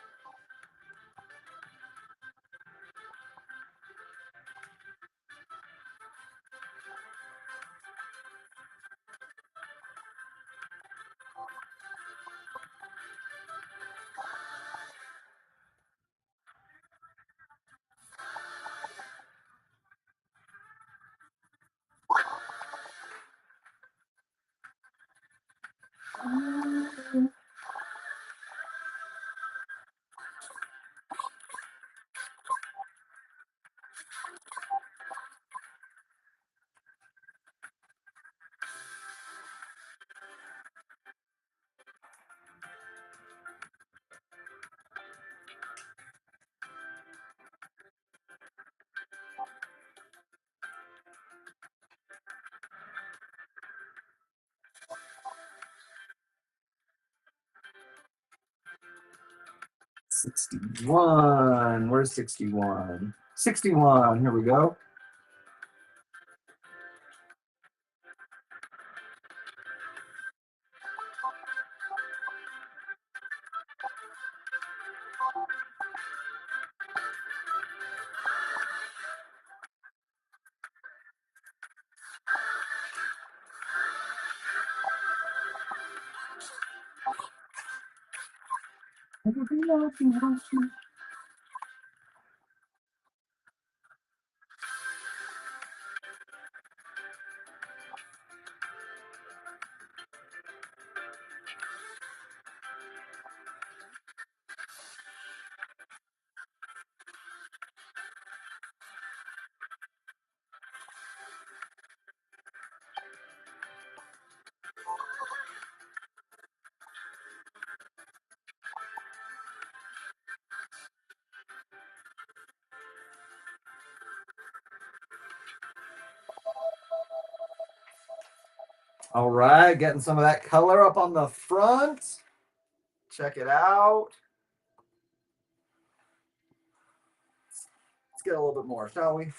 '61. Where's '61? '61. Here we go. All right, getting some of that color up on the front. Check it out. Let's get a little bit more, shall we?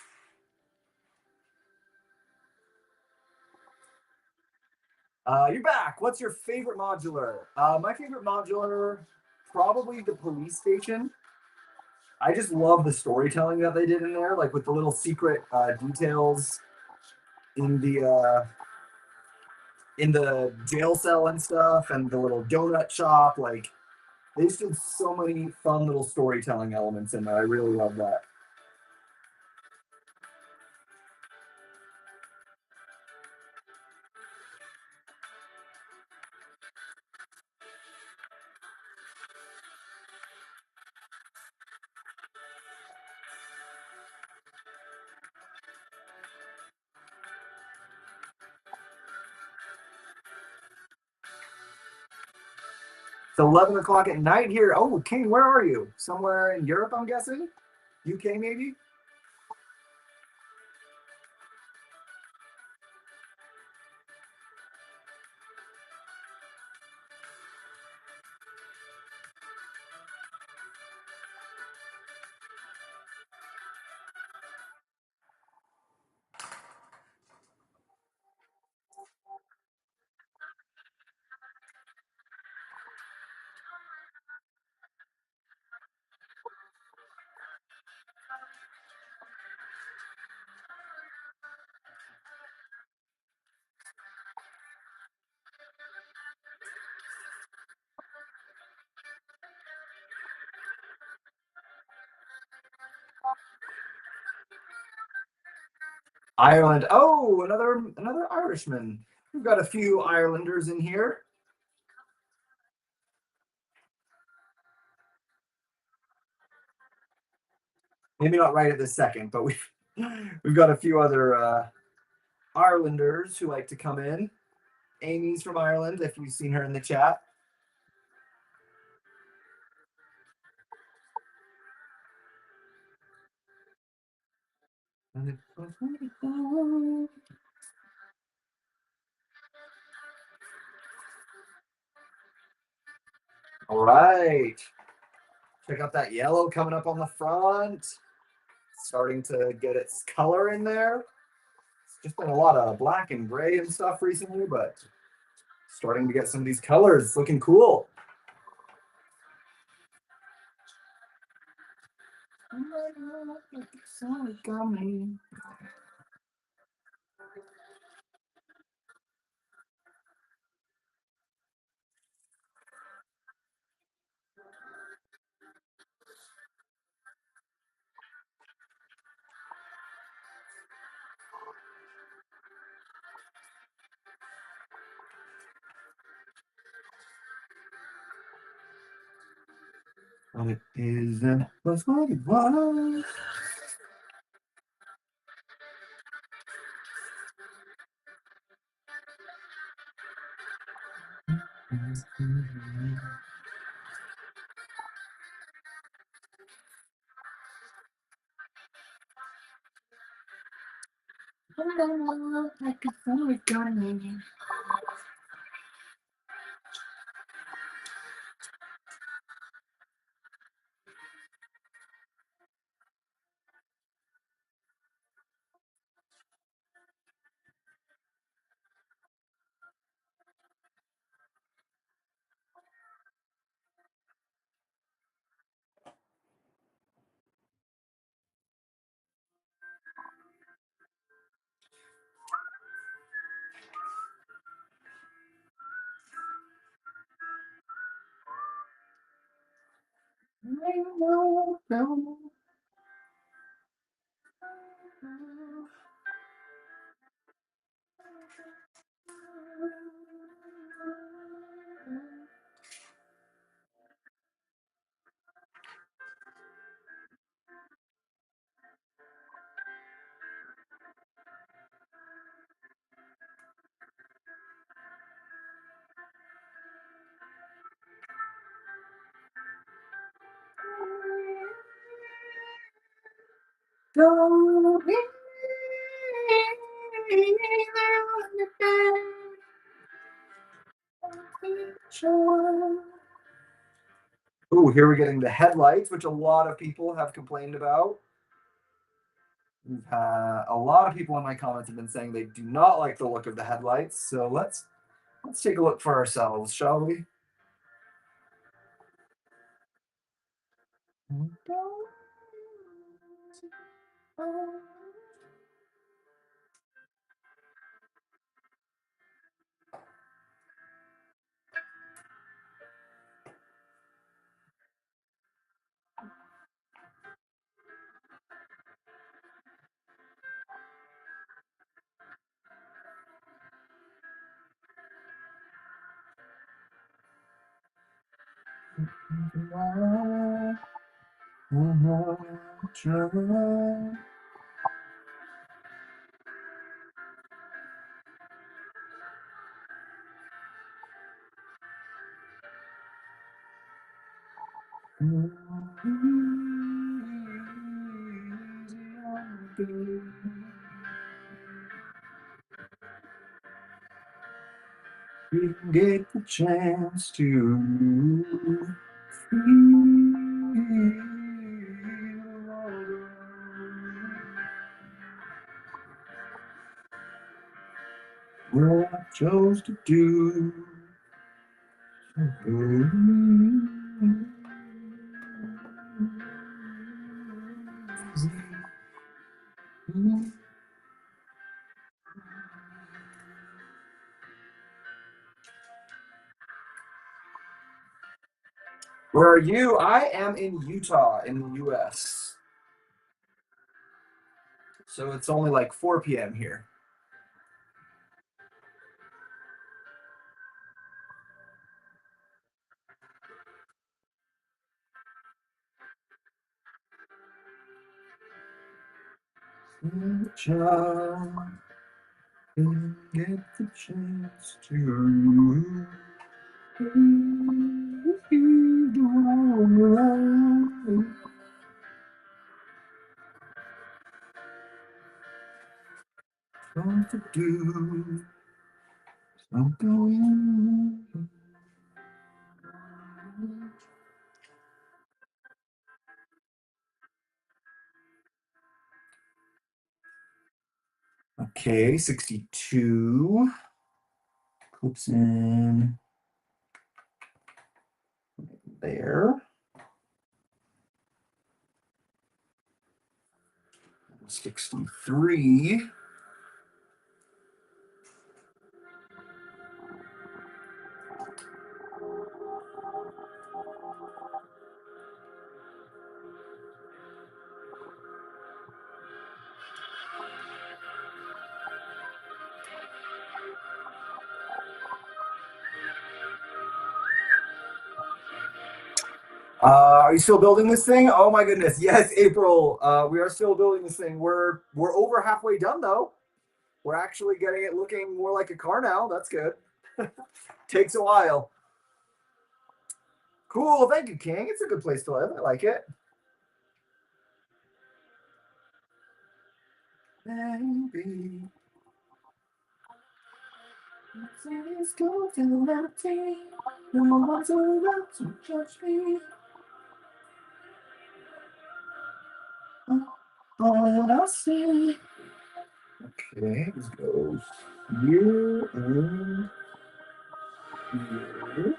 You're back. What's your favorite modular? My favorite modular, probably the police station. I just love the storytelling that they did in there, like with the little secret details in the jail cell and stuff, and the little donut shop. Like they just did so many fun little storytelling elements in there. I really love that. It's 11 o'clock at night here. Oh, King, where are you? Somewhere in Europe, I'm guessing. UK, maybe. Ireland. Oh, another Irishman. We've got a few Irelanders in here. Maybe not right at this second, but we've got a few other Irelanders who like to come in. Amy's from Ireland, if you've seen her in the chat. All right. Check out that yellow coming up on the front. Starting to get its color in there. It's just been a lot of black and gray and stuff recently, but starting to get some of these colors looking cool. It isn't what it was. Ooh, here we're getting the headlights, which a lot of people have complained about. A lot of people in my comments have been saying they do not like the look of the headlights. So let's take a look for ourselves, shall we? We get the chance to feel what I chose to do. Where are you? I am in Utah in the US. So it's only like 4 p.m. here. Child, get the chance to do. Don't go in. Okay, 62. Clips in there. 63. Are you still building this thing? Oh my goodness. Yes, April. We are still building this thing. We're over halfway done though. We're actually getting it looking more like a car now. That's good. Takes a while. Cool. Thank you, King. It's a good place to live. I like it. Baby. Let's go to the tea. No one's around to judge me. All I see. Okay, this goes here and here.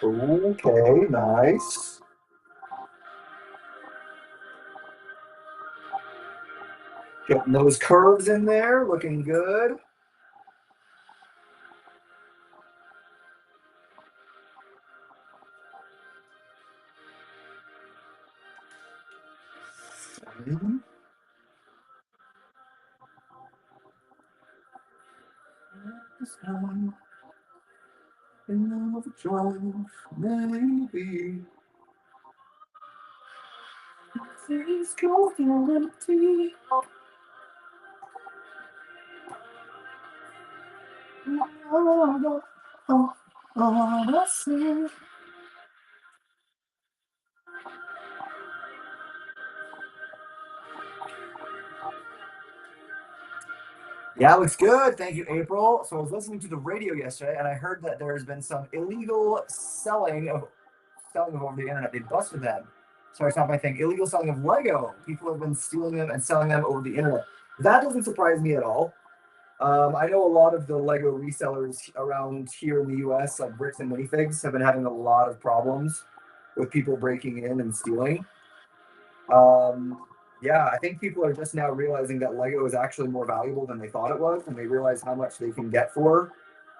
Okay, nice. Getting those curves in there, looking good. Seven. Another drive, maybe. Please go for empty. I see. Yeah, looks good. Thank you, April. So I was listening to the radio yesterday, and I heard that there has been some illegal selling of over the internet. They busted them. Sorry, it's not my thing. Illegal selling of Lego. People have been stealing them and selling them over the internet. That doesn't surprise me at all. I know a lot of the Lego resellers around here in the US, like Bricks and Minifigs, have been having a lot of problems with people breaking in and stealing. Um, yeah, I think people are just now realizing that Lego is actually more valuable than they thought it was, and they realize how much they can get for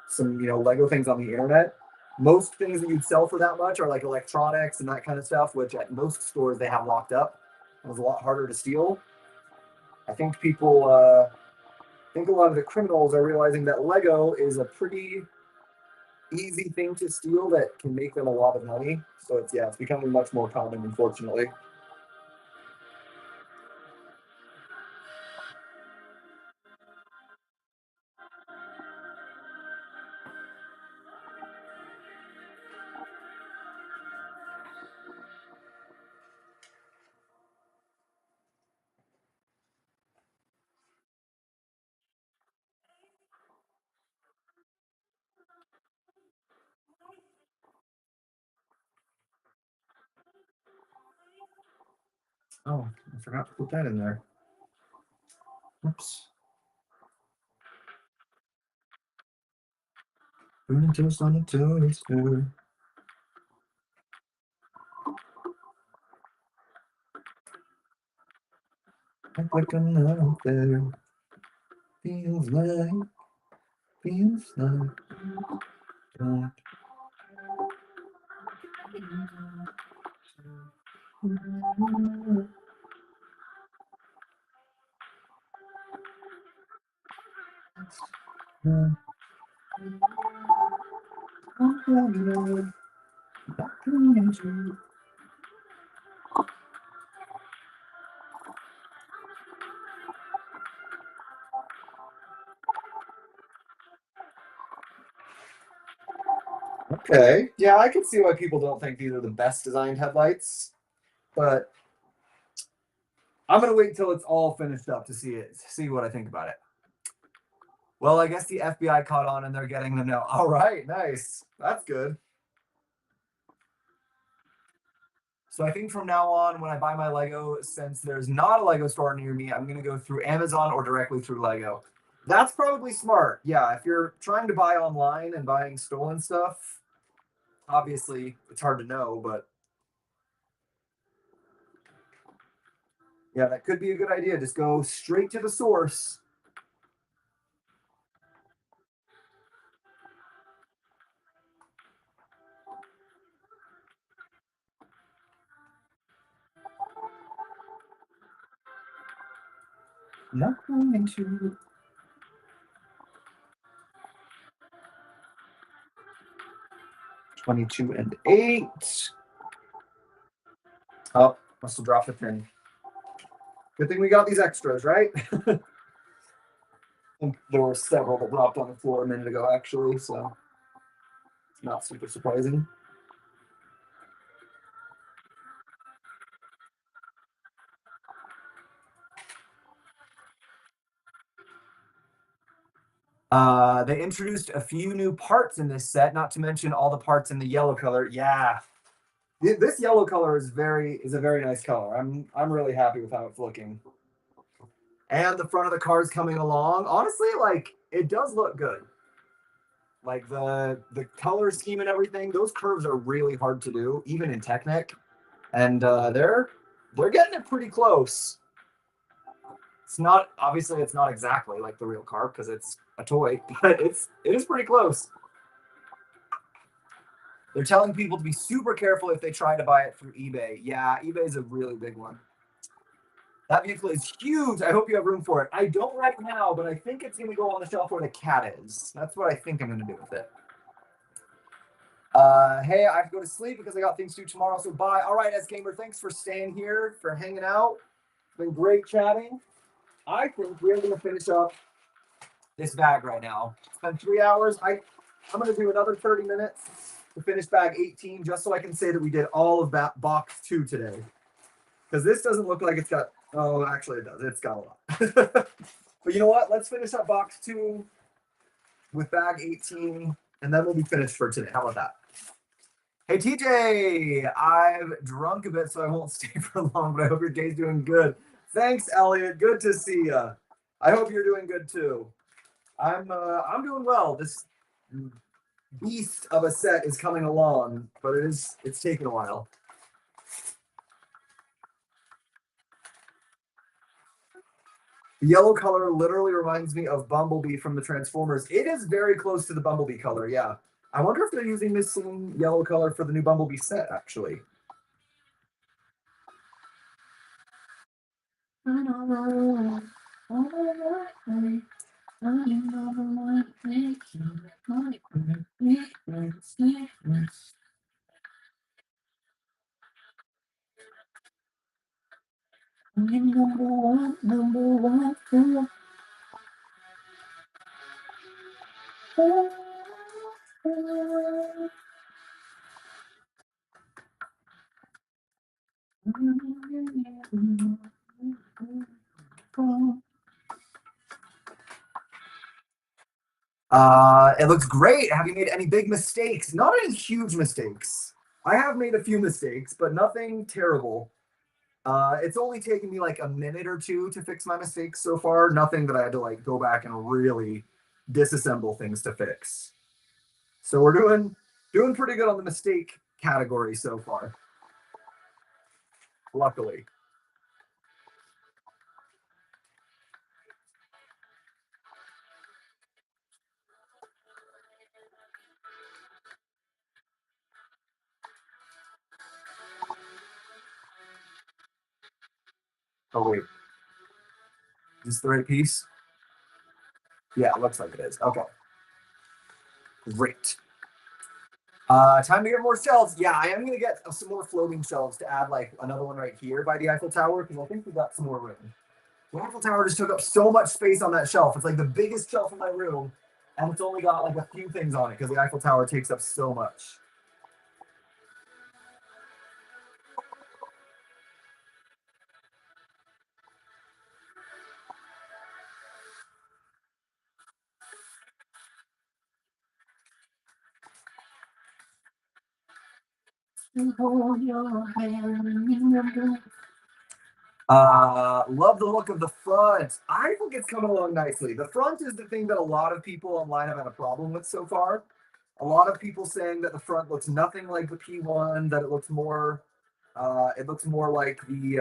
some, Lego things on the internet. Most things that you'd sell for that much are like electronics and that kind of stuff, which at most stores they have locked up. It was a lot harder to steal. I think I think a lot of the criminals are realizing that Lego is a pretty easy thing to steal that can make them a lot of money. So it's becoming much more common, unfortunately. Oh, I forgot to put that in there. Oops. Burning toast on a toaster. Act like I'm not there. Feels like, feels like. Don't. Okay. Yeah, I can see why people don't think these are the best designed headlights, but I'm gonna wait till it's all finished up to see what I think about it. Well, I guess the FBI caught on and they're getting them now. All right, nice. That's good. So I think from now on, when I buy my Lego, since there's not a Lego store near me, I'm gonna go through Amazon or directly through Lego. That's probably smart. Yeah, if you're trying to buy online and buying stolen stuff, obviously it's hard to know, but yeah, that could be a good idea. Just go straight to the source. Not going into 22 and 8. Oh, must have dropped a pin. Good thing we got these extras, right? There were several that dropped on the floor a minute ago, actually, so it's not super surprising. They introduced a few new parts in this set, not to mention all the parts in the yellow color. Yeah, this yellow color is a very nice color. I'm really happy with how it's looking. And the front of the car is coming along. Honestly, like it does look good. Like the color scheme and everything, those curves are really hard to do, even in Technic, and they're getting it pretty close. It's not obviously it's not exactly like the real car because it's a toy, but it is pretty close. They're telling people to be super careful if they try to buy it through eBay. Yeah, eBay is a really big one. That vehicle is huge. I hope you have room for it. I don't right now, but I think it's going to go on the shelf where the cat is. That's what I think I'm going to do with it. Hey, I have to go to sleep because I got things to do tomorrow. So bye. All right, S Gamer, thanks for staying here, for hanging out. It's been great chatting. I think we're going to finish up this bag right now. It's been 3 hours. I'm going to do another 30 minutes to finish bag 18 just so I can say that we did all of that box 2 today. Because this doesn't look like it's got, oh, actually it does. It's got a lot. But you know what? Let's finish up box 2 with bag 18 and then we'll be finished for today. How about that? Hey TJ, I've drunk a bit so I won't stay for long, but I hope your day's doing good. Thanks, Elliot. Good to see you. I hope you're doing good too. I'm doing well. This beast of a set is coming along, but it's taken a while. The yellow color literally reminds me of Bumblebee from the Transformers. It is very close to the Bumblebee color, yeah. I wonder if they're using this same yellow color for the new Bumblebee set, actually. Number one. It looks great. Have you made any big mistakes? Not any huge mistakes. I have made a few mistakes, but nothing terrible. It's only taken me like a minute or two to fix my mistakes so far. Nothing that I had to like go back and really disassemble things to fix. So we're doing pretty good on the mistake category so far. Luckily. Oh wait, is this the right piece? Yeah, it looks like it is. Okay. Great. Time to get more shelves. Yeah, I am gonna get some more floating shelves to add like another one right here by the Eiffel Tower because I think we got some more room. The Eiffel Tower just took up so much space on that shelf. It's like the biggest shelf in my room, and it's only got like a few things on it because the Eiffel Tower takes up so much. Love the look of the front. I think it's coming along nicely. The front is the thing that a lot of people online have had a problem with so far. A lot of people saying that the front looks nothing like the P1, that it looks more like the,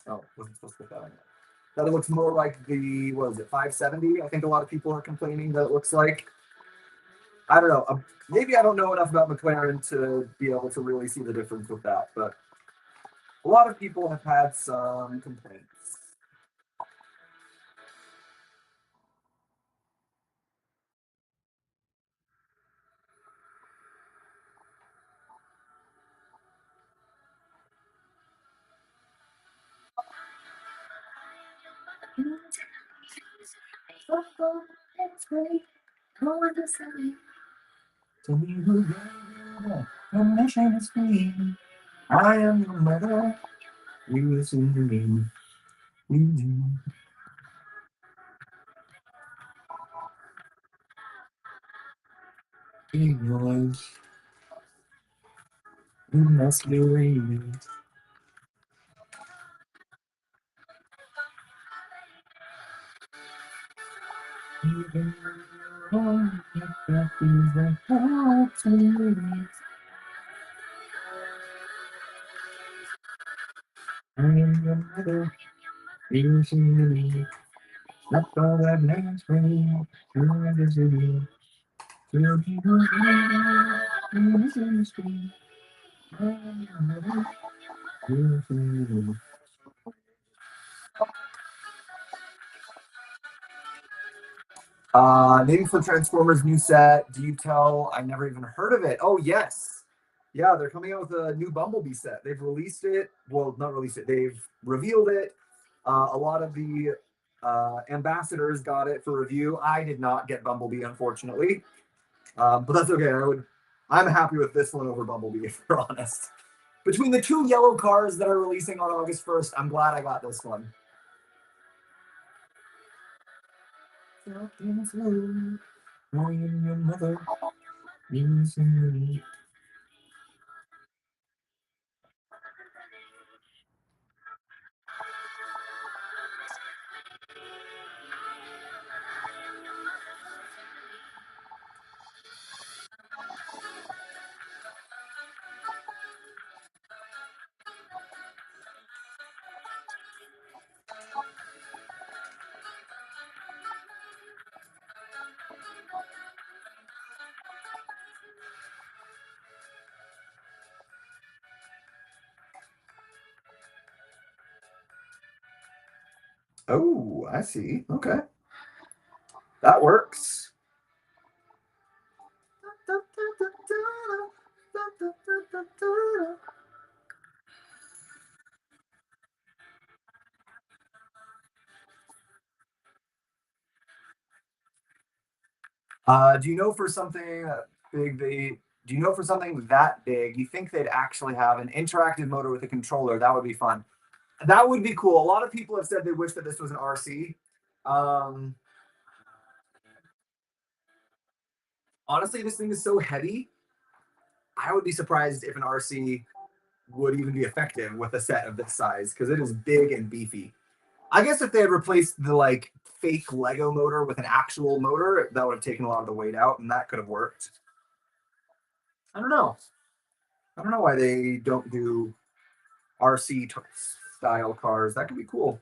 oh, wasn't supposed to put that on. That it looks more like the, what is it, 570? I think a lot of people are complaining that it looks like. I don't know. Maybe I don't know enough about McLaren to be able to really see the difference with that, but a lot of people have had some complaints. Tell me who gave you that permission to speak. I am your mother. You listen to me. You do. Big noise. You must be waiting. Even when you're that feels like hard to live. I am your mother. You listen to me. Not all that name's for me. You listen to me. Tell me who gave you listen to me. I am your mother. You listen to me. Maybe for Transformers new set. Do you tell? I never even heard of it. Oh yes, yeah, they're coming out with a new Bumblebee set. They've released it. Well, not released it. They've revealed it. A lot of the ambassadors got it for review. I did not get Bumblebee, unfortunately, but that's okay. I'm happy with this one over Bumblebee, if you're honest. Between the two yellow cars that are releasing on August 1st, I'm glad I got this one. I am your mother. Oh, I see. Okay. That works. Do you know for something big they do you know for something that big, you think they'd actually have an interactive motor with a controller? That would be fun. That would be cool. A lot of people have said they wish that this was an RC. Um, Honestly, this thing is so heavy. I would be surprised if an RC would even be effective with a set of this size because it is big and beefy. I guess if they had replaced the like fake Lego motor with an actual motor, that would have taken a lot of the weight out, and that could have worked. I don't know. I don't know why they don't do RC style cars. That could be cool.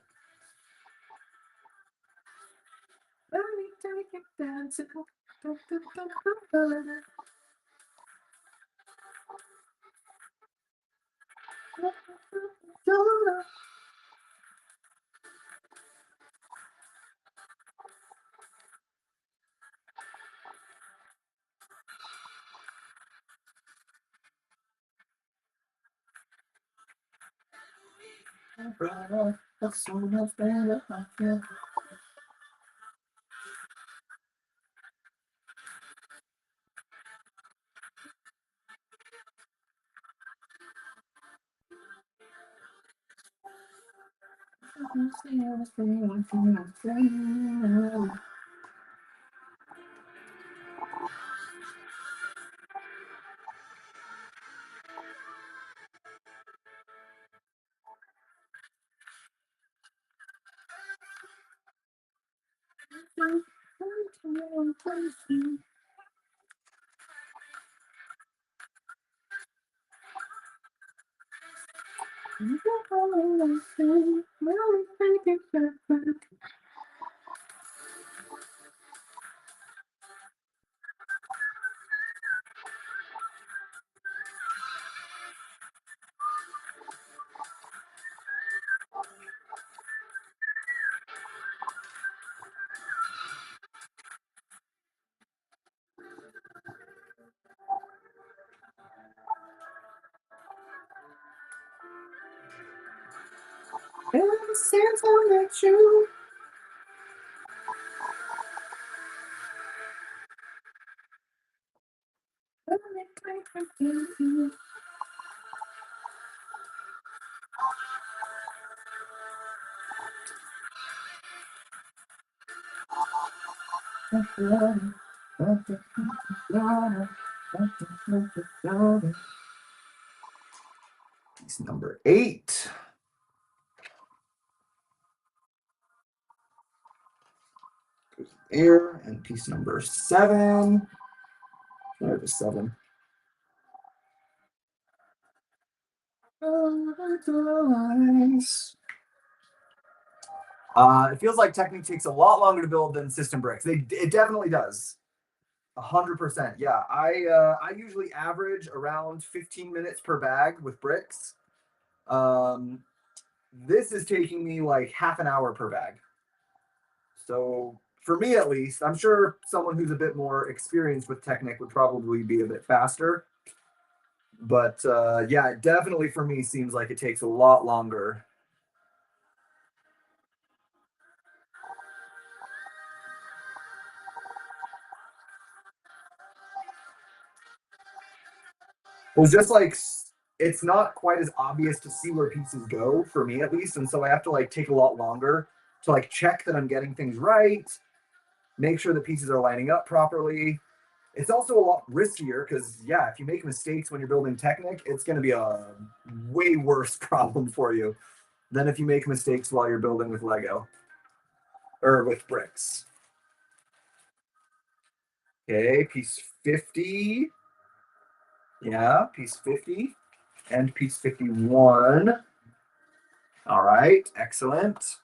Piece number 8. There, and piece number 7. There's the 7. It feels like Technic takes a lot longer to build than system bricks. It definitely does. 100%. Yeah, I usually average around 15 minutes per bag with bricks. This is taking me like half an hour per bag. So for me at least, I'm sure someone who's a bit more experienced with Technic would probably be a bit faster. But yeah, it definitely for me seems like it takes a lot longer. Well, just like it's not quite as obvious to see where pieces go for me at least, and so I have to like take a lot longer to like check that I'm getting things right, make sure the pieces are lining up properly. It's also a lot riskier because yeah, if you make mistakes when you're building Technic, it's going to be a way worse problem for you than if you make mistakes while you're building with Lego or with bricks. Okay, piece 50. Yeah, piece 50 and piece 51. All right, excellent.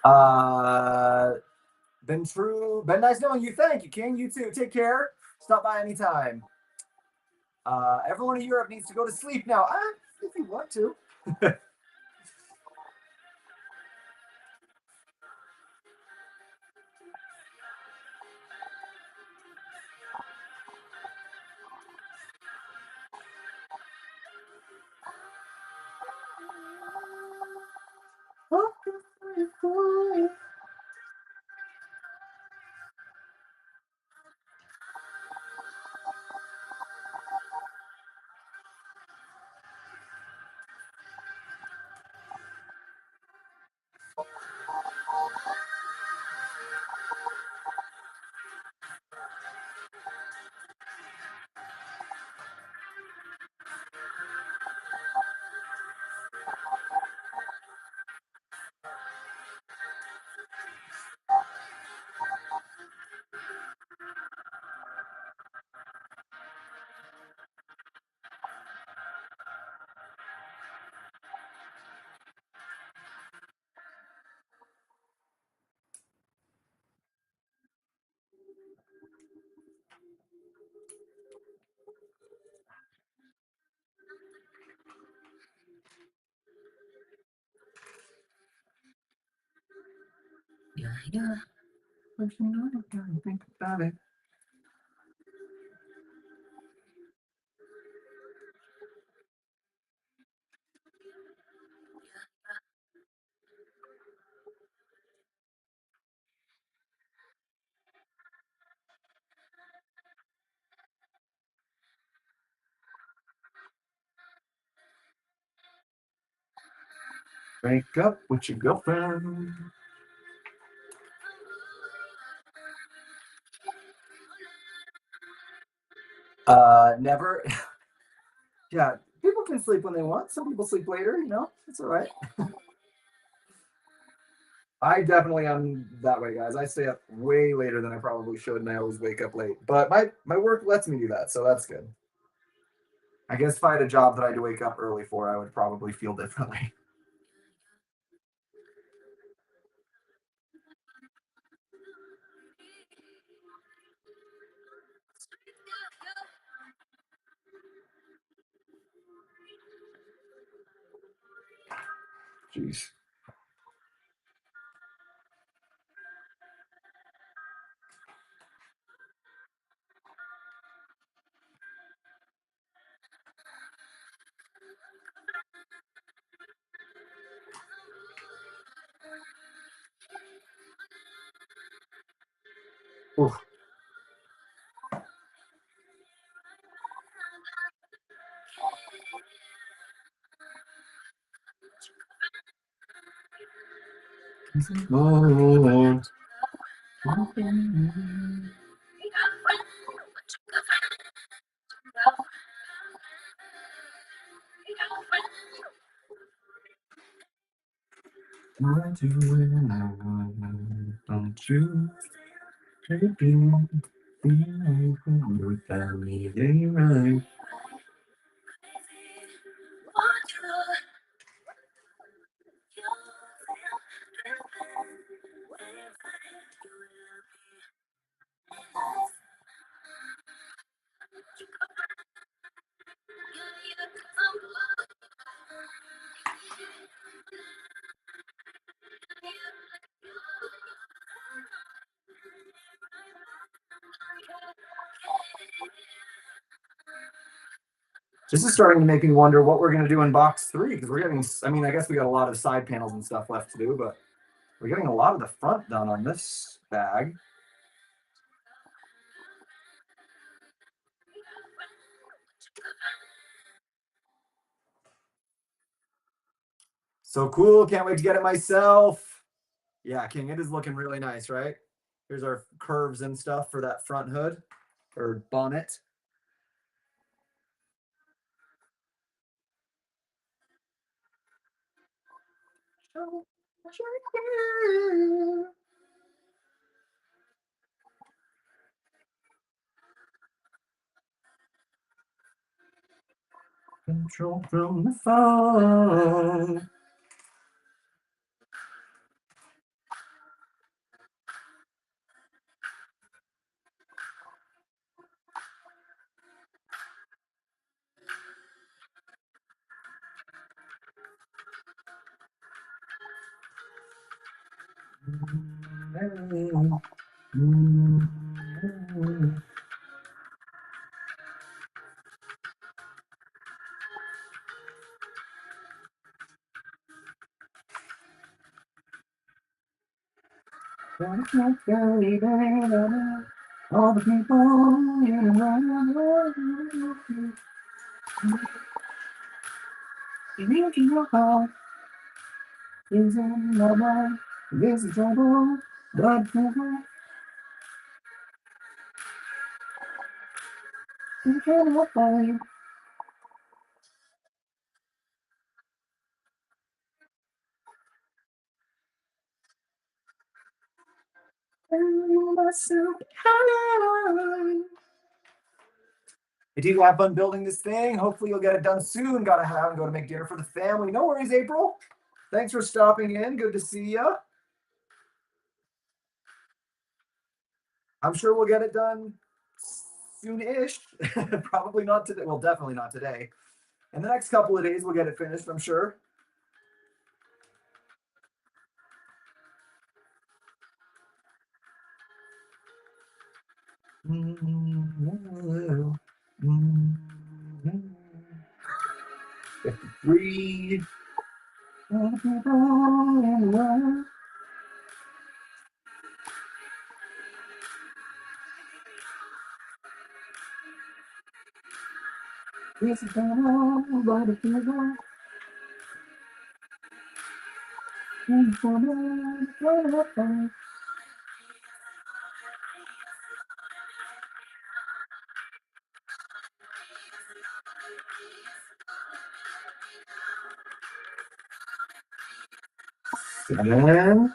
Uh, been nice knowing you. Thank you, King. You too. Take care. Stop by anytime. Everyone in Europe needs to go to sleep now. If you want to. Yeah. Think about it. Break up with your girlfriend. Never. Yeah, people can sleep when they want. Some people sleep later, you know, it's all right. I definitely am that way, guys. I stay up way later than I probably should, and I always wake up late. But my work lets me do that, so that's good. I guess if I had a job that I had to wake up early for, I would probably feel differently. Jeez. Oof. Lord. Don't you take me without me, they right. This is starting to make me wonder what we're going to do in box 3 because we're getting, I mean, I guess we got a lot of side panels and stuff left to do, but we're getting a lot of the front done on this bag. So cool. Can't wait to get it myself. Yeah, King, it is looking really nice, right? Here's our curves and stuff for that front hood or bonnet. Control from the phone. All the people in the world, you need your heart is in my mind. This is trouble, but you cannot find. Did you have fun building this thing? Hopefully you'll get it done soon. Gotta have and go to make dinner for the family. No worries, April. Thanks for stopping in. Good to see you. I'm sure we'll get it done soon-ish. Probably not today. Well, definitely not today. In the next couple of days, we'll get it finished, I'm sure. Breathe. Seven.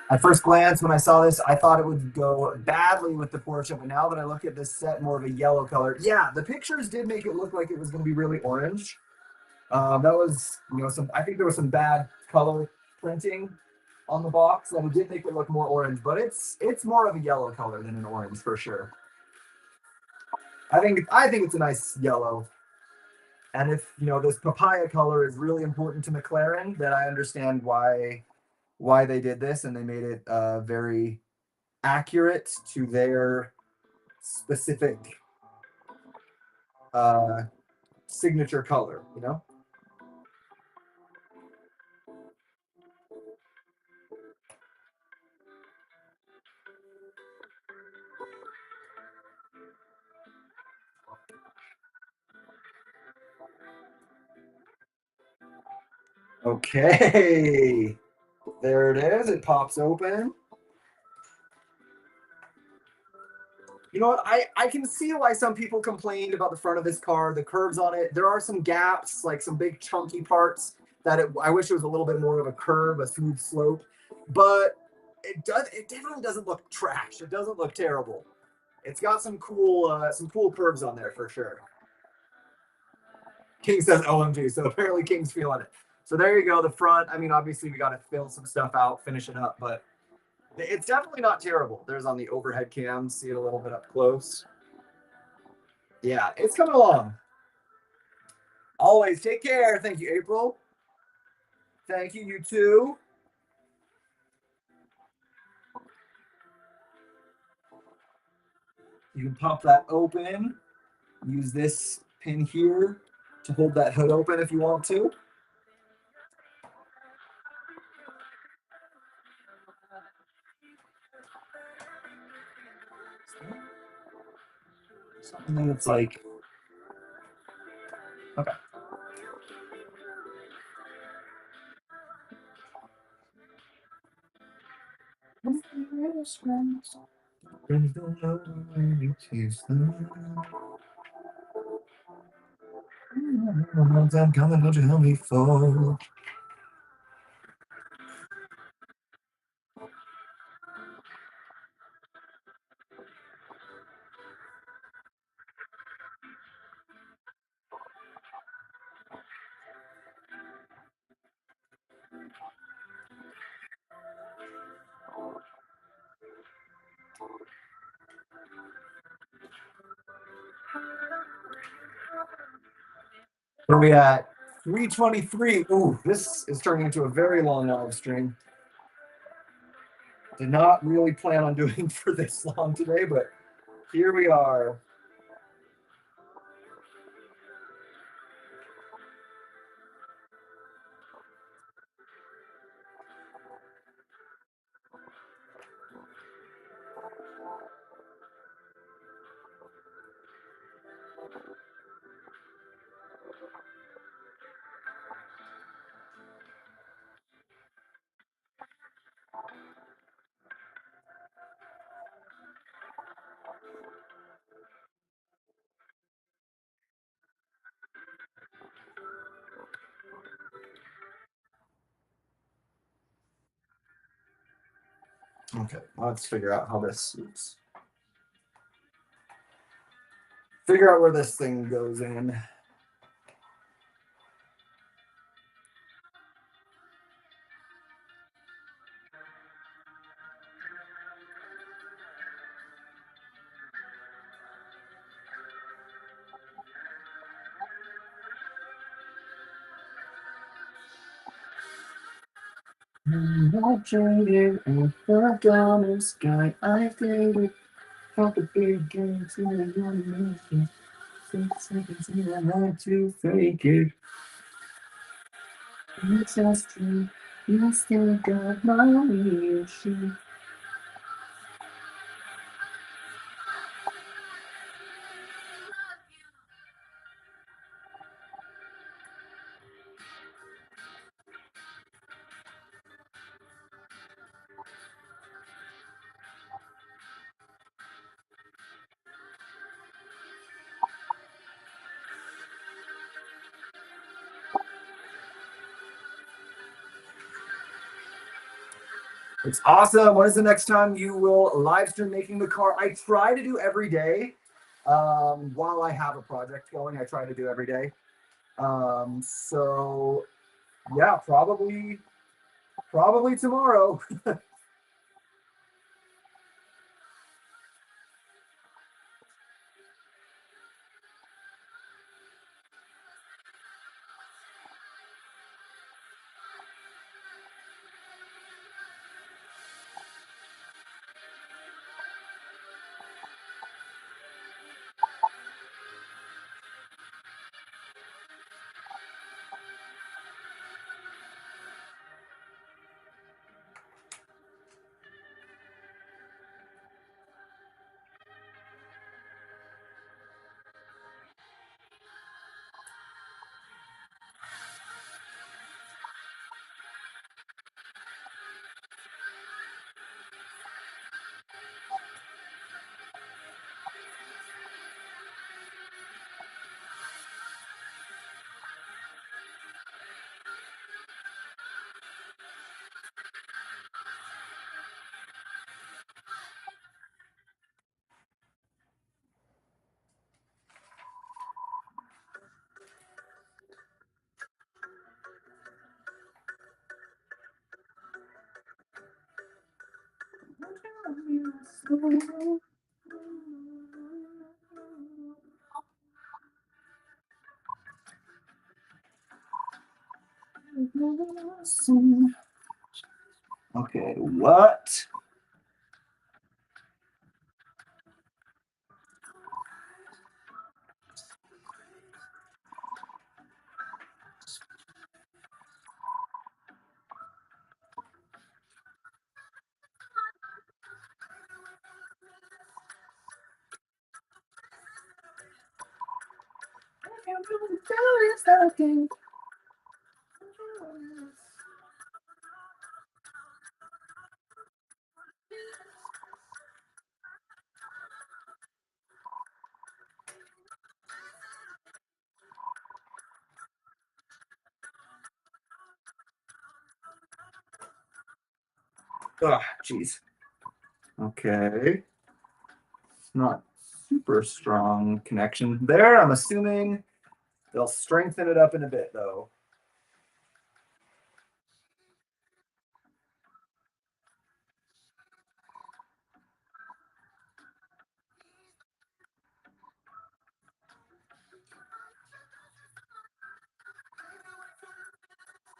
At first glance, when I saw this, I thought it would go badly with the Porsche, but now that I look at this set, more of a yellow color. Yeah, the pictures did make it look like it was going to be really orange. That was, some. I think there was some bad color printing on the box, and it did make it look more orange, but it's more of a yellow color than an orange for sure. I think it's a nice yellow. And if this papaya color is really important to McLaren, then I understand why they did this, and they made it very accurate to their specific uh, signature color. Okay, there it is. It pops open. You know what? I can see why some people complained about the front of this car, the curves on it. There are some gaps, like some big chunky parts I wish it was a little bit more of a curve, a smooth slope. But it definitely doesn't look trash. It doesn't look terrible. It's got some cool curves on there for sure. King says OMG, so apparently King's feeling it. So there you go, the front. I mean, obviously we got to fill some stuff out, finish it up, but it's definitely not terrible. There's on the overhead cam, see it a little bit up close. Yeah, it's coming along. Always take care. Thank you, April. Thank you, you too. You can pop that open. Use this pin here to hold that hood open if you want to. Something that's like, okay. Friends don't know when you taste them. Long time coming, don't you help me fall? Where are we at? 3:23. Ooh, this is turning into a very long live stream. Did not really plan on doing for this long today, but here we are. Okay, let's figure out how this. Oops. Figure out where this thing goes in. I'm not traded in the sky. I faded talk a big game, so I want to make it. 6 seconds, you had to fake it. It's just true. You still got my issue. It's awesome. When is the next time you will live stream making the car? I try to do every day. While I have a project going, I try to do every day. So yeah, probably tomorrow. Okay, what? Ah, jeez. Okay. Not super strong connection there. I'm assuming they'll strengthen it up in a bit, though.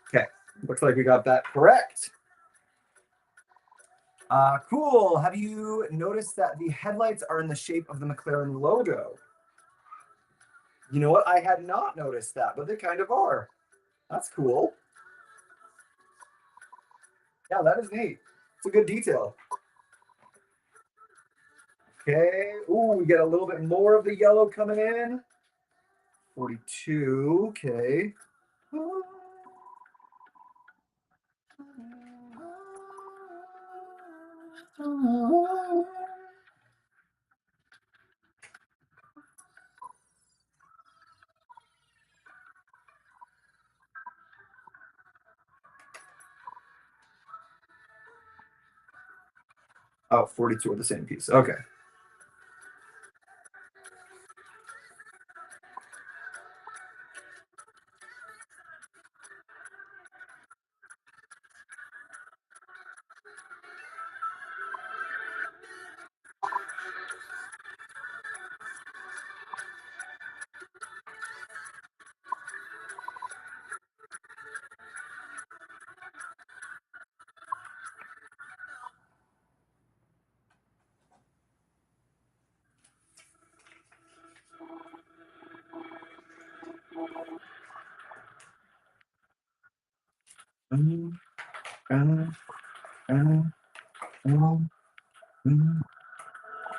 Okay, looks like we got that correct. Cool. Have you noticed that the headlights are in the shape of the McLaren logo? You know what? I had not noticed that, but they kind of are. That's cool. Yeah, that is neat. It's a good detail. Okay. Ooh, we get a little bit more of the yellow coming in. 42. Okay. Oh, 42 are the same piece. Okay.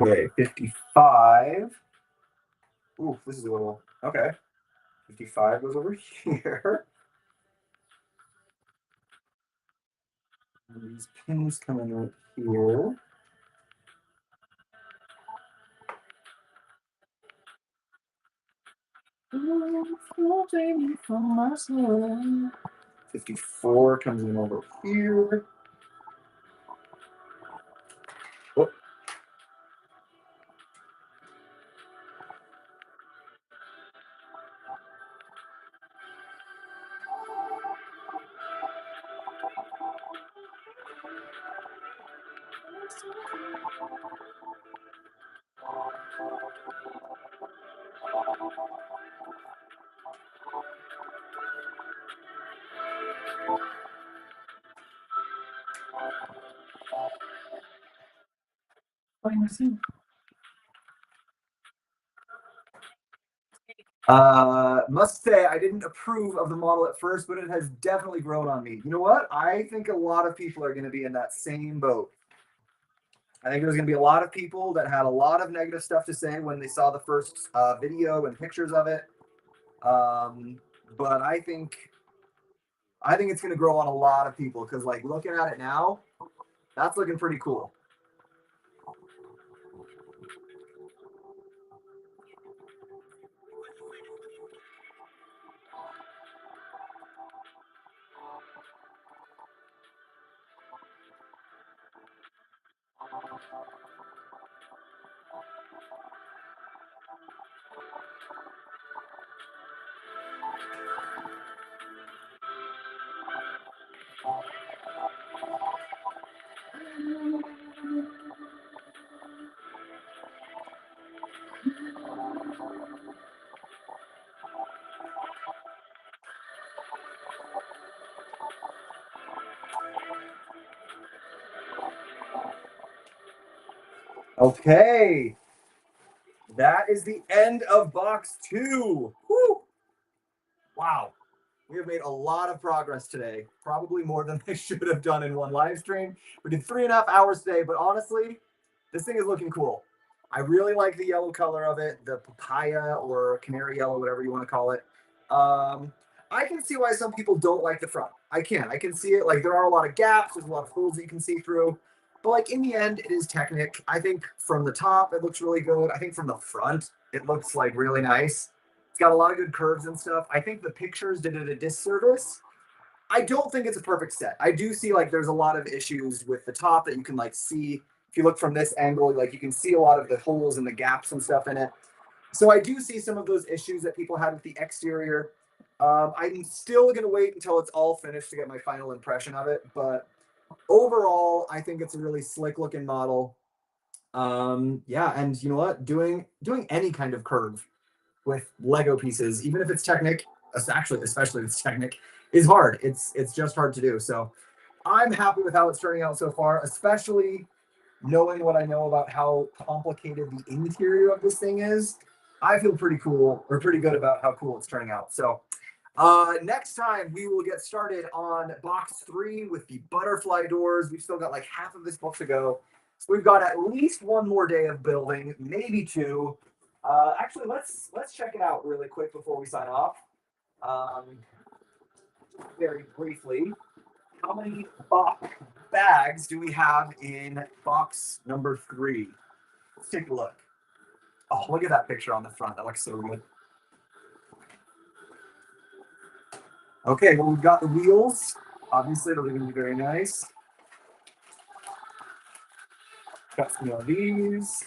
Okay, 55. Ooh, this is a little, okay. 55 goes over here. And these pins come in right here. From myself. 54 comes in over here. Oh. Must say I didn't approve of the model at first, but it has definitely grown on me. You know what? I think a lot of people are going to be in that same boat. I think there's going to be a lot of people that had a lot of negative stuff to say when they saw the first video and pictures of it. But I think it's going to grow on a lot of people because, like, looking at it now, that's looking pretty cool. Okay, that is the end of box 2. Woo! Wow. We have made a lot of progress today, probably more than I should have done in one live stream. We did 3.5 hours today, but honestly, this thing is looking cool. I really like the yellow color of it, the papaya or canary yellow, whatever you want to call it. I can see why some people don't like the front. I can see it. Like, there are a lot of gaps, there's a lot of holes that you can see through. But like, in the end, it is Technic. I think from the top, it looks really good. I think from the front, it looks like really nice. It's got a lot of good curves and stuff. I think the pictures did it a disservice. I don't think it's a perfect set. I do see, like, there's a lot of issues with the top that you can, like, see. If you look from this angle, like, you can see a lot of the holes and the gaps and stuff in it. So I do see some of those issues that people had with the exterior. I'm still going to wait until it's all finished to get my final impression of it. But overall, I think it's a really slick looking model. Yeah, and you know what? Doing any kind of curve with Lego pieces, even if it's Technic, actually, especially if it's Technic, is hard. It's just hard to do. So I'm happy with how it's turning out so far, especially knowing what I know about how complicated the interior of this thing is. I feel pretty cool or pretty good about how cool it's turning out. So next time we will get started on box 3 with the butterfly doors. We've still got like half of this book to go. So we've got at least one more day of building, maybe 2. Actually, let's check it out really quick before we sign off. Very briefly, how many bags do we have in box number 3? Let's take a look. Oh, look at that picture on the front. That looks so good. Okay, well, we've got the wheels. Obviously, they're going to be very nice. Got some of these.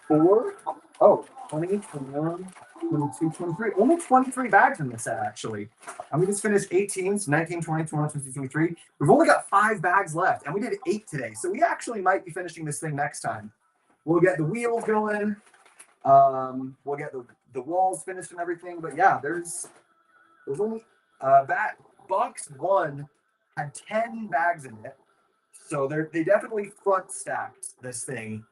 4. Oh, 20, 21, 22, 23. Only 23 bags in this set, actually. And we just finished 18, so 19, 20, 21, 22, 23. We've only got 5 bags left, and we did 8 today. So we actually might be finishing this thing next time. We'll get the wheels going. We'll get the walls finished and everything. But yeah, there's only box 1 had 10 bags in it. So they definitely front stacked this thing.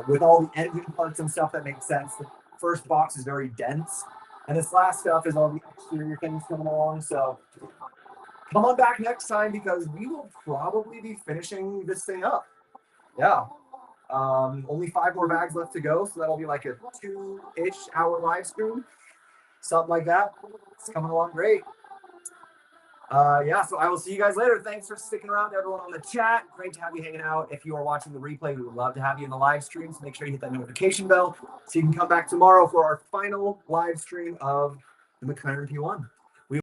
with all the engine parts and stuff that makes sense. The first box is very dense, and this last stuff is all the exterior things coming along. So come on back next time because we will probably be finishing this thing up. Yeah. Only 5 more bags left to go, so that'll be like a 2-ish hour live stream, something like that. It's coming along great. Yeah, so I will see you guys later. Thanks for sticking around, everyone on the chat. Great to have you hanging out. If you are watching the replay, we would love to have you in the live stream. So make sure you hit that notification bell so you can come back tomorrow for our final live stream of the McLaren P1.